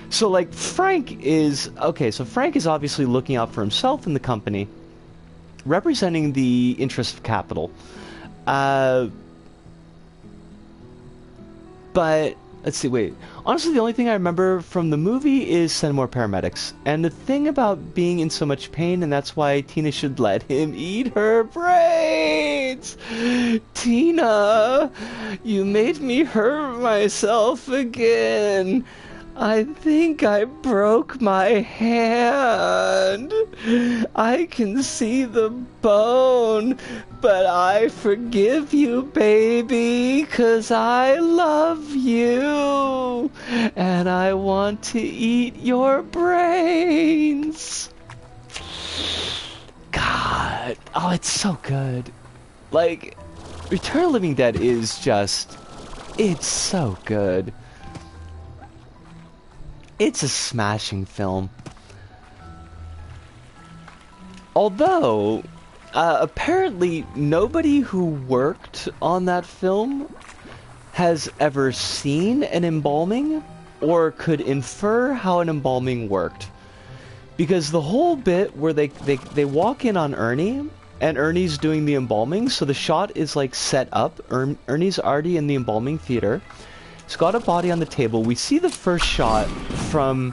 S1: So like Frank is obviously looking out for himself and the company, representing the interest of capital. But let's see, wait. Honestly, the only thing I remember from the movie is send more paramedics. And the thing about being in so much pain, and that's why Tina should let him eat her brains. Tina, you made me hurt myself again. I think I broke my hand. I can see the bone, but I forgive you, baby, 'cause I love you, and I want to eat your brains. God, oh, it's so good. Like, Return of the Living Dead is just, it's so good. It's a smashing film. Although, apparently nobody who worked on that film has ever seen an embalming or could infer how an embalming worked. Because the whole bit where they walk in on Ernie, and Ernie's doing the embalming, so the shot is like set up. Ernie's already in the embalming theater. He's got a body on the table. We see the first shot from,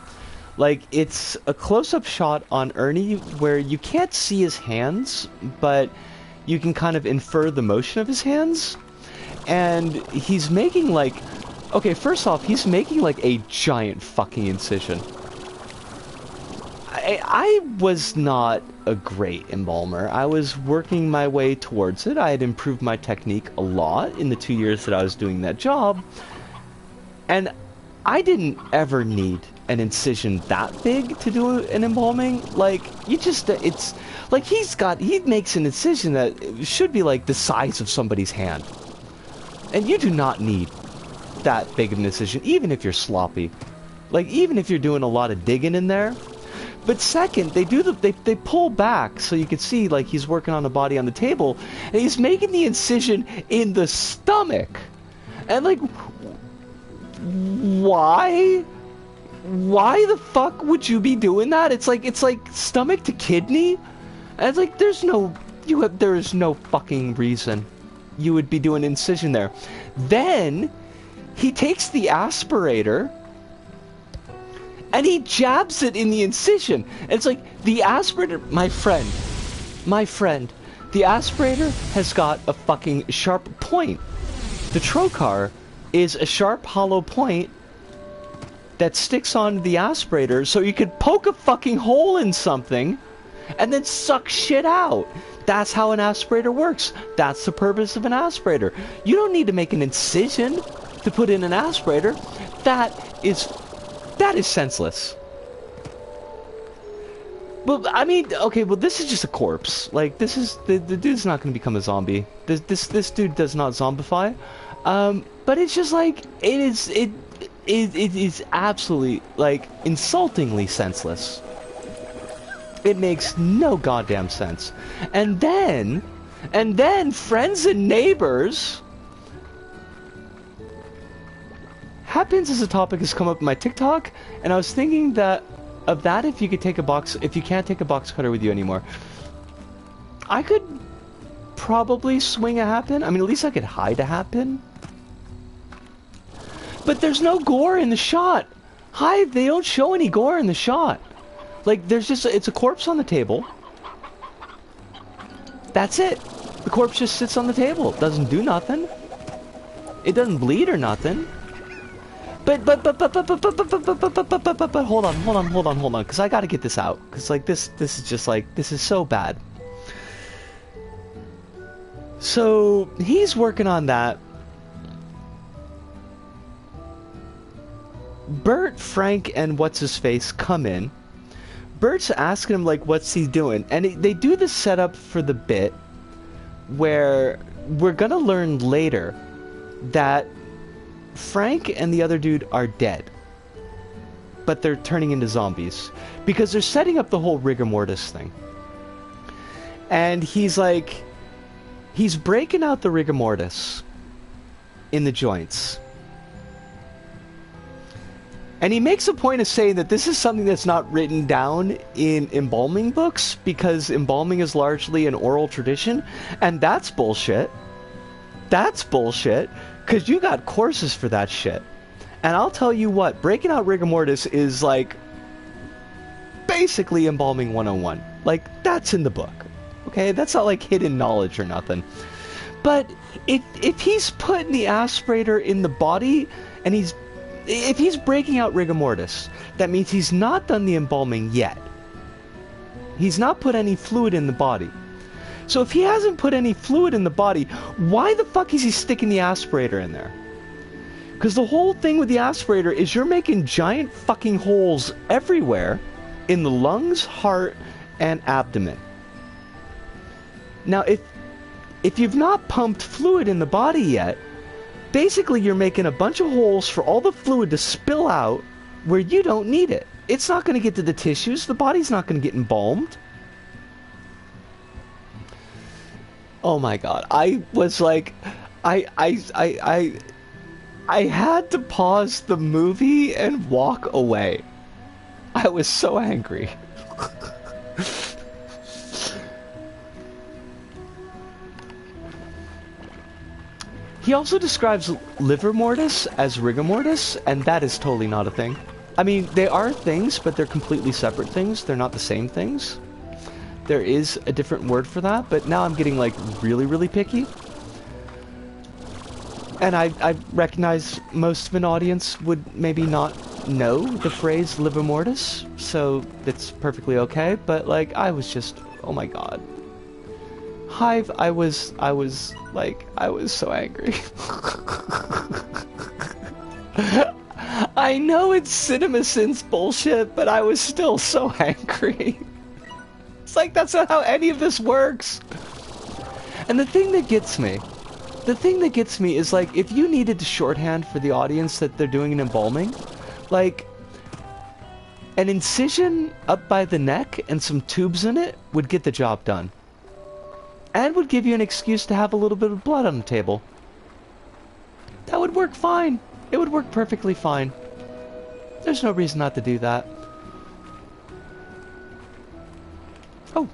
S1: like, it's a close-up shot on Ernie where you can't see his hands, but you can kind of infer the motion of his hands. And he's making, like, okay, first off, he's making, like, a giant fucking incision. I was not a great embalmer. I was working my way towards it. I had improved my technique a lot in the 2 years that I was doing that job. And I didn't ever need an incision that big to do an embalming. Like, you just, it's, like, he makes an incision that should be, like, the size of somebody's hand. And you do not need that big of an incision, even if you're sloppy. Like, even if you're doing a lot of digging in there. But second, they pull back so you can see, like, he's working on a body on the table, and he's making the incision in the stomach. And, like, why? Why the fuck would you be doing that? It's like stomach to kidney? And it's like, there is no fucking reason you would be doing incision there. Then, he takes the aspirator, and he jabs it in the incision. And it's like, the aspirator, my friend, the aspirator has got a fucking sharp point. The trocar is a sharp hollow point that sticks onto the aspirator so you could poke a fucking hole in something and then suck shit out. That's how an aspirator works. That's the purpose of an aspirator. You don't need to make an incision to put in an aspirator. That is senseless. Well, I mean, okay, well, this is just a corpse. Like, this is, the dude's not going to become a zombie. This dude does not zombify. But it's just like, it is absolutely, like, insultingly senseless. It makes no goddamn sense. And then friends and neighbors happens as a topic has come up in my TikTok, and I was thinking that if you can't take a box cutter with you anymore, I could probably swing a happen. I mean, at least I could hide a happen. But there's no gore in the shot. They don't show any gore in the shot. Like, it's a corpse on the table. That's it. The corpse just sits on the table. It doesn't do nothing. It doesn't bleed or nothing. But hold on, because I gotta get this out. Because, like, this is just, like, this is so bad. So, he's working on that. Bert, Frank, and what's-his-face come in. Bert's asking him, like, what's he doing? And they do the setup for the bit where we're gonna learn later that Frank and the other dude are dead. But they're turning into zombies. Because they're setting up the whole rigor mortis thing. And he's like, he's breaking out the rigor mortis in the joints. And he makes a point of saying that this is something that's not written down in embalming books, because embalming is largely an oral tradition, and that's bullshit. That's bullshit, because you got courses for that shit. And I'll tell you what, breaking out rigor mortis is, like, basically embalming 101. Like, that's in the book. Okay, that's not, like, hidden knowledge or nothing. But if he's putting the aspirator in the body, and if he's breaking out rigor mortis, that means he's not done the embalming yet. He's not put any fluid in the body. So if he hasn't put any fluid in the body, why the fuck is he sticking the aspirator in there? Because the whole thing with the aspirator is you're making giant fucking holes everywhere in the lungs, heart, and abdomen. Now, if you've not pumped fluid in the body yet, basically you're making a bunch of holes for all the fluid to spill out where you don't need it. It's not going to get to the tissues. The body's not going to get embalmed. Oh my god. I was like, I had to pause the movie and walk away. I was so angry. He also describes liver mortis as rigor mortis, and that is totally not a thing. I mean, they are things, but they're completely separate things. They're not the same things. There is a different word for that, but now I'm getting, like, really, really picky. And I recognize most of an audience would maybe not know the phrase liver mortis, so it's perfectly okay, but, like, I was just, oh my god. Hive, I was so angry. I know it's CinemaSins bullshit, but I was still so angry. It's like, that's not how any of this works. And the thing that gets me is, like, if you needed to shorthand for the audience that they're doing an embalming, like, an incision up by the neck and some tubes in it would get the job done. And would give you an excuse to have a little bit of blood on the table. That would work fine. It would work perfectly fine. There's no reason not to do that. Oh.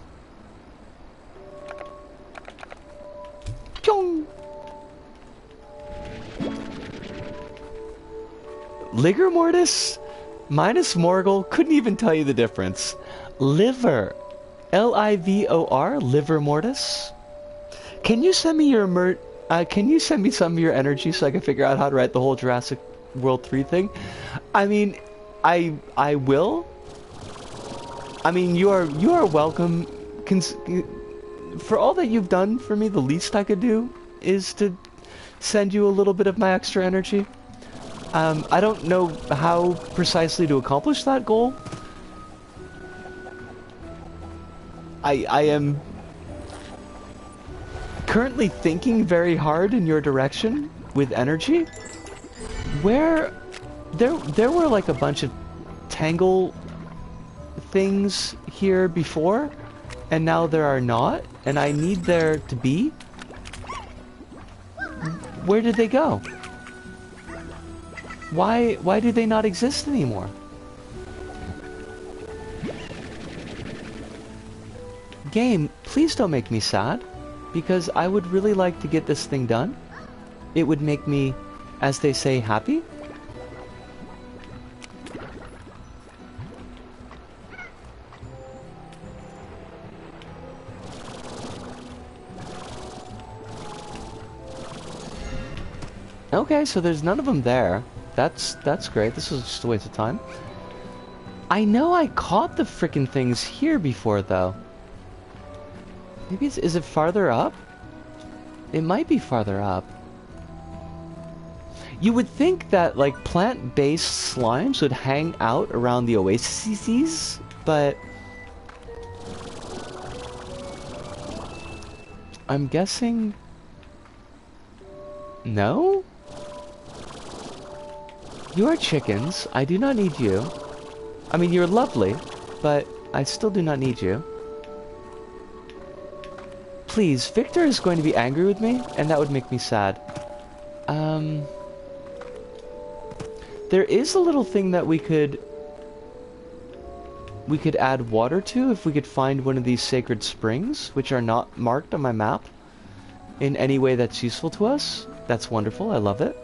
S1: Pyong! Ligor mortis minus Morgul, couldn't even tell you the difference. Liver. L-I-V-O-R, liver mortis. Can you send me your can you send me some of your energy so I can figure out how to write the whole Jurassic World 3 thing? I mean, I will. I mean, you are welcome. For all that you've done for me, the least I could do is to send you a little bit of my extra energy. I don't know how precisely to accomplish that goal. I am currently thinking very hard in your direction with energy. Where there were like a bunch of tangle things here before, and now there are not, and I need there to be. Where did they go? Why do they not exist anymore? Game, please don't make me sad, because I would really like to get this thing done. It would make me, as they say, happy. Okay, so there's none of them there. That's great. This was just a waste of time. I know I caught the frickin' things here before, though. Maybe is it farther up? It might be farther up. You would think that, like, plant-based slimes would hang out around the oases, but I'm guessing no? You are chickens. I do not need you. I mean, you're lovely, but I still do not need you. Please, Victor is going to be angry with me, and that would make me sad. There is a little thing that we could add water to if we could find one of these sacred springs, which are not marked on my map in any way that's useful to us. That's wonderful. I love it.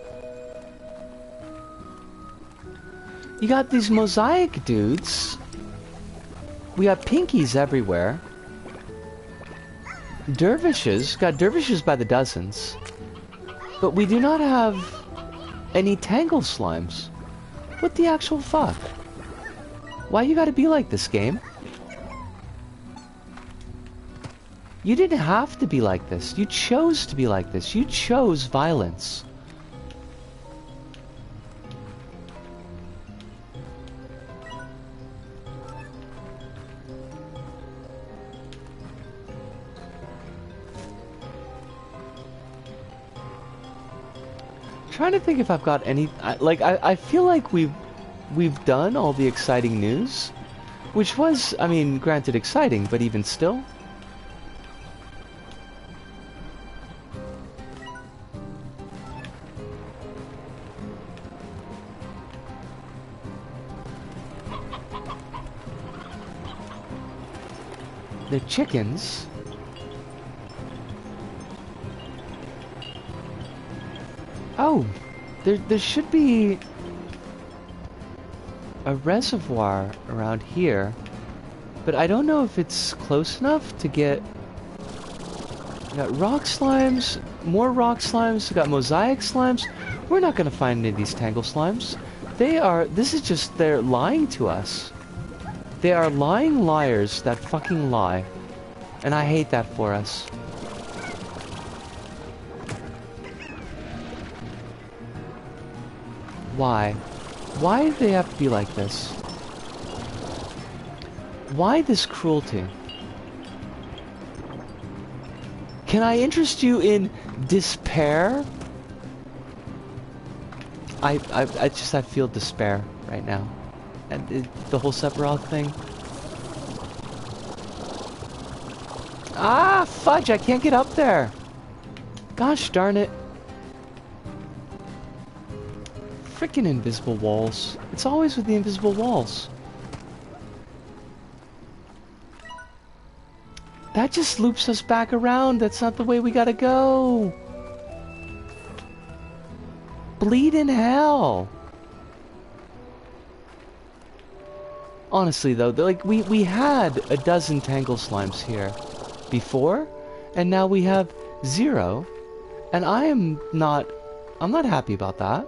S1: You got these mosaic dudes. We got pinkies everywhere. Dervishes. Got dervishes by the dozens. But we do not have any tangle slimes. What the actual fuck? Why you gotta be like this, game? You didn't have to be like this. You chose to be like this. You chose violence. Trying to think if I've got any, I feel like we've done all the exciting news, which was, I mean, granted exciting, but even still. They're chickens. Oh, there should be a reservoir around here, but I don't know if it's close enough to get... We got rock slimes, more rock slimes, we got mosaic slimes. We're not gonna find any of these tangle slimes. This is just, they're lying to us. They are lying liars that fucking lie. And I hate that for us. Why? Why do they have to be like this? Why this cruelty? Can I interest you in despair? I feel despair right now. And the whole Sephiroth thing. Ah, fudge, I can't get up there. Gosh darn it. Frickin' invisible walls. It's always with the invisible walls. That just loops us back around. That's not the way we gotta go. Bleed in hell. Honestly though, like we had a dozen Tangle Slimes here before, and now we have 0, and I'm not happy about that.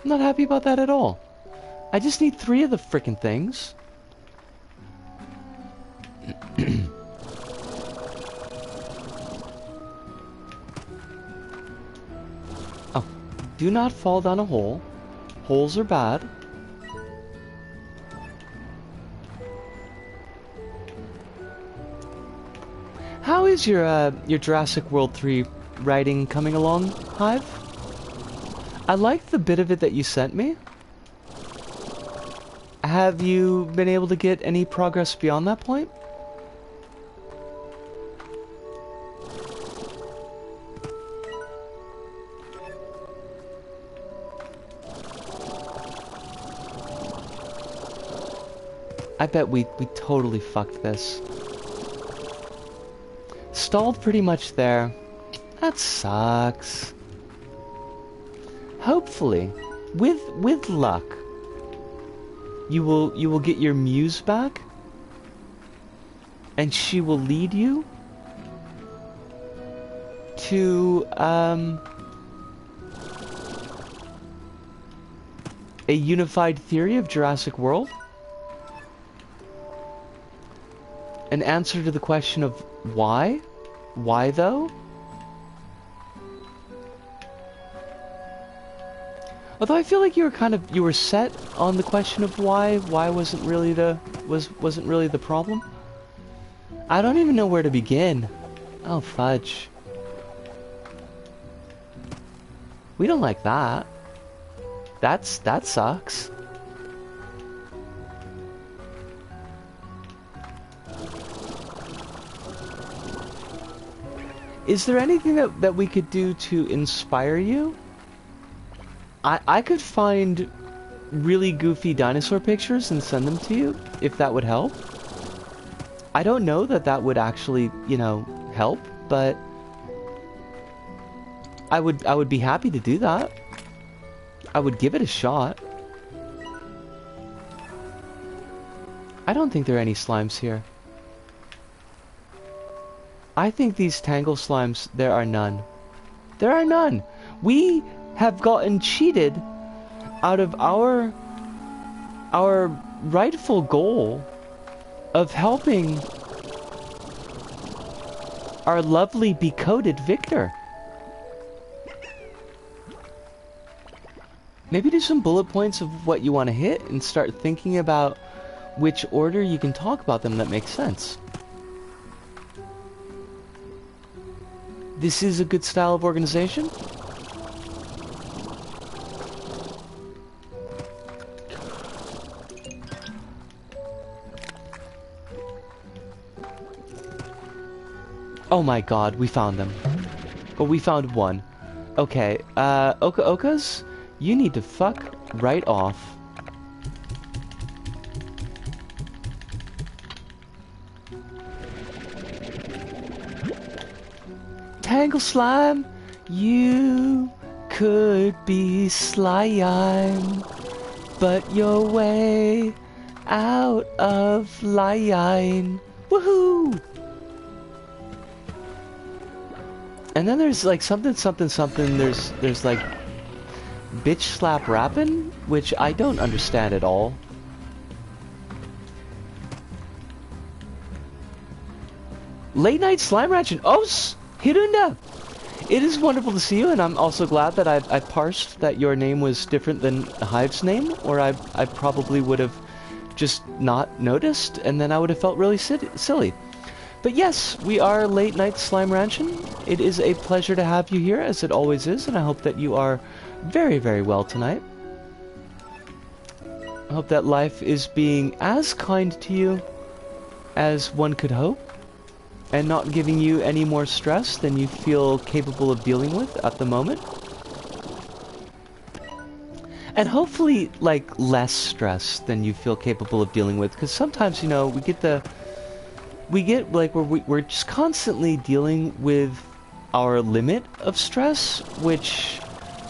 S1: I'm not happy about that at all. I just need 3 of the frickin' things. Oh, do not fall down a hole. Holes are bad. How is your Jurassic World 3 writing coming along, Hive? I like the bit of it that you sent me. Have you been able to get any progress beyond that point? I bet we totally fucked this. Stalled pretty much there. That sucks. Hopefully, with luck, you will get your muse back, and she will lead you to a unified theory of Jurassic World. An answer to the question of why? Why though? Although I feel like you were set on the question of why. Why wasn't really the problem. I don't even know where to begin. Oh fudge. We don't like that. That sucks. Is there anything that we could do to inspire you? I could find really goofy dinosaur pictures and send them to you, if that would help. I don't know that would actually, you know, help, but I would be happy to do that. I would give it a shot. I don't think there are any slimes here. I think these Tangle Slimes, there are none. There are none. We have gotten cheated out of our rightful goal of helping our lovely Becoded Victor. Maybe do some bullet points of what you want to hit and start thinking about which order you can talk about them that makes sense. This is a good style of organization. Oh my god, we found them. Oh, we found one. Okay, Okas, you need to fuck right off. Tangle Slime, you could be slime, but you're way out of line. Woohoo! And then there's like something. There's like bitch slap rapping, which I don't understand at all. Late night slime ratchet. Oh, Hirunda! It is wonderful to see you, and I'm also glad that I parsed that your name was different than Hive's name, or I probably would have just not noticed, and then I would have felt really silly. But yes, we are Late Night Slime Ranchin'. It is a pleasure to have you here, as it always is, and I hope that you are very, very well tonight. I hope that life is being as kind to you as one could hope, and not giving you any more stress than you feel capable of dealing with at the moment. And hopefully, like, less stress than you feel capable of dealing with, because sometimes, you know, we get like, we're just constantly dealing with our limit of stress, which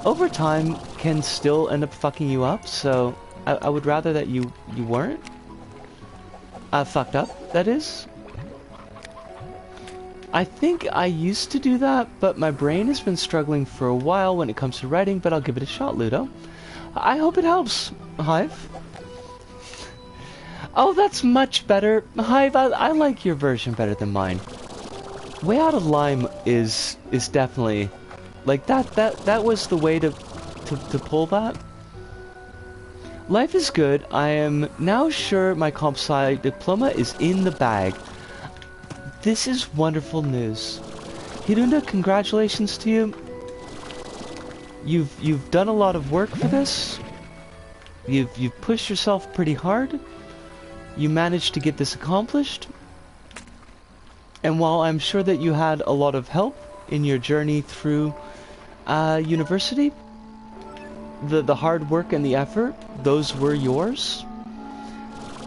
S1: over time can still end up fucking you up, so I would rather that you weren't fucked up, that is. I think I used to do that, but my brain has been struggling for a while when it comes to writing, but I'll give it a shot, Ludo. I hope it helps, Hive. Oh, that's much better. Hive, I like your version better than mine. Way Out of Lime is definitely... Like, that was the way to pull that. Life is good. I am now sure my comp sci diploma is in the bag. This is wonderful news. Hirunda, congratulations to you. You've done a lot of work for this. You've pushed yourself pretty hard. You managed to get this accomplished. And while I'm sure that you had a lot of help in your journey through university, the hard work and the effort, those were yours.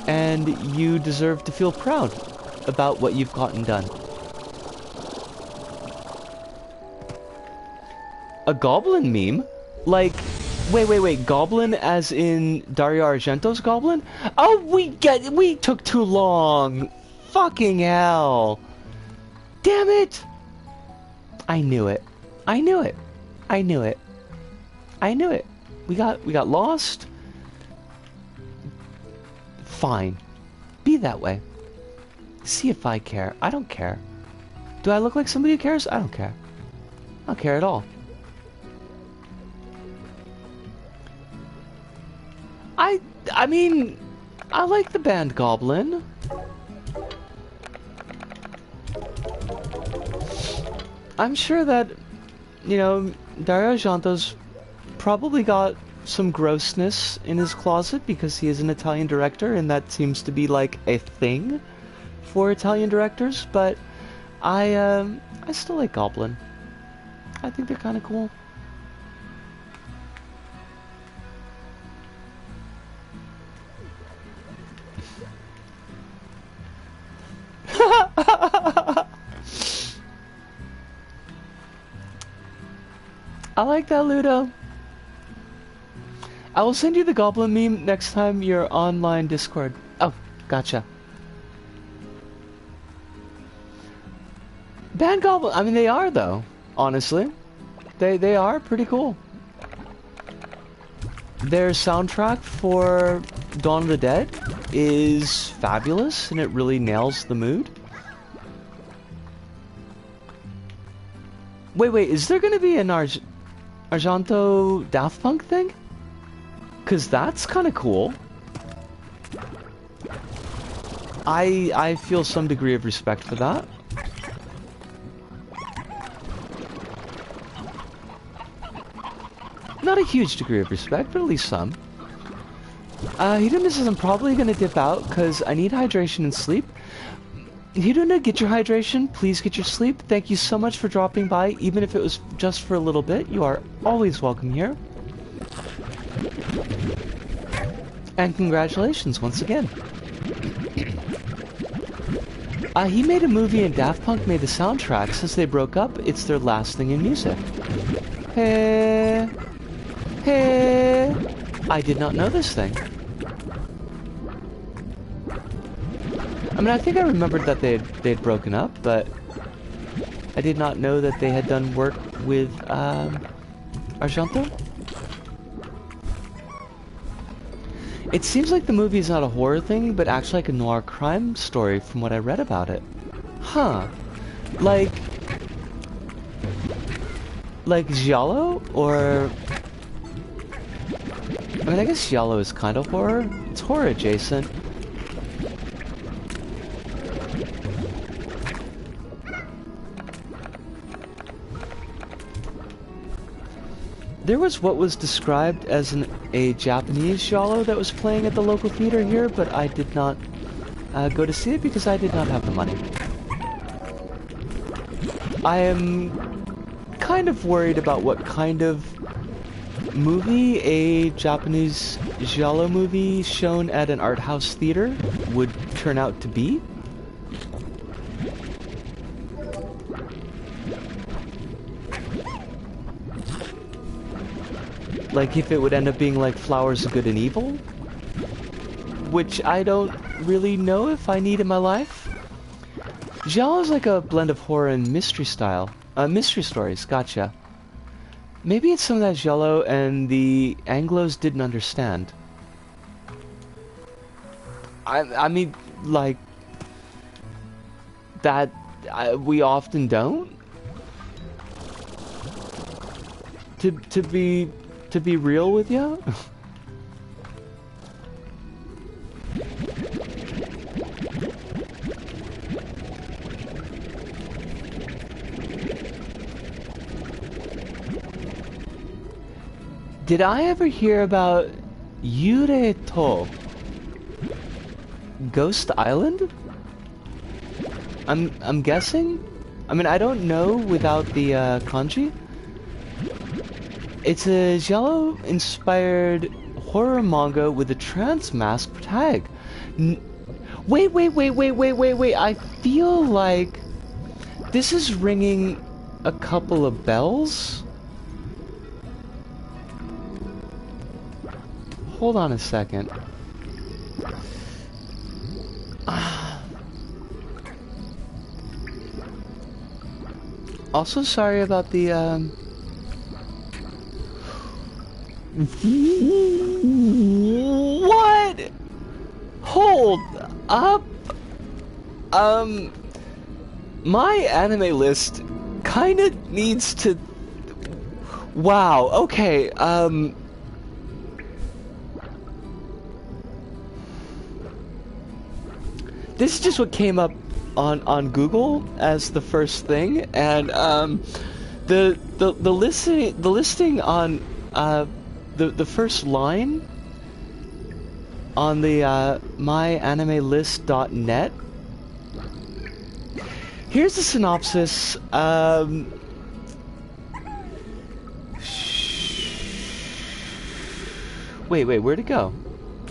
S1: And you deserve to feel proud about what you've gotten done. A goblin meme? Like, wait, goblin as in Dario Argento's goblin? Oh, we took too long. Fucking hell. Damn it. I knew it. We got lost. Fine. Be that way. See if I care. I don't care. Do I look like somebody who cares? I don't care. I don't care at all. I mean, I like the band Goblin. I'm sure that, you know, Dario Argento's probably got some grossness in his closet because he is an Italian director, and that seems to be like a thing for Italian directors, but I still like Goblin. I think they're kind of cool. I like that, Ludo. I will send you the Goblin meme next time you're online Discord. Oh, gotcha. Band Goblin, I mean, they are, though, honestly. They are pretty cool. Their soundtrack for Dawn of the Dead is fabulous, and it really nails the mood. Wait, is there gonna be an Argento Daft Punk thing? Cause that's kinda cool. I feel some degree of respect for that. Not a huge degree of respect, but at least some. Hiruna says I'm probably gonna dip out because I need hydration and sleep. Hiruna, get your hydration, please get your sleep. Thank you so much for dropping by, even if it was just for a little bit. You are always welcome here. And congratulations once again. He made a movie and Daft Punk made the soundtrack. Since they broke up, it's their last thing in music. Hey. I did not know this thing. I mean, I think I remembered that they'd broken up, but I did not know that they had done work with Argento. It seems like the movie is not a horror thing, but actually like a noir crime story from what I read about it. Huh. Like, Like giallo, or... I mean, I guess giallo is kind of horror. It's horror adjacent. There was what was described as a Japanese giallo that was playing at the local theater here, but I did not go to see it because I did not have the money. I am kind of worried about what kind of movie a Japanese giallo movie shown at an art house theater would turn out to be. Like if it would end up being like Flowers of Good and Evil, which I don't really know if I need in my life. Giallo is like a blend of horror and mystery style. Mystery stories, gotcha. Maybe it's some of that giallo and the Anglos didn't understand. I mean, like, that we often don't. To be real with you. Did I ever hear about Yureto? Ghost Island? I'm guessing? I mean, I don't know without the kanji. It's a giallo-inspired horror manga with a trans mask tag. Wait. I feel like this is ringing a couple of bells. Hold on a second. Also, sorry about the, What? Hold up. My anime list kinda needs to... Wow, okay, this is just what came up on Google as the first thing, and the listing on the first line on the myanimelist.net. Here's the synopsis. Wait, where'd it go?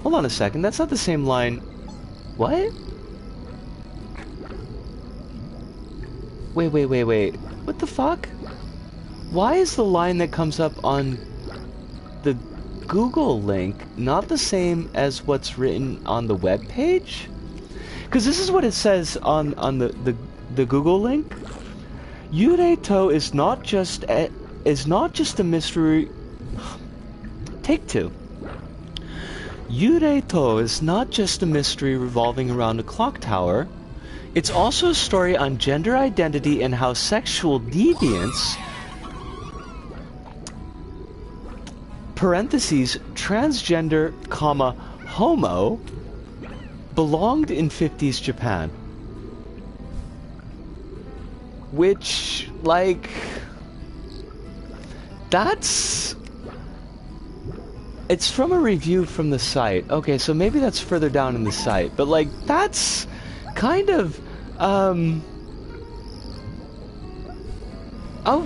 S1: Hold on a second, that's not the same line. What? Wait. What the fuck? Why is the line that comes up on the Google link not the same as what's written on the web page? Because this is what it says on the Google link. Yureto is not just a mystery. Take two. Yureto is not just a mystery revolving around a clock tower. It's also a story on gender identity and how sexual deviance, parentheses, transgender, comma, homo, belonged in 50s Japan. Which, like, that's... It's from a review from the site. Okay, so maybe that's further down in the site. But, like, that's kind of... Oh,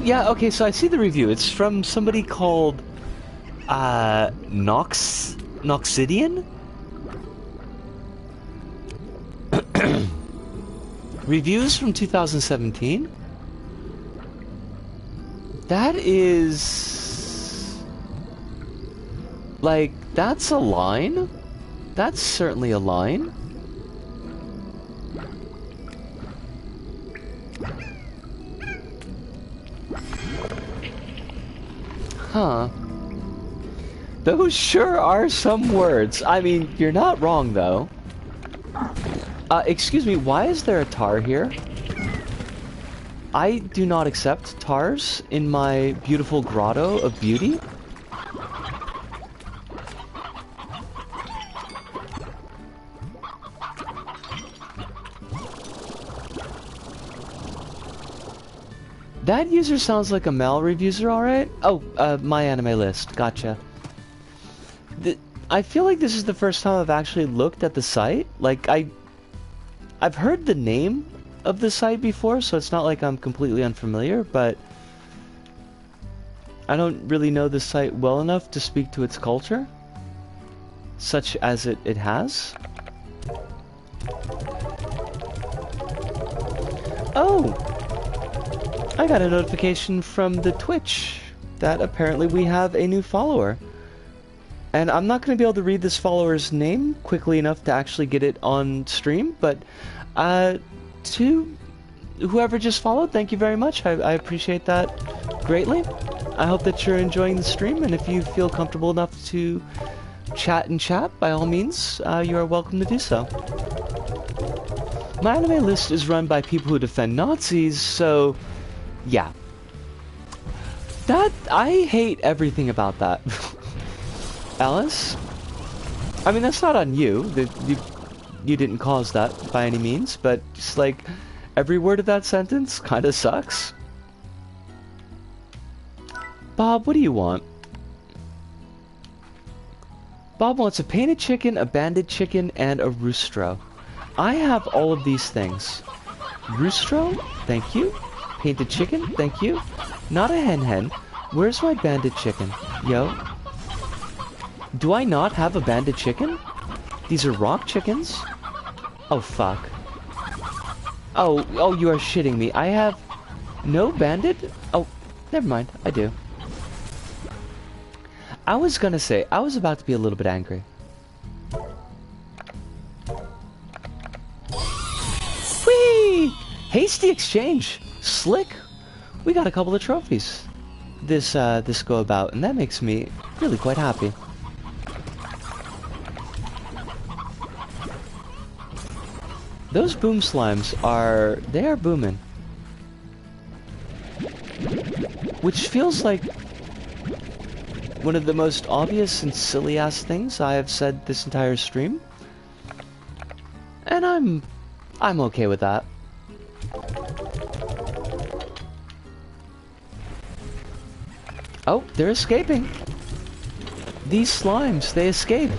S1: yeah, okay, so I see the review. It's from somebody called... Noxidian? Reviews from 2017? That is... Like, that's a line? That's certainly a line. Huh. Those sure are some words. I mean, you're not wrong, though. Excuse me, why is there a tar here? I do not accept TARs in my beautiful grotto of beauty. That user sounds like a Malrive user, alright? Oh, my anime list. Gotcha. I feel like this is the first time I've actually looked at the site. Like, I've heard the name of the site before, so it's not like I'm completely unfamiliar, but I don't really know the site well enough to speak to its culture, such as it has. Oh! I got a notification from the Twitch that apparently we have a new follower. And I'm not going to be able to read this follower's name quickly enough to actually get it on stream, but to whoever just followed, thank you very much. I appreciate that greatly. I hope that you're enjoying the stream, and if you feel comfortable enough to chat and chat, by all means, you are welcome to do so. My anime list is run by people who defend Nazis, so yeah. I hate everything about that. Alice? I mean, that's not on you. You didn't cause that by any means, but just like every word of that sentence kind of sucks. Bob, what do you want? Bob wants a painted chicken, a banded chicken, and a roostro. I have all of these things. Roostro? Thank you. Painted chicken? Thank you. Not a hen. Where's my banded chicken? Yo. Do I not have a banded chicken? These are rock chickens? Oh, fuck. Oh, you are shitting me. I have no banded? Oh, never mind. I do. I was gonna say, I was about to be a little bit angry. Whee! Hasty exchange. Slick. We got a couple of trophies this go about, and that makes me really quite happy. Those boom slimes they are booming. Which feels like one of the most obvious and silly ass things I have said this entire stream. And I'm okay with that. Oh, they're escaping. These slimes, they escape.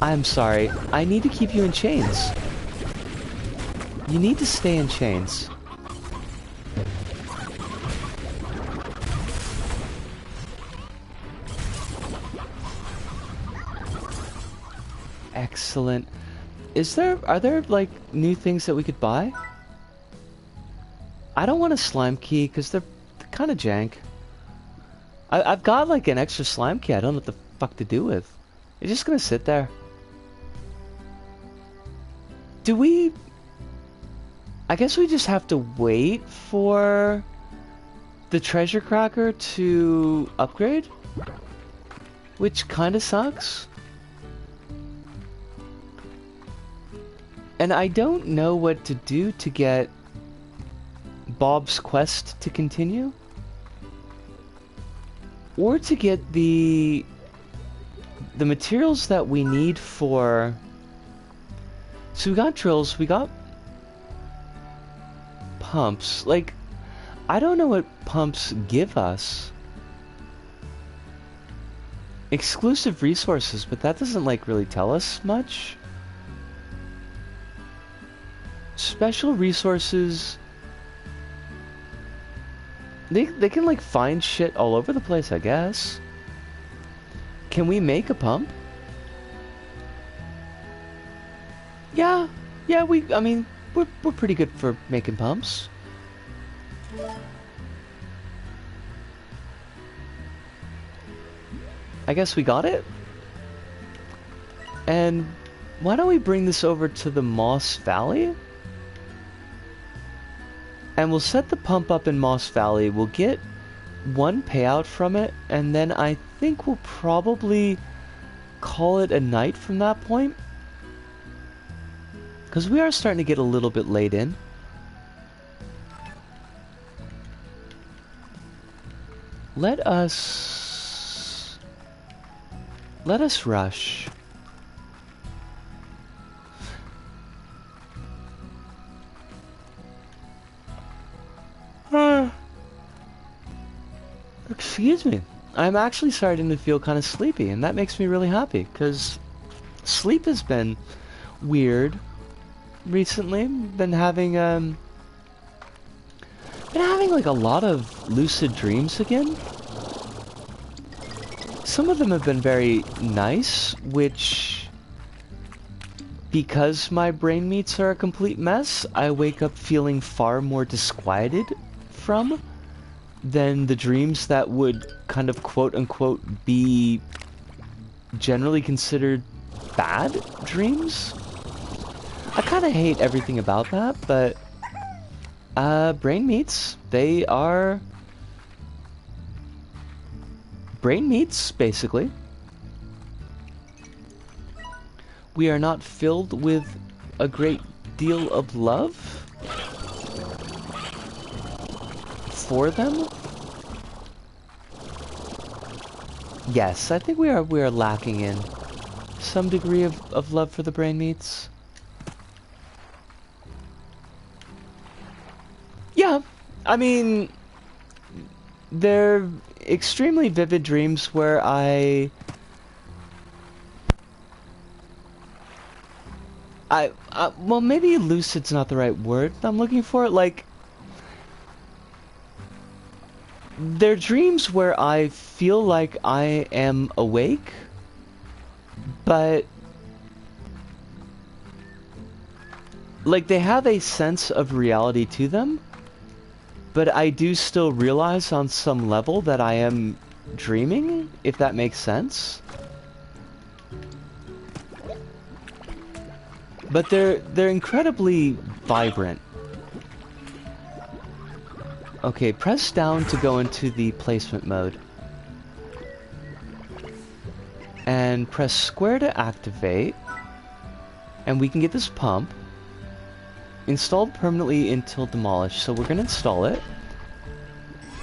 S1: I'm sorry, I need to keep you in chains. You need to stay in chains. Excellent. Are there like new things that we could buy? I don't want a slime key because they're kind of jank. I've got like an extra slime key I don't know what the fuck to do with. It's just gonna sit there. I guess we just have to wait for the treasure cracker to upgrade? Which kinda sucks. And I don't know what to do to get Bob's quest to continue. Or to get the materials that we need for... So we got drills, we got pumps. Like, I don't know what pumps give us. Exclusive resources, but that doesn't like really tell us much. Special resources... They can like find shit all over the place, I guess. Can we make a pump? Yeah, I mean, we're pretty good for making pumps. I guess we got it. And why don't we bring this over to the Moss Valley? And we'll set the pump up in Moss Valley. We'll get one payout from it, and then I think we'll probably call it a night from that point. Because we are starting to get a little bit late in. Let us rush. Excuse me. I'm actually starting to feel kind of sleepy, and that makes me really happy, because sleep has been weird recently. Been having like a lot of lucid dreams again. Some of them have been very nice, which, because my brain meats are a complete mess, I wake up feeling far more disquieted from than the dreams that would kind of quote-unquote be generally considered bad dreams. I kind of hate everything about that, but brain meats, they are brain meats, basically. We are not filled with a great deal of love for them. Yes, I think we are lacking in some degree of love for the brain meats. Yeah, I mean, they're extremely vivid dreams where well, maybe lucid's not the right word I'm looking for. Like, they're dreams where I feel like I am awake, but like they have a sense of reality to them, but I do still realize on some level that I am dreaming, if that makes sense. But they're incredibly vibrant. Okay, press down to go into the placement mode. And press square to activate. And we can get this pump installed permanently until demolished. So we're gonna install it.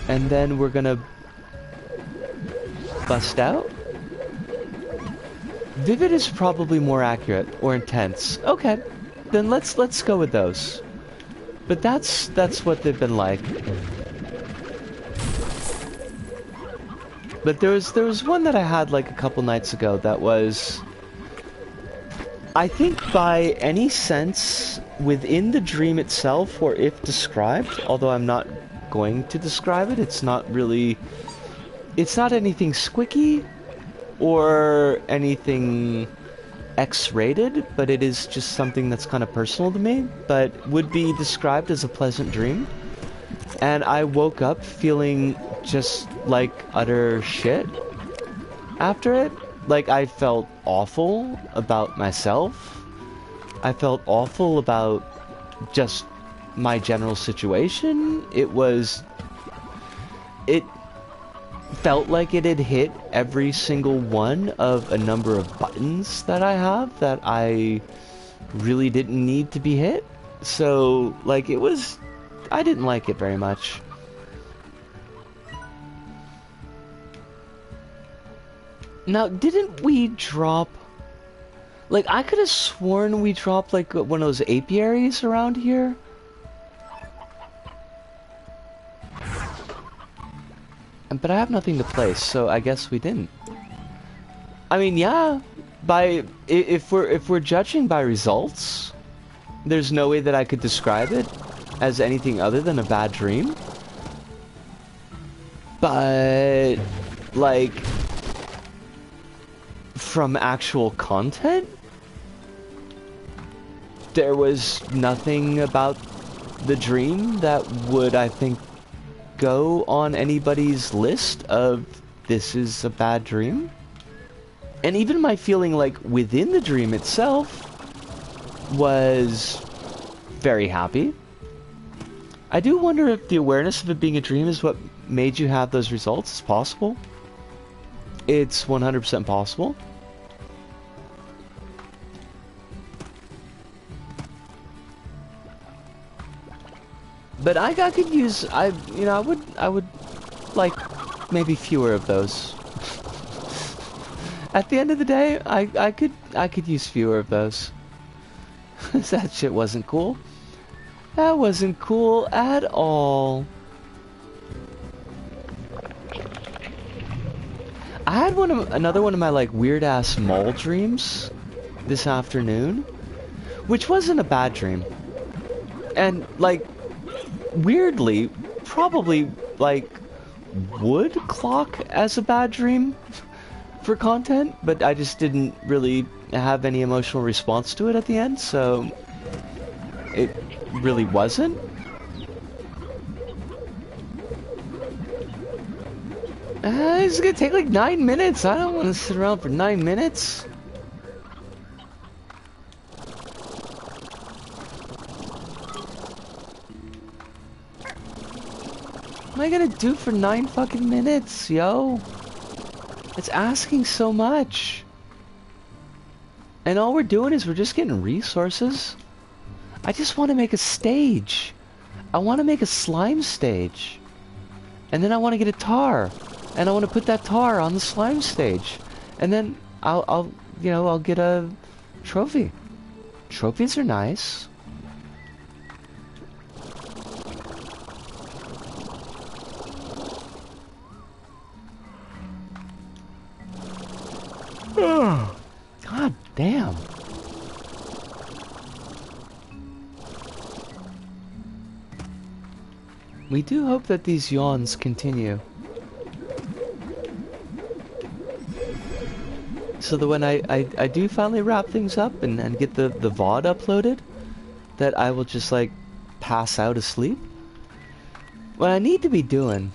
S1: And then we're gonna bust out. Vivid is probably more accurate, or intense. Okay, then let's go with those. But that's what they've been like. But there was one that I had like a couple nights ago that was, I think by any sense within the dream itself, or if described, although I'm not going to describe it, it's not anything squicky or anything X-rated, but it is just something that's kind of personal to me, but would be described as a pleasant dream. And I woke up feeling just like utter shit after it. Like, I felt awful about myself. I felt awful about just my general situation. It felt like it had hit every single one of a number of buttons that I have that I really didn't need to be hit. So, like, I didn't like it very much. Now, didn't we drop... Like, I could have sworn we dropped, like, one of those apiaries around here. But I have nothing to place, so I guess we didn't. I mean, yeah, if we're judging by results, there's no way that I could describe it as anything other than a bad dream. But, like, from actual content, there was nothing about the dream that would, I think, go on anybody's list of this is a bad dream. And even my feeling, like, within the dream itself was very happy. I do wonder if the awareness of it being a dream is what made you have those results. It's possible. It's 100% possible. But I got confused. I would like maybe fewer of those. At the end of the day, I could use fewer of those. That shit wasn't cool. That wasn't cool at all. I had another one of my like weird ass mall dreams this afternoon, which wasn't a bad dream. And like weirdly, probably like would clock as a bad dream for content, but I just didn't really have any emotional response to it at the end, so it really wasn't. It's gonna take like 9 minutes. I don't want to sit around for 9 minutes. What am I gonna do for 9 fucking minutes, yo? It's asking so much. And all we're doing is we're just getting resources. I just want to make a stage. I want to make a slime stage. And then I want to get a tar. And I want to put that tar on the slime stage. And then I'll get a trophy. Trophies are nice. God damn. We do hope that these yawns continue. So that when I do finally wrap things up and get the VOD uploaded, that I will just like pass out asleep. What I need to be doing,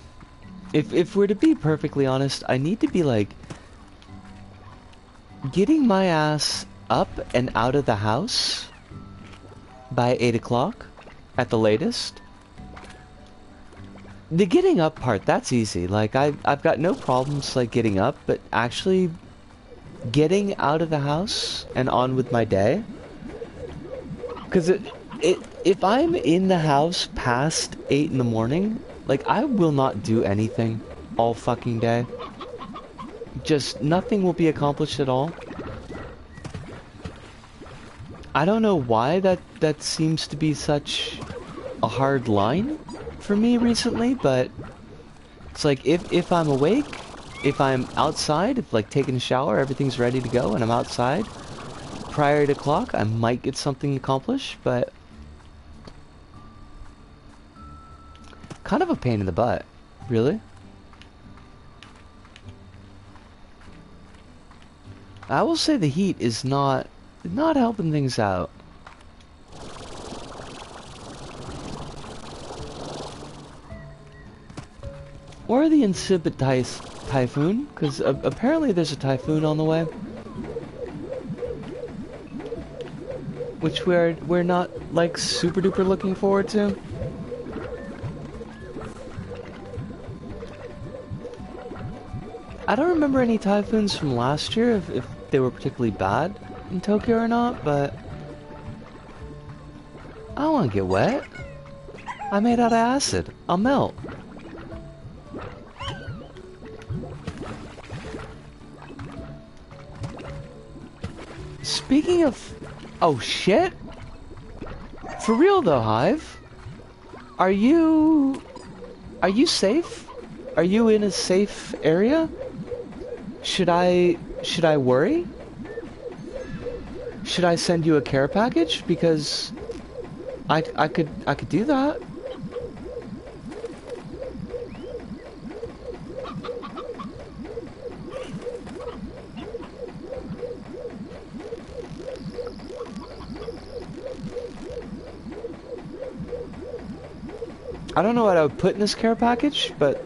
S1: if we're to be perfectly honest, I need to be like getting my ass up and out of the house by 8 o'clock at the latest. The getting up part, that's easy. Like I've got no problems like getting up, but actually getting out of the house and on with my day. Because if I'm in the house past 8 in the morning, like I will not do anything all fucking day. Just nothing will be accomplished at all. I don't know why that seems to be such a hard line for me recently, but it's like if I'm awake, if I'm outside, if like taking a shower, everything's ready to go and I'm outside prior to o'clock, I might get something accomplished, but kind of a pain in the butt, really. I will say the heat is not helping things out. Or the insipid typhoon, because apparently there's a typhoon on the way, which we're not like super duper looking forward to. I don't remember any typhoons from last year if they were particularly bad in Tokyo or not, but I don't want to get wet. I'm made out of acid. I'll melt. Speaking of... Oh, shit? For real, though, Hive? Are you safe? Are you in a safe area? Should I worry? Should I send you a care package? Because I could do that. I don't know what I would put in this care package, but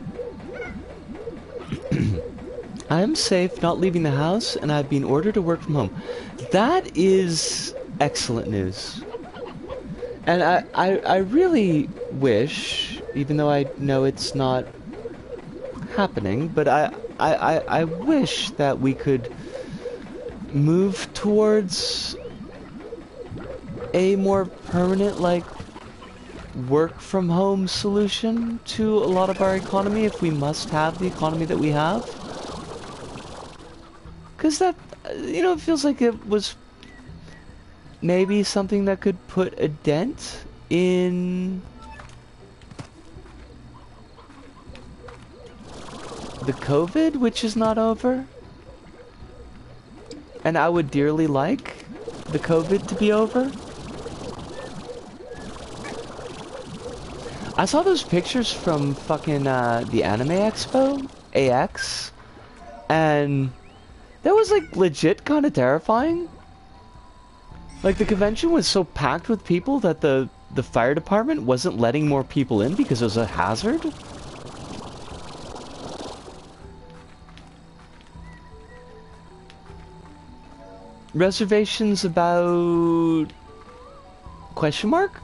S1: I am safe, not leaving the house, and I've been ordered to work from home. That is excellent news. And I really wish, even though I know it's not happening, but I wish that we could move towards a more permanent, like, work from home solution to a lot of our economy if we must have the economy that we have. Because that, you know, it feels like it was maybe something that could put a dent in the COVID, which is not over. And I would dearly like the COVID to be over. I saw those pictures from fucking the Anime Expo, AX, and that was like legit kind of terrifying. Like the convention was so packed with people that the fire department wasn't letting more people in because it was a hazard. Reservations about... question mark?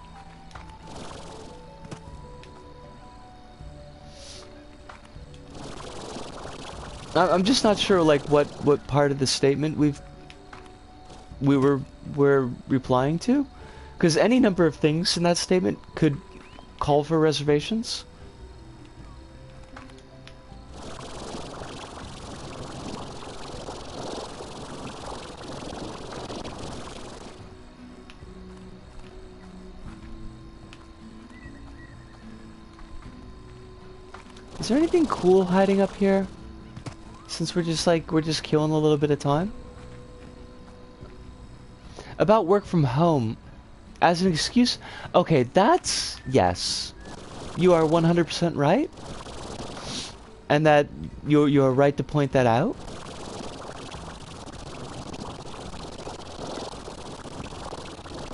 S1: I'm just not sure, like, what part of the statement we were replying to, because any number of things in that statement could call for reservations. Is there anything cool hiding up here? Since we're just killing a little bit of time. About work from home as an excuse. Okay, that's yes. You are 100% right. And that you're right to point that out.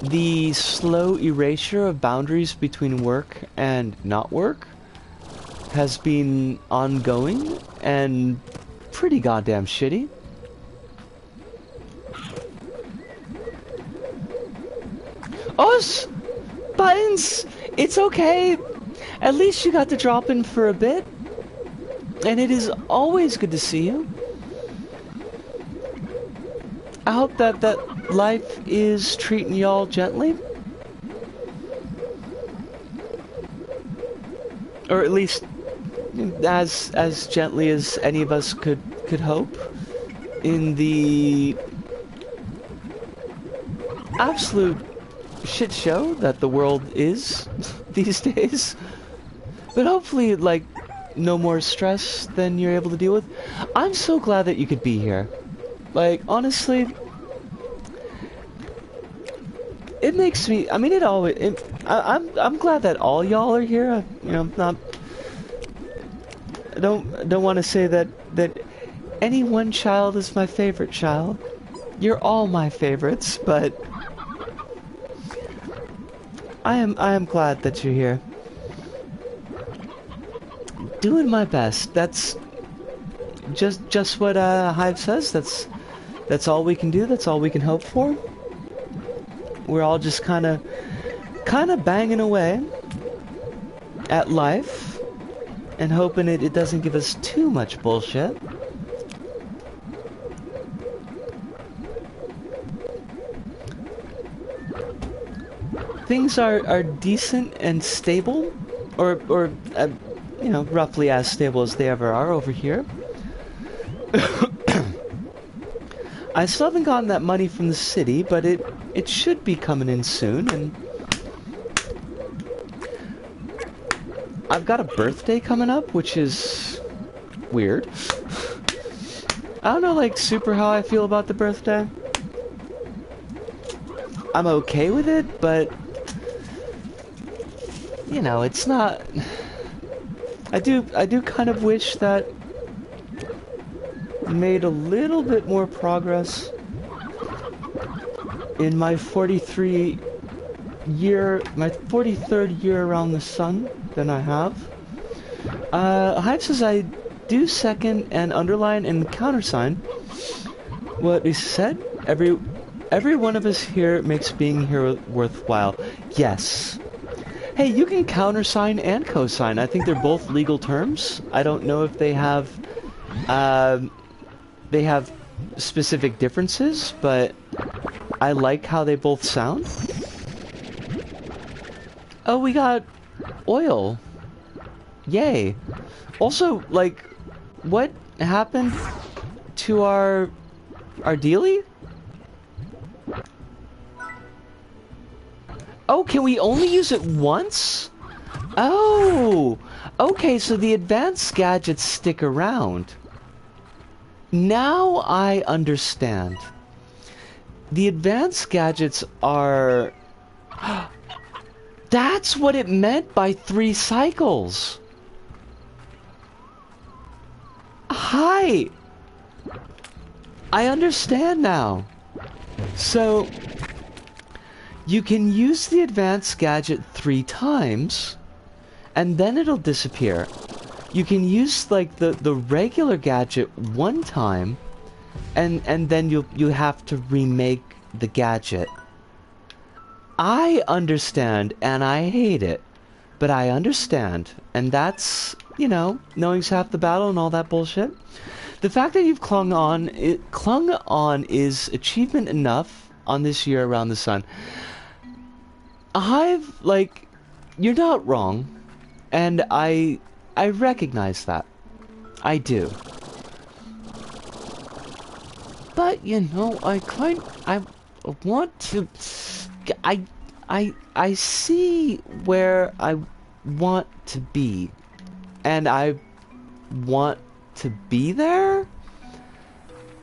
S1: The slow erasure of boundaries between work and not work has been ongoing and pretty goddamn shitty. Oh, Buttons! It's okay! At least you got to drop in for a bit. And it is always good to see you. I hope that life is treating y'all gently. Or at least as gently as any of us could hope in the absolute shit show that the world is these days. But hopefully, like, no more stress than you're able to deal with. I'm so glad that you could be here. Like, honestly, it makes me, I mean, it always, I'm glad that all y'all are here. You know, not, I don't want to say that any one child is my favorite child. You're all my favorites, but I am glad that you're here. Doing my best. That's just what Hive says. That's all we can do. That's all we can hope for. We're all just kind of banging away at life and hoping it doesn't give us too much bullshit. Things are decent and stable, or you know, roughly as stable as they ever are over here. I still haven't gotten that money from the city, but it should be coming in soon, and I've got a birthday coming up, which is weird. I don't know, like, super how I feel about the birthday. I'm okay with it, but you know, it's not. I do kind of wish that I made a little bit more progress in my 43rd year around the sun than I have. Hive says I do second and underline and countersign what is said. Every one of us here makes being here worthwhile. Yes. Hey, you can countersign and cosign. I think they're both legal terms. I don't know if they have specific differences, but I like how they both sound. Oh, we got oil. Yay. Also, like, what happened to our dealie? Oh, can we only use it once? Oh, okay, so the advanced gadgets stick around. Now I understand. The advanced gadgets are... That's what it meant by 3 cycles. Hi. I understand now. So, you can use the advanced gadget 3 times, and then it'll disappear. You can use like the regular gadget 1 time, and then you have to remake the gadget. I understand, and I hate it, but I understand, and that's, you know, knowing's half the battle and all that bullshit. The fact that you've clung on is achievement enough on this year around the sun. I've, like, you're not wrong, and I recognize that. I do. But, you know, I want to... I see where I want to be, and I want to be there,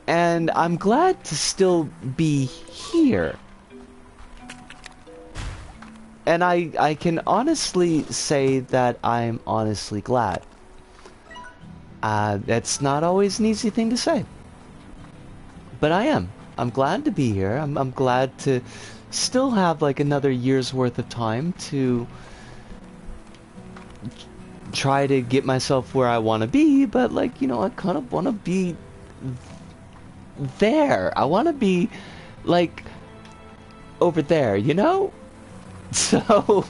S1: and I'm glad to still be here. And I can honestly say that I'm honestly glad. That's not always an easy thing to say, but I am. I'm glad to be here. I'm glad to still have like another year's worth of time to try to get myself where I want to be, but like, you know, I kind of want to be there. I want to be like over there, you know? So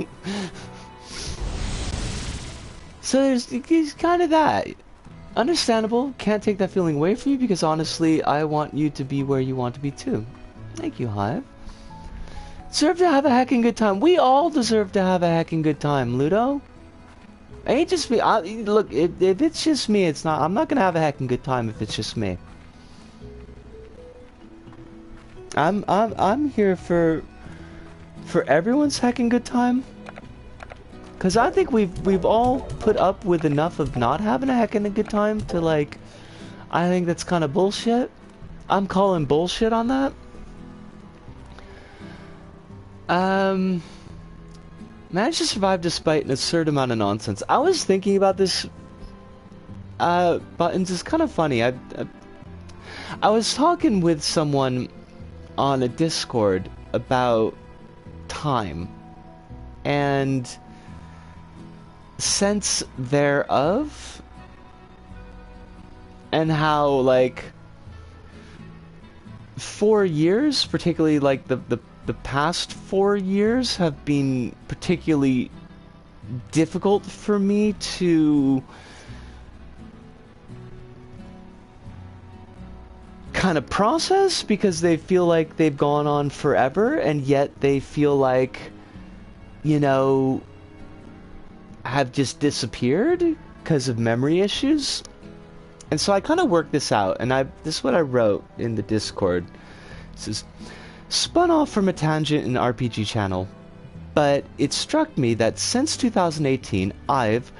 S1: there's kind of that. Understandable. Can't take that feeling away from you, because honestly, I want you to be where you want to be too. Thank you, Hive. Deserve to have a heckin' good time. We all deserve to have a heckin' good time, Ludo. It ain't just me. Look, if it's just me, it's not. I'm not gonna have a heckin' good time if it's just me. I'm here for everyone's heckin' good time. Cause I think we've all put up with enough of not having a heckin' good time to, like, I think that's kind of bullshit. I'm calling bullshit on that. Managed to survive despite an absurd amount of nonsense. I was thinking about this, buttons. It's kind of funny. I was talking with someone on a Discord about time and sense thereof, and how, like, 4 years, particularly like the past 4 years, have been particularly difficult for me to kind of process, because they feel like they've gone on forever, and yet they feel like, you know, have just disappeared because of memory issues. And so I kind of worked this out, and this is what I wrote in the Discord. It says, spun off from a tangent in RPG channel, but it struck me that since 2018, I've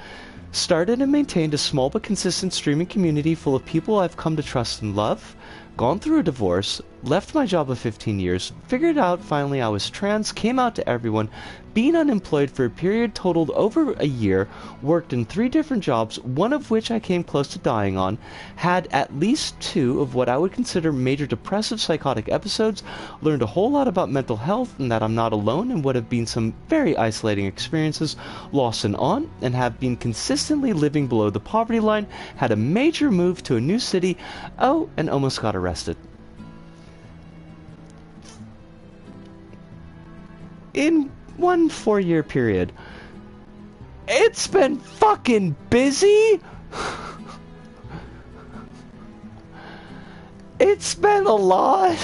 S1: started and maintained a small but consistent streaming community full of people I've come to trust and love, gone through a divorce, left my job of 15 years, figured out finally I was trans, came out to everyone, been unemployed for a period totaled over a year, worked in 3 different jobs, one of which I came close to dying on, had at least 2 of what I would consider major depressive psychotic episodes, learned a whole lot about mental health and that I'm not alone in what have been some very isolating experiences, lost an aunt, and have been consistently living below the poverty line, had a major move to a new city, oh, and almost got arrested. In one 4-year period. It's been fucking busy. It's been a lot.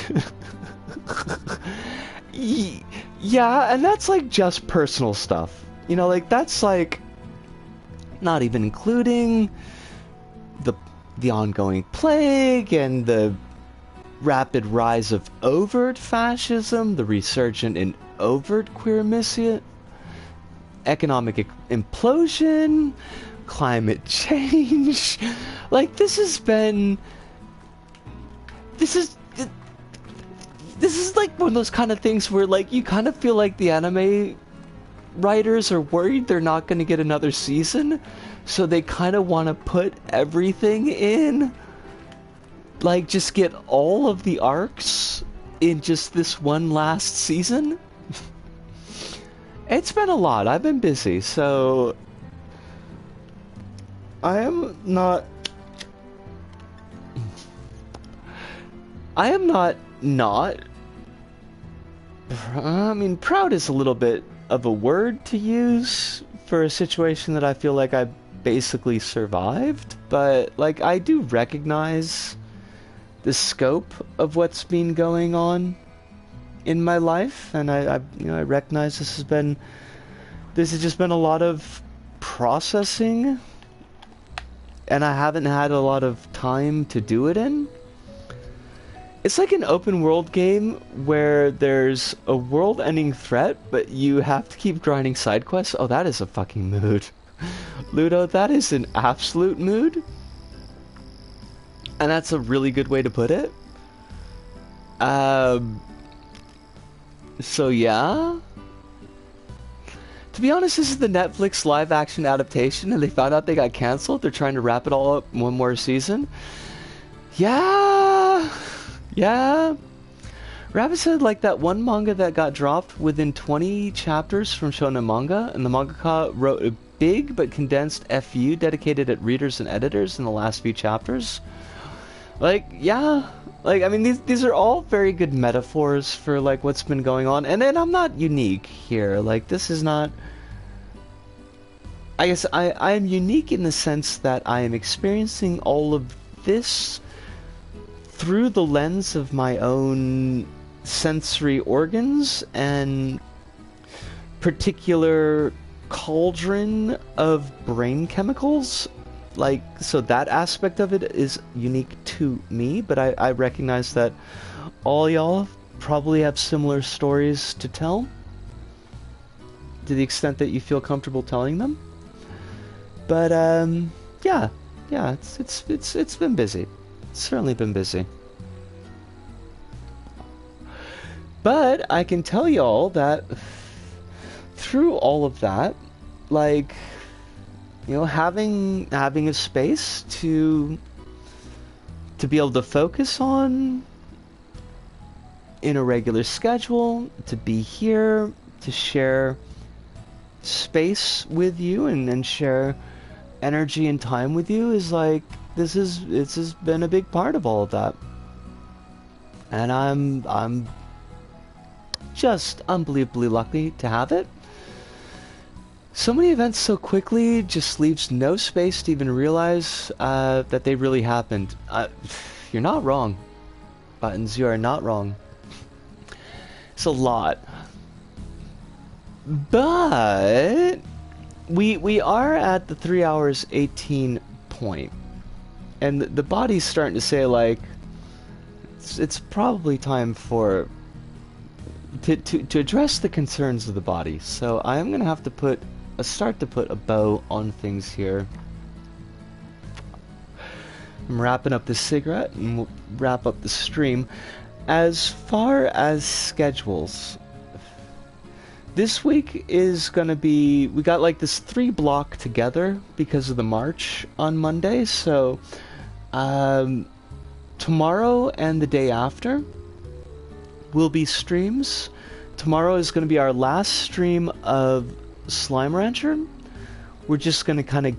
S1: Yeah, and that's like just personal stuff. You know, like, that's like not even including the ongoing plague and the rapid rise of overt fascism, the resurgent in overt queer missia, economic implosion, climate change. Like, this is like one of those kind of things where, like, you kind of feel like the anime writers are worried they're not going to get another season, so they kind of want to put everything in. Like, just get all of the arcs in just this one last season. It's been a lot. I've been busy, so I am not I mean, proud is a little bit of a word to use for a situation that I feel like I basically survived, but, like, I do recognize the scope of what's been going on in my life, and I recognize this has just been a lot of processing, and I haven't had a lot of time to do it in. It's like an open world game where there's a world-ending threat, but you have to keep grinding side quests. Oh, that is a fucking mood. Ludo, that is an absolute mood. And that's a really good way to put it. So yeah. To be honest, this is the Netflix live-action adaptation, and they found out they got canceled. They're trying to wrap it all up in one more season. Yeah. Rabbit said, like, that one manga that got dropped within 20 chapters from Shonen Manga, and the mangaka wrote a big but condensed FU dedicated at readers and editors in the last few chapters. Like, yeah. Like, I mean, these are all very good metaphors for, like, what's been going on. And then I'm not unique here. Like, this is not... I guess I am unique in the sense that I am experiencing all of this through the lens of my own sensory organs and particular cauldron of brain chemicals. Like, so that aspect of it is unique to me, but I recognize that all y'all probably have similar stories to tell, to the extent that you feel comfortable telling them. But yeah, it's been busy. It's certainly been busy. But I can tell y'all that through all of that, like, you know, having a space to be able to focus on in a regular schedule, to be here, to share space with you and share energy and time with you is like, this has been a big part of all of that. And I'm just unbelievably lucky to have it. So many events so quickly just leaves no space to even realize that they really happened. You're not wrong, Buttons. You are not wrong. It's a lot. But we are at the 3 hours 18 point. And the body's starting to say, like, it's probably time for to address the concerns of the body. So I'm gonna have to start to put a bow on things here. I'm wrapping up the cigarette and we'll wrap up the stream. As far as schedules, this week is gonna be, we got like this 3 block together because of the march on Monday. So tomorrow and the day after will be streams. Tomorrow is going to be our last stream of Slime Rancher. We're just going to kind of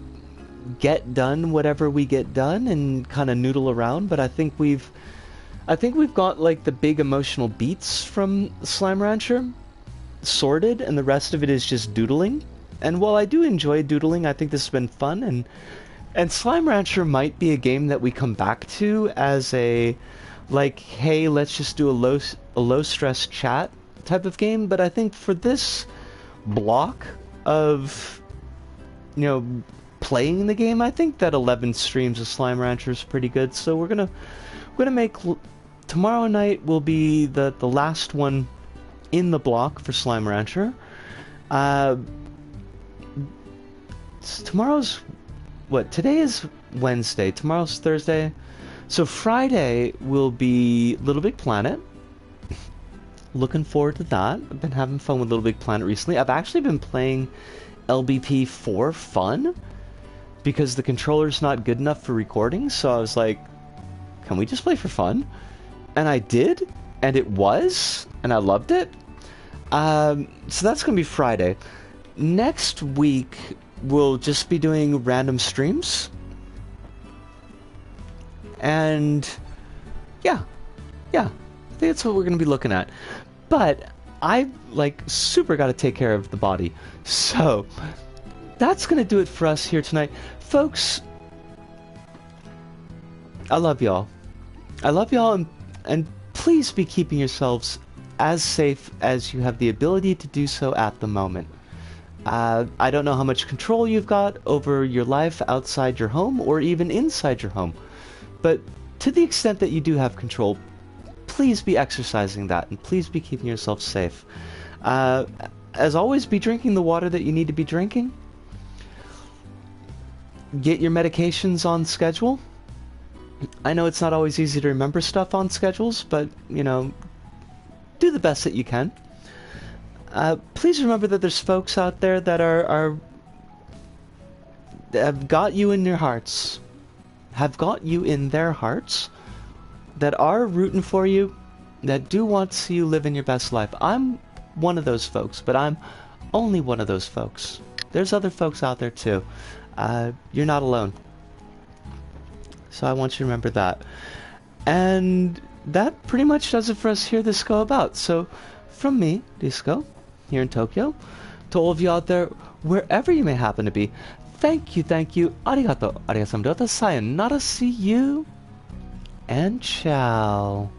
S1: get done whatever we get done and kind of noodle around, but I think we've got like the big emotional beats from Slime Rancher sorted, and the rest of it is just doodling. And while I do enjoy doodling, I think this has been fun, and Slime Rancher might be a game that we come back to as a, like, hey, let's just do a low stress chat type of game. But I think for this block of, you know, playing the game, I think that 11 streams of Slime Rancher is pretty good. So we're gonna make tomorrow night will be the last one in the block for Slime Rancher. Tomorrow's what? Today is Wednesday. Tomorrow's Thursday. So Friday will be Little Big Planet. Looking forward to that. I've been having fun with Little Big Planet recently. I've actually been playing LBP for fun because the controller's not good enough for recording. So I was like, can we just play for fun? And I did, and it was, and I loved it. So that's going to be Friday. Next week, we'll just be doing random streams. And yeah, I think that's what we're going to be looking at. But I, like, super got to take care of the body. So that's going to do it for us here tonight. Folks, I love y'all. I love y'all, and please be keeping yourselves as safe as you have the ability to do so at the moment. I don't know how much control you've got over your life outside your home or even inside your home. But to the extent that you do have control, please be exercising that, and please be keeping yourself safe. As always, be drinking the water that you need to be drinking. Get your medications on schedule. I know it's not always easy to remember stuff on schedules, but, you know, do the best that you can. Please remember that there's folks out there that have got you in their hearts, that are rooting for you, that do want to see you live in your best life. I'm one of those folks, but I'm only one of those folks. There's other folks out there too. You're not alone. So I want you to remember that. And that pretty much does it for us here, Disco About. So from me, Disco, here in Tokyo, to all of you out there, wherever you may happen to be, thank you, arigato, sayonara, see you, and ciao.